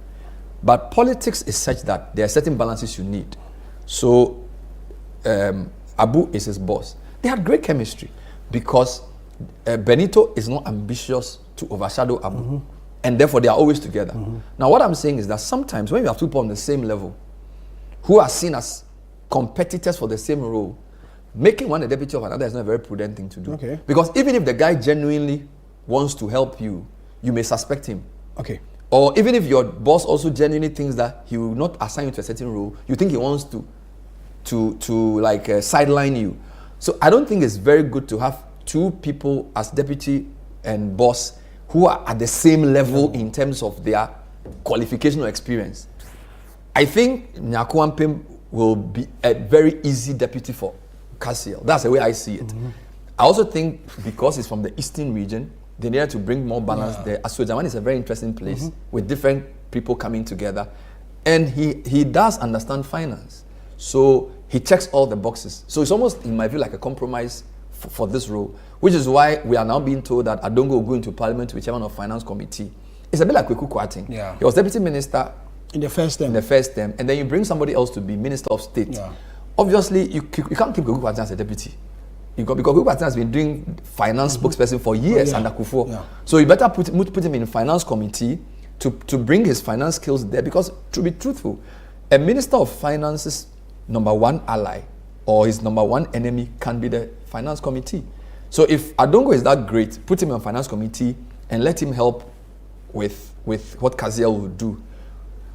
But politics is such that there are certain balances you need. So Abu is his boss. They had great chemistry because Benito is not ambitious to overshadow Abu. And therefore, they are always together. Now, what I'm saying is that sometimes when you have two people on the same level, who are seen as competitors for the same role, making one a deputy of another is not a very prudent thing to do. Okay. Because even if the guy genuinely wants to help you, you may suspect him. Okay. Or even if your boss also genuinely thinks that he will not assign you to a certain role, you think he wants to sideline you. So I don't think it's very good to have two people as deputy and boss who are at the same level in terms of their qualification or experience. I think Nyakwampi will be a very easy deputy for Cassiel. That's the way I see it. I also think because it's from the eastern region, they needed to bring more balance there. Assojaman is a very interesting place with different people coming together. And he does understand finance. So he checks all the boxes. So it's almost, in my view, like a compromise for this role, which is why we are now being told that Adongo will go into parliament to be chairman of finance committee. It's a bit like Kweku Kwarteng. Yeah. He was deputy minister in the first term. And then you bring somebody else to be minister of state. Yeah. Obviously, you can't keep Kweku Kwarteng as a deputy. Because Kweku Kwarteng has been doing finance spokesperson for years under Kufuor. Yeah. So you better put him in finance committee to bring his finance skills there, because to be truthful, a minister of finance's number one ally or his number one enemy can be the finance committee. So if Adongo is that great, put him on finance committee and let him help with what Kaziel will do.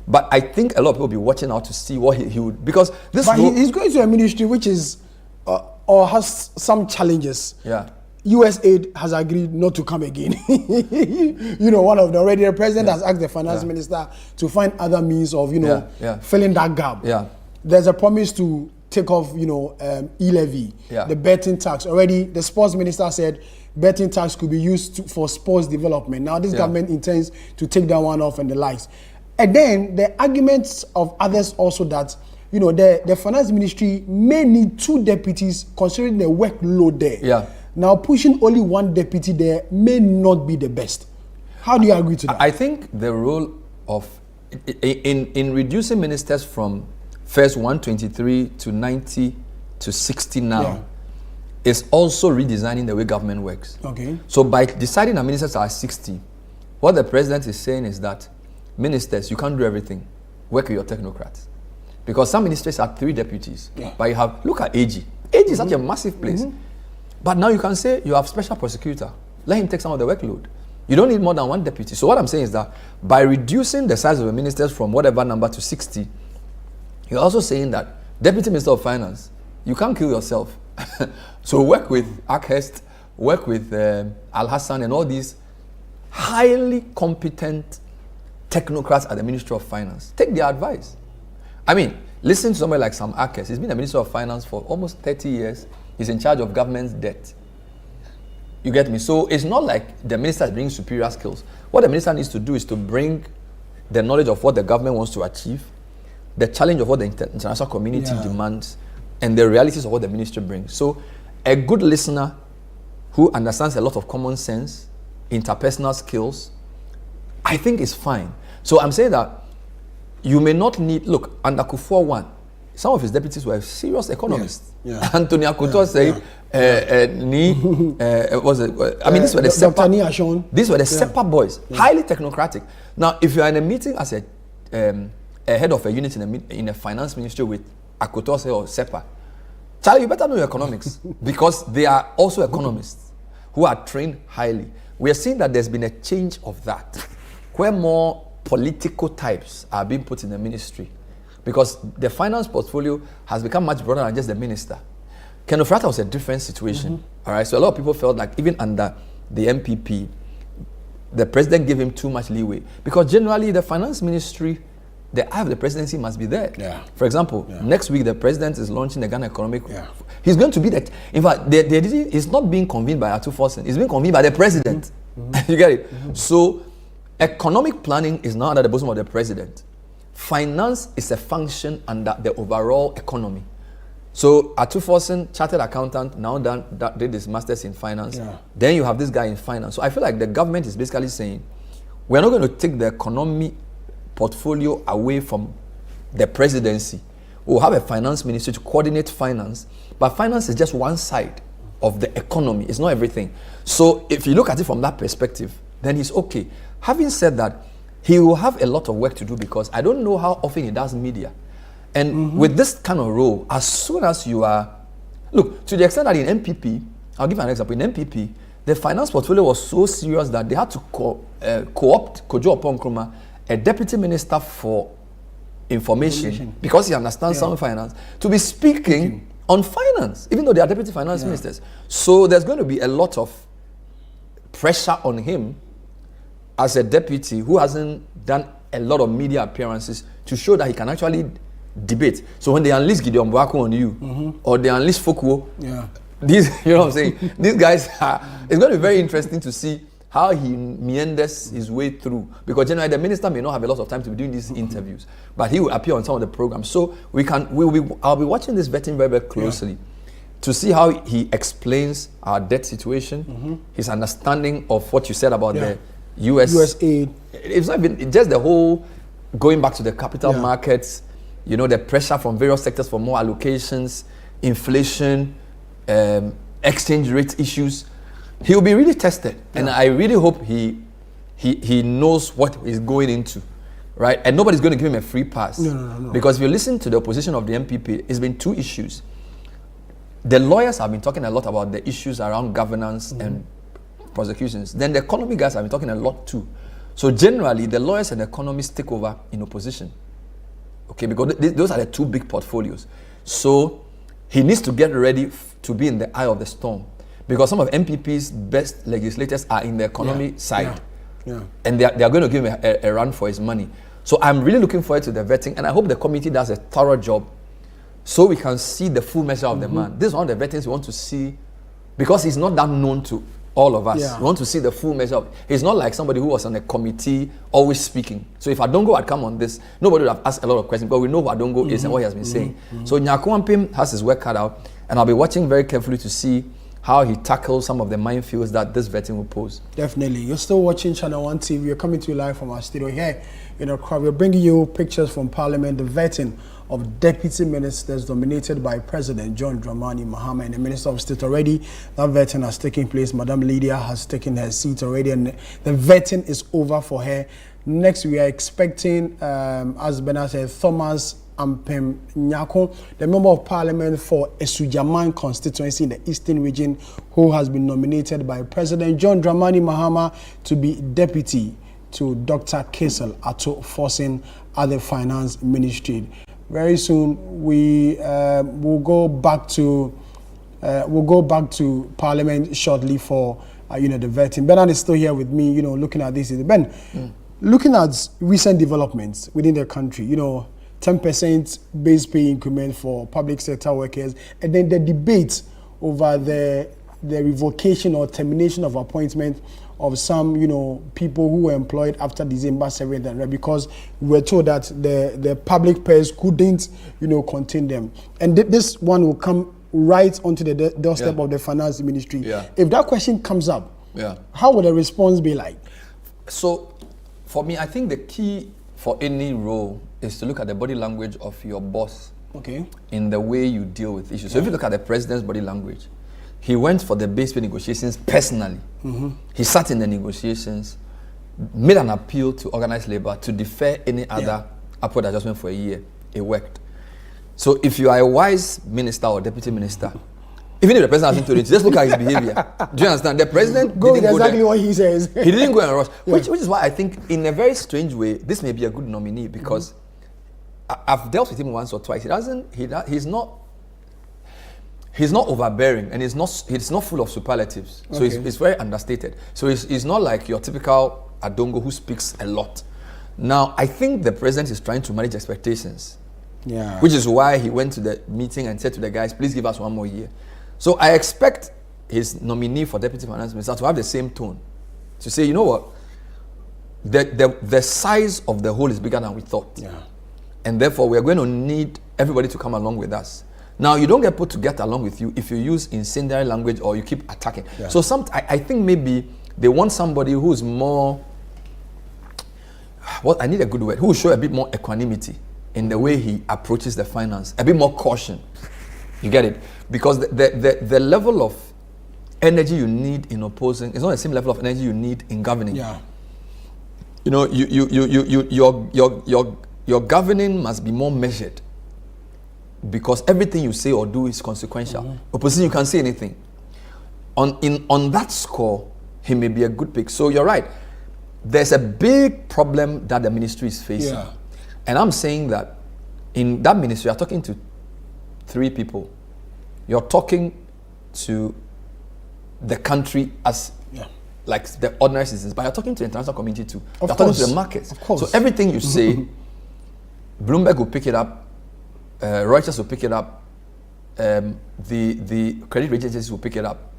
But I think a lot of people will be watching out to see what he would, because this. But he's going to a ministry which is or has some challenges. Yeah. USAID has agreed not to come again. One of the president has asked the finance minister to find other means of filling that gap. Yeah. There's a promise to take off, e-levy, the betting tax. Already, the sports minister said betting tax could be used for sports development. Now, this government intends to take that one off and the likes. And then the arguments of others also that, the finance ministry may need two deputies considering the workload there. Yeah. Now, pushing only one deputy there may not be the best. How do you agree to that? I think the role of, in reducing ministers from first 123 to 90 to 60 now, is also redesigning the way government works. Okay. So by deciding that ministers are 60, what the president is saying is that ministers, you can't do everything. Work with your technocrats. Because some ministries have 3 deputies. Yeah. But look at AG. AG is such a massive place. But now you can say you have special prosecutor. Let him take some of the workload. You don't need more than 1 deputy. So what I'm saying is that by reducing the size of the ministers from whatever number to 60, you're also saying that Deputy Minister of Finance, you can't kill yourself. So work with Akhest, work with Al Hassan and all these highly competent technocrats at the Ministry of Finance. Take their advice. I mean, listen to somebody like Sam Akhest. He's been a Minister of Finance for almost 30 years. He's in charge of government's debt. You get me? So it's not like the minister is bringing superior skills. What the minister needs to do is to bring the knowledge of what the government wants to achieve, the challenge of what the international community demands, and the realities of what the ministry brings. So a good listener who understands a lot of common sense, interpersonal skills, I think is fine. So I'm saying that you may not need, look, under Kufuor 1, some of his deputies were serious economists. Yeah. Anthony Akoto said, was it? I mean, these were the SEPA. These were the SEPA boys, highly technocratic. Now, if you are in a meeting as a head of a unit in a finance ministry with Akoto or SEPA, Charlie, you better know your economics because they are also economists who are trained highly. We are seeing that there's been a change of that, where more political types are being put in the ministry because the finance portfolio has become much broader than just the minister. Ken Ofrata was a different situation. All right, so a lot of people felt like even under the MPP, the president gave him too much leeway because generally the finance ministry, the eye of the presidency must be there. Yeah. For example, next week the president is launching the Ghana economic. He's going to be that. In fact, it's not being convened by Atu Forsen. It's being convened by the president. You get it? So, economic planning is not under the bosom of the president. Finance is a function under the overall economy. So, Atu Forsen, chartered accountant, now did his master's in finance. Then you have this guy in finance. So, I feel like the government is basically saying, we're not going to take the economy portfolio away from the presidency. We'll have a finance ministry to coordinate finance, but finance is just one side of the economy. It's not everything. So if you look at it from that perspective, then he's okay. Having said that, he will have a lot of work to do because I don't know how often he does media. And with this kind of role, as soon as you are, look, to the extent that in MPP, I'll give an example. In MPP, the finance portfolio was so serious that they had to co-opt Kojo Oponkroma, a deputy minister for information, because he understands some finance, to be speaking on finance, even though they are deputy finance ministers. So there's going to be a lot of pressure on him as a deputy who hasn't done a lot of media appearances to show that he can actually debate. So when they unleash Gideon Bwako on you, or they unleash Fokwo, these, you know what I'm saying? These guys are, it's going to be very interesting to see how he meanders his way through, because generally the minister may not have a lot of time to be doing these interviews, but he will appear on some of the programs. So I'll be watching this vetting very, very closely to see how he explains our debt situation, his understanding of what you said about the US aid. It's not even just the whole going back to the capital markets, you know, the pressure from various sectors for more allocations, inflation, exchange rate issues. He'll be really tested, and I really hope he knows what he's going into, right? And nobody's going to give him a free pass. No. Because if you listen to the opposition of the MPP, it's been two issues. The lawyers have been talking a lot about the issues around governance and prosecutions. Then the economy guys have been talking a lot too. So generally, the lawyers and the economists take over in opposition. Okay, because those are the two big portfolios. So he needs to get ready to be in the eye of the storm. Because some of MPP's best legislators are in the economy side. And they are going to give him a run for his money. So I'm really looking forward to the vetting, and I hope the committee does a thorough job so we can see the full measure of the man. This is one of the vettings we want to see, because he's not that known to all of us. We want to see the full measure of it. He's not like somebody who was on a committee always speaking. So if Adongo had come on this, nobody would have asked a lot of questions, but we know who Adongo is and what he has been saying. So Nyakuampim has his work cut out, and I'll be watching very carefully to see how he tackles some of the minefields that this vetting will pose. Definitely. You're still watching Channel 1 TV. We're coming to you live from our studio here in Accra. We're bringing you pictures from Parliament, the vetting of deputy ministers nominated by President John Dramani Mahama and the Minister of State already. That vetting has taken place. Madam Lydia has taken her seat already, and the vetting is over for her. Next, we are expecting, as Bernard said, Thomas Ampem Nyako, the Member of Parliament for Esujaman constituency in the Eastern region, who has been nominated by President John Dramani Mahama to be deputy to Dr. Kesel Ato Forsen at the Finance Ministry. Very soon we will go back to Parliament shortly for the vetting. Bernard is still here with me, looking at this. Ben, looking at recent developments within the country, 10% base pay increment for public sector workers, and then the debate over the revocation or termination of appointment of some, people who were employed after December 7th, because we were told that the public purse couldn't, contain them. And this one will come right onto the doorstep of the finance ministry. If that question comes up, how would the response be like? So, for me, I think the key for any role is to look at the body language of your boss in the way you deal with issues. So if you look at the president's body language, he went for the base pay negotiations personally. He sat in the negotiations, made an appeal to organized labor to defer any other upward adjustment for a year. It worked. So if you are a wise minister or deputy minister, even if the president hasn't told you, just look at his behavior. Do you understand? The president go with didn't exactly go what he says. He didn't go and rush, which is why I think, in a very strange way, this may be a good nominee, because I've dealt with him once or twice. He's not overbearing, and he's not full of superlatives. So it's very understated. So he's not like your typical Adongo who speaks a lot. Now, I think the president is trying to manage expectations. Yeah. Which is why he went to the meeting and said to the guys, please give us 1 more year. So I expect his nominee for deputy finance minister to have the same tone. To say, you know what, the size of the hole is bigger than we thought. Yeah. And therefore, we are going to need everybody to come along with us. Now, you don't get put to get along with you if you use incendiary language or you keep attacking. Yeah. So I think maybe they want somebody who's more, I need a good word, who will show a bit more equanimity in the way he approaches the finance, a bit more caution. You get it? Because the level of energy you need in opposing is not the same level of energy you need in governing. Yeah. You know, your governing must be more measured, because everything you say or do is consequential. Opposition, you can't say anything. On that score, he may be a good pick. So you're right. There's a big problem that the ministry is facing. Yeah. And I'm saying that in that ministry, you're talking to 3 people. You're talking to the country as like the ordinary citizens, but you're talking to the international community too. You're talking to the markets. Of course. So everything you say, Bloomberg will pick it up, Reuters will pick it up, the credit agencies will pick it up,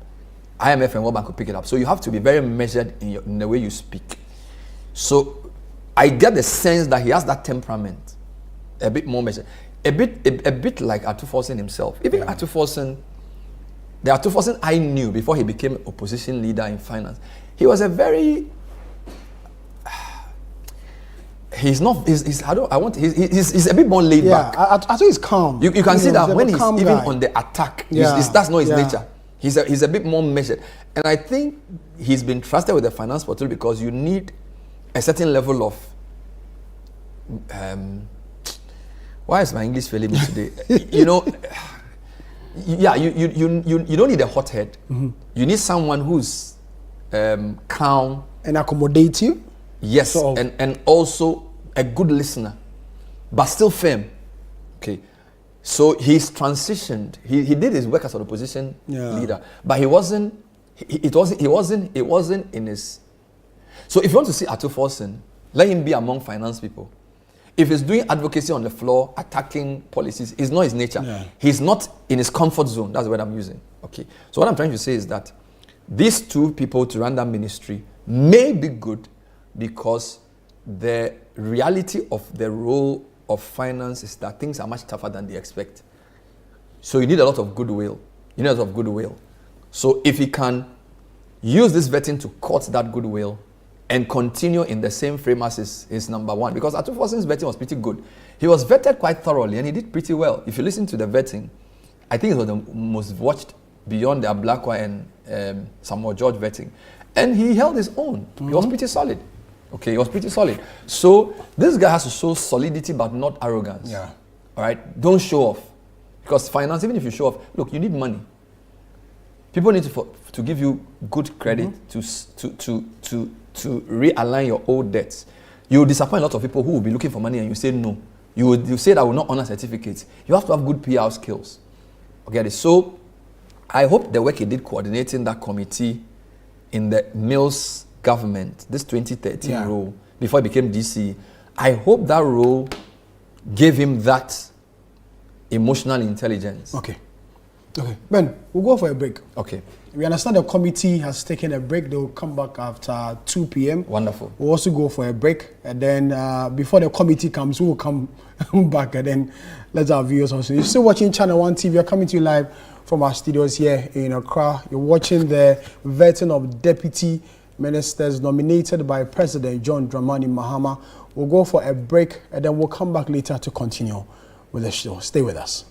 IMF and World Bank will pick it up. So you have to be very measured in the way you speak. So I get the sense that he has that temperament, a bit more measured, a bit like Atuforsen himself. Even Atuforsen, the Atuforsen I knew before he became opposition leader in finance, he was a very he's a bit more laid back. I think he's calm. You can see that when he's even guy. on the attack, that's not his nature. He's a bit more measured. And I think he's been trusted with the finance portfolio because you need a certain level of why is my English failing me today? You know, you don't need a hothead. You need someone who's calm and accommodate you. Yes, and also a good listener, but still firm. Okay, so he's transitioned. He did his work as an opposition leader, but he wasn't in his. So if you want to see Atuforsen, let him be among finance people. If he's doing advocacy on the floor, attacking policies, it's not his nature. Yeah. He's not in his comfort zone. That's the word I'm using. Okay. So what I'm trying to say is that these 2 people to run that ministry may be good because the reality of the role of finance is that things are much tougher than they expect. So you need a lot of goodwill. So if he can use this vetting to court that goodwill and continue in the same frame as his number 1, because Atuforsen's vetting was pretty good. He was vetted quite thoroughly and he did pretty well. If you listen to the vetting, I think it was the most watched beyond the Ablakwa and Samuel George vetting. And he held his own. He was pretty solid. Okay, he was pretty solid. So this guy has to show solidity but not arrogance. Yeah. All right? Don't show off. Because finance, even if you show off, look, you need money. People need to give you good credit to realign your old debts. You will disappoint a lot of people who will be looking for money and you say no. You say that I will not honor certificates. You have to have good PR skills. Okay, so I hope the work he did coordinating that committee in the Mills government, this 2013 role, before he became DC, I hope that role gave him that emotional intelligence. Okay. Ben, we'll go for a break. Okay. We understand the committee has taken a break. They will come back after 2 p.m. Wonderful. We'll also go for a break. And then before the committee comes, we will come back and then let our viewers also. You're still watching Channel 1 TV. We're coming to you live from our studios here in Accra. You're watching the vetting of deputy ministers nominated by President John Dramani Mahama. We'll go for a break and then we'll come back later to continue with the show. Stay with us.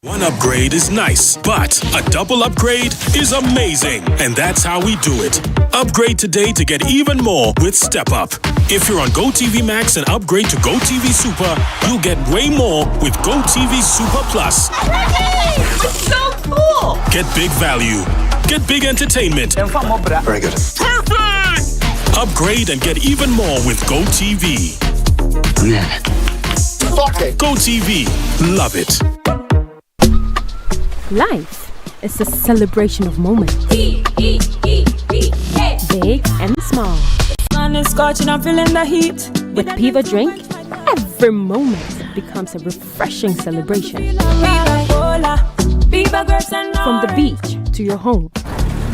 One upgrade is nice, but a double upgrade is amazing. And that's how we do it. Upgrade today to get even more with Step Up. If you're on GoTV Max and upgrade to GoTV Super, you'll get way more with GoTV Super Plus. Hey, it's so cool! Get big value. Get big entertainment. Very good. Perfect! Upgrade and get even more with GoTV. GoTV. Love it. Life is a celebration of moments. Big and small. Sun is scorching, I'm feeling the heat. With Piva Drink, every moment becomes a refreshing celebration. From the beach to your home,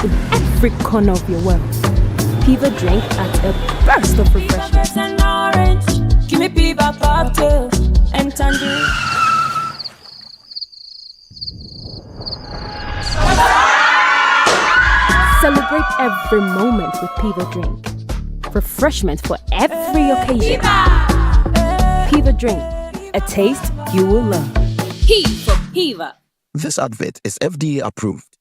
in every corner of your world, Piva Drink adds a burst of refreshment. Give me Piva cocktail and tangerine. Celebrate every moment with Piva Drink. Refreshment for every occasion. Piva Drink, a taste you will love. P for Piva. This advert is FDA approved.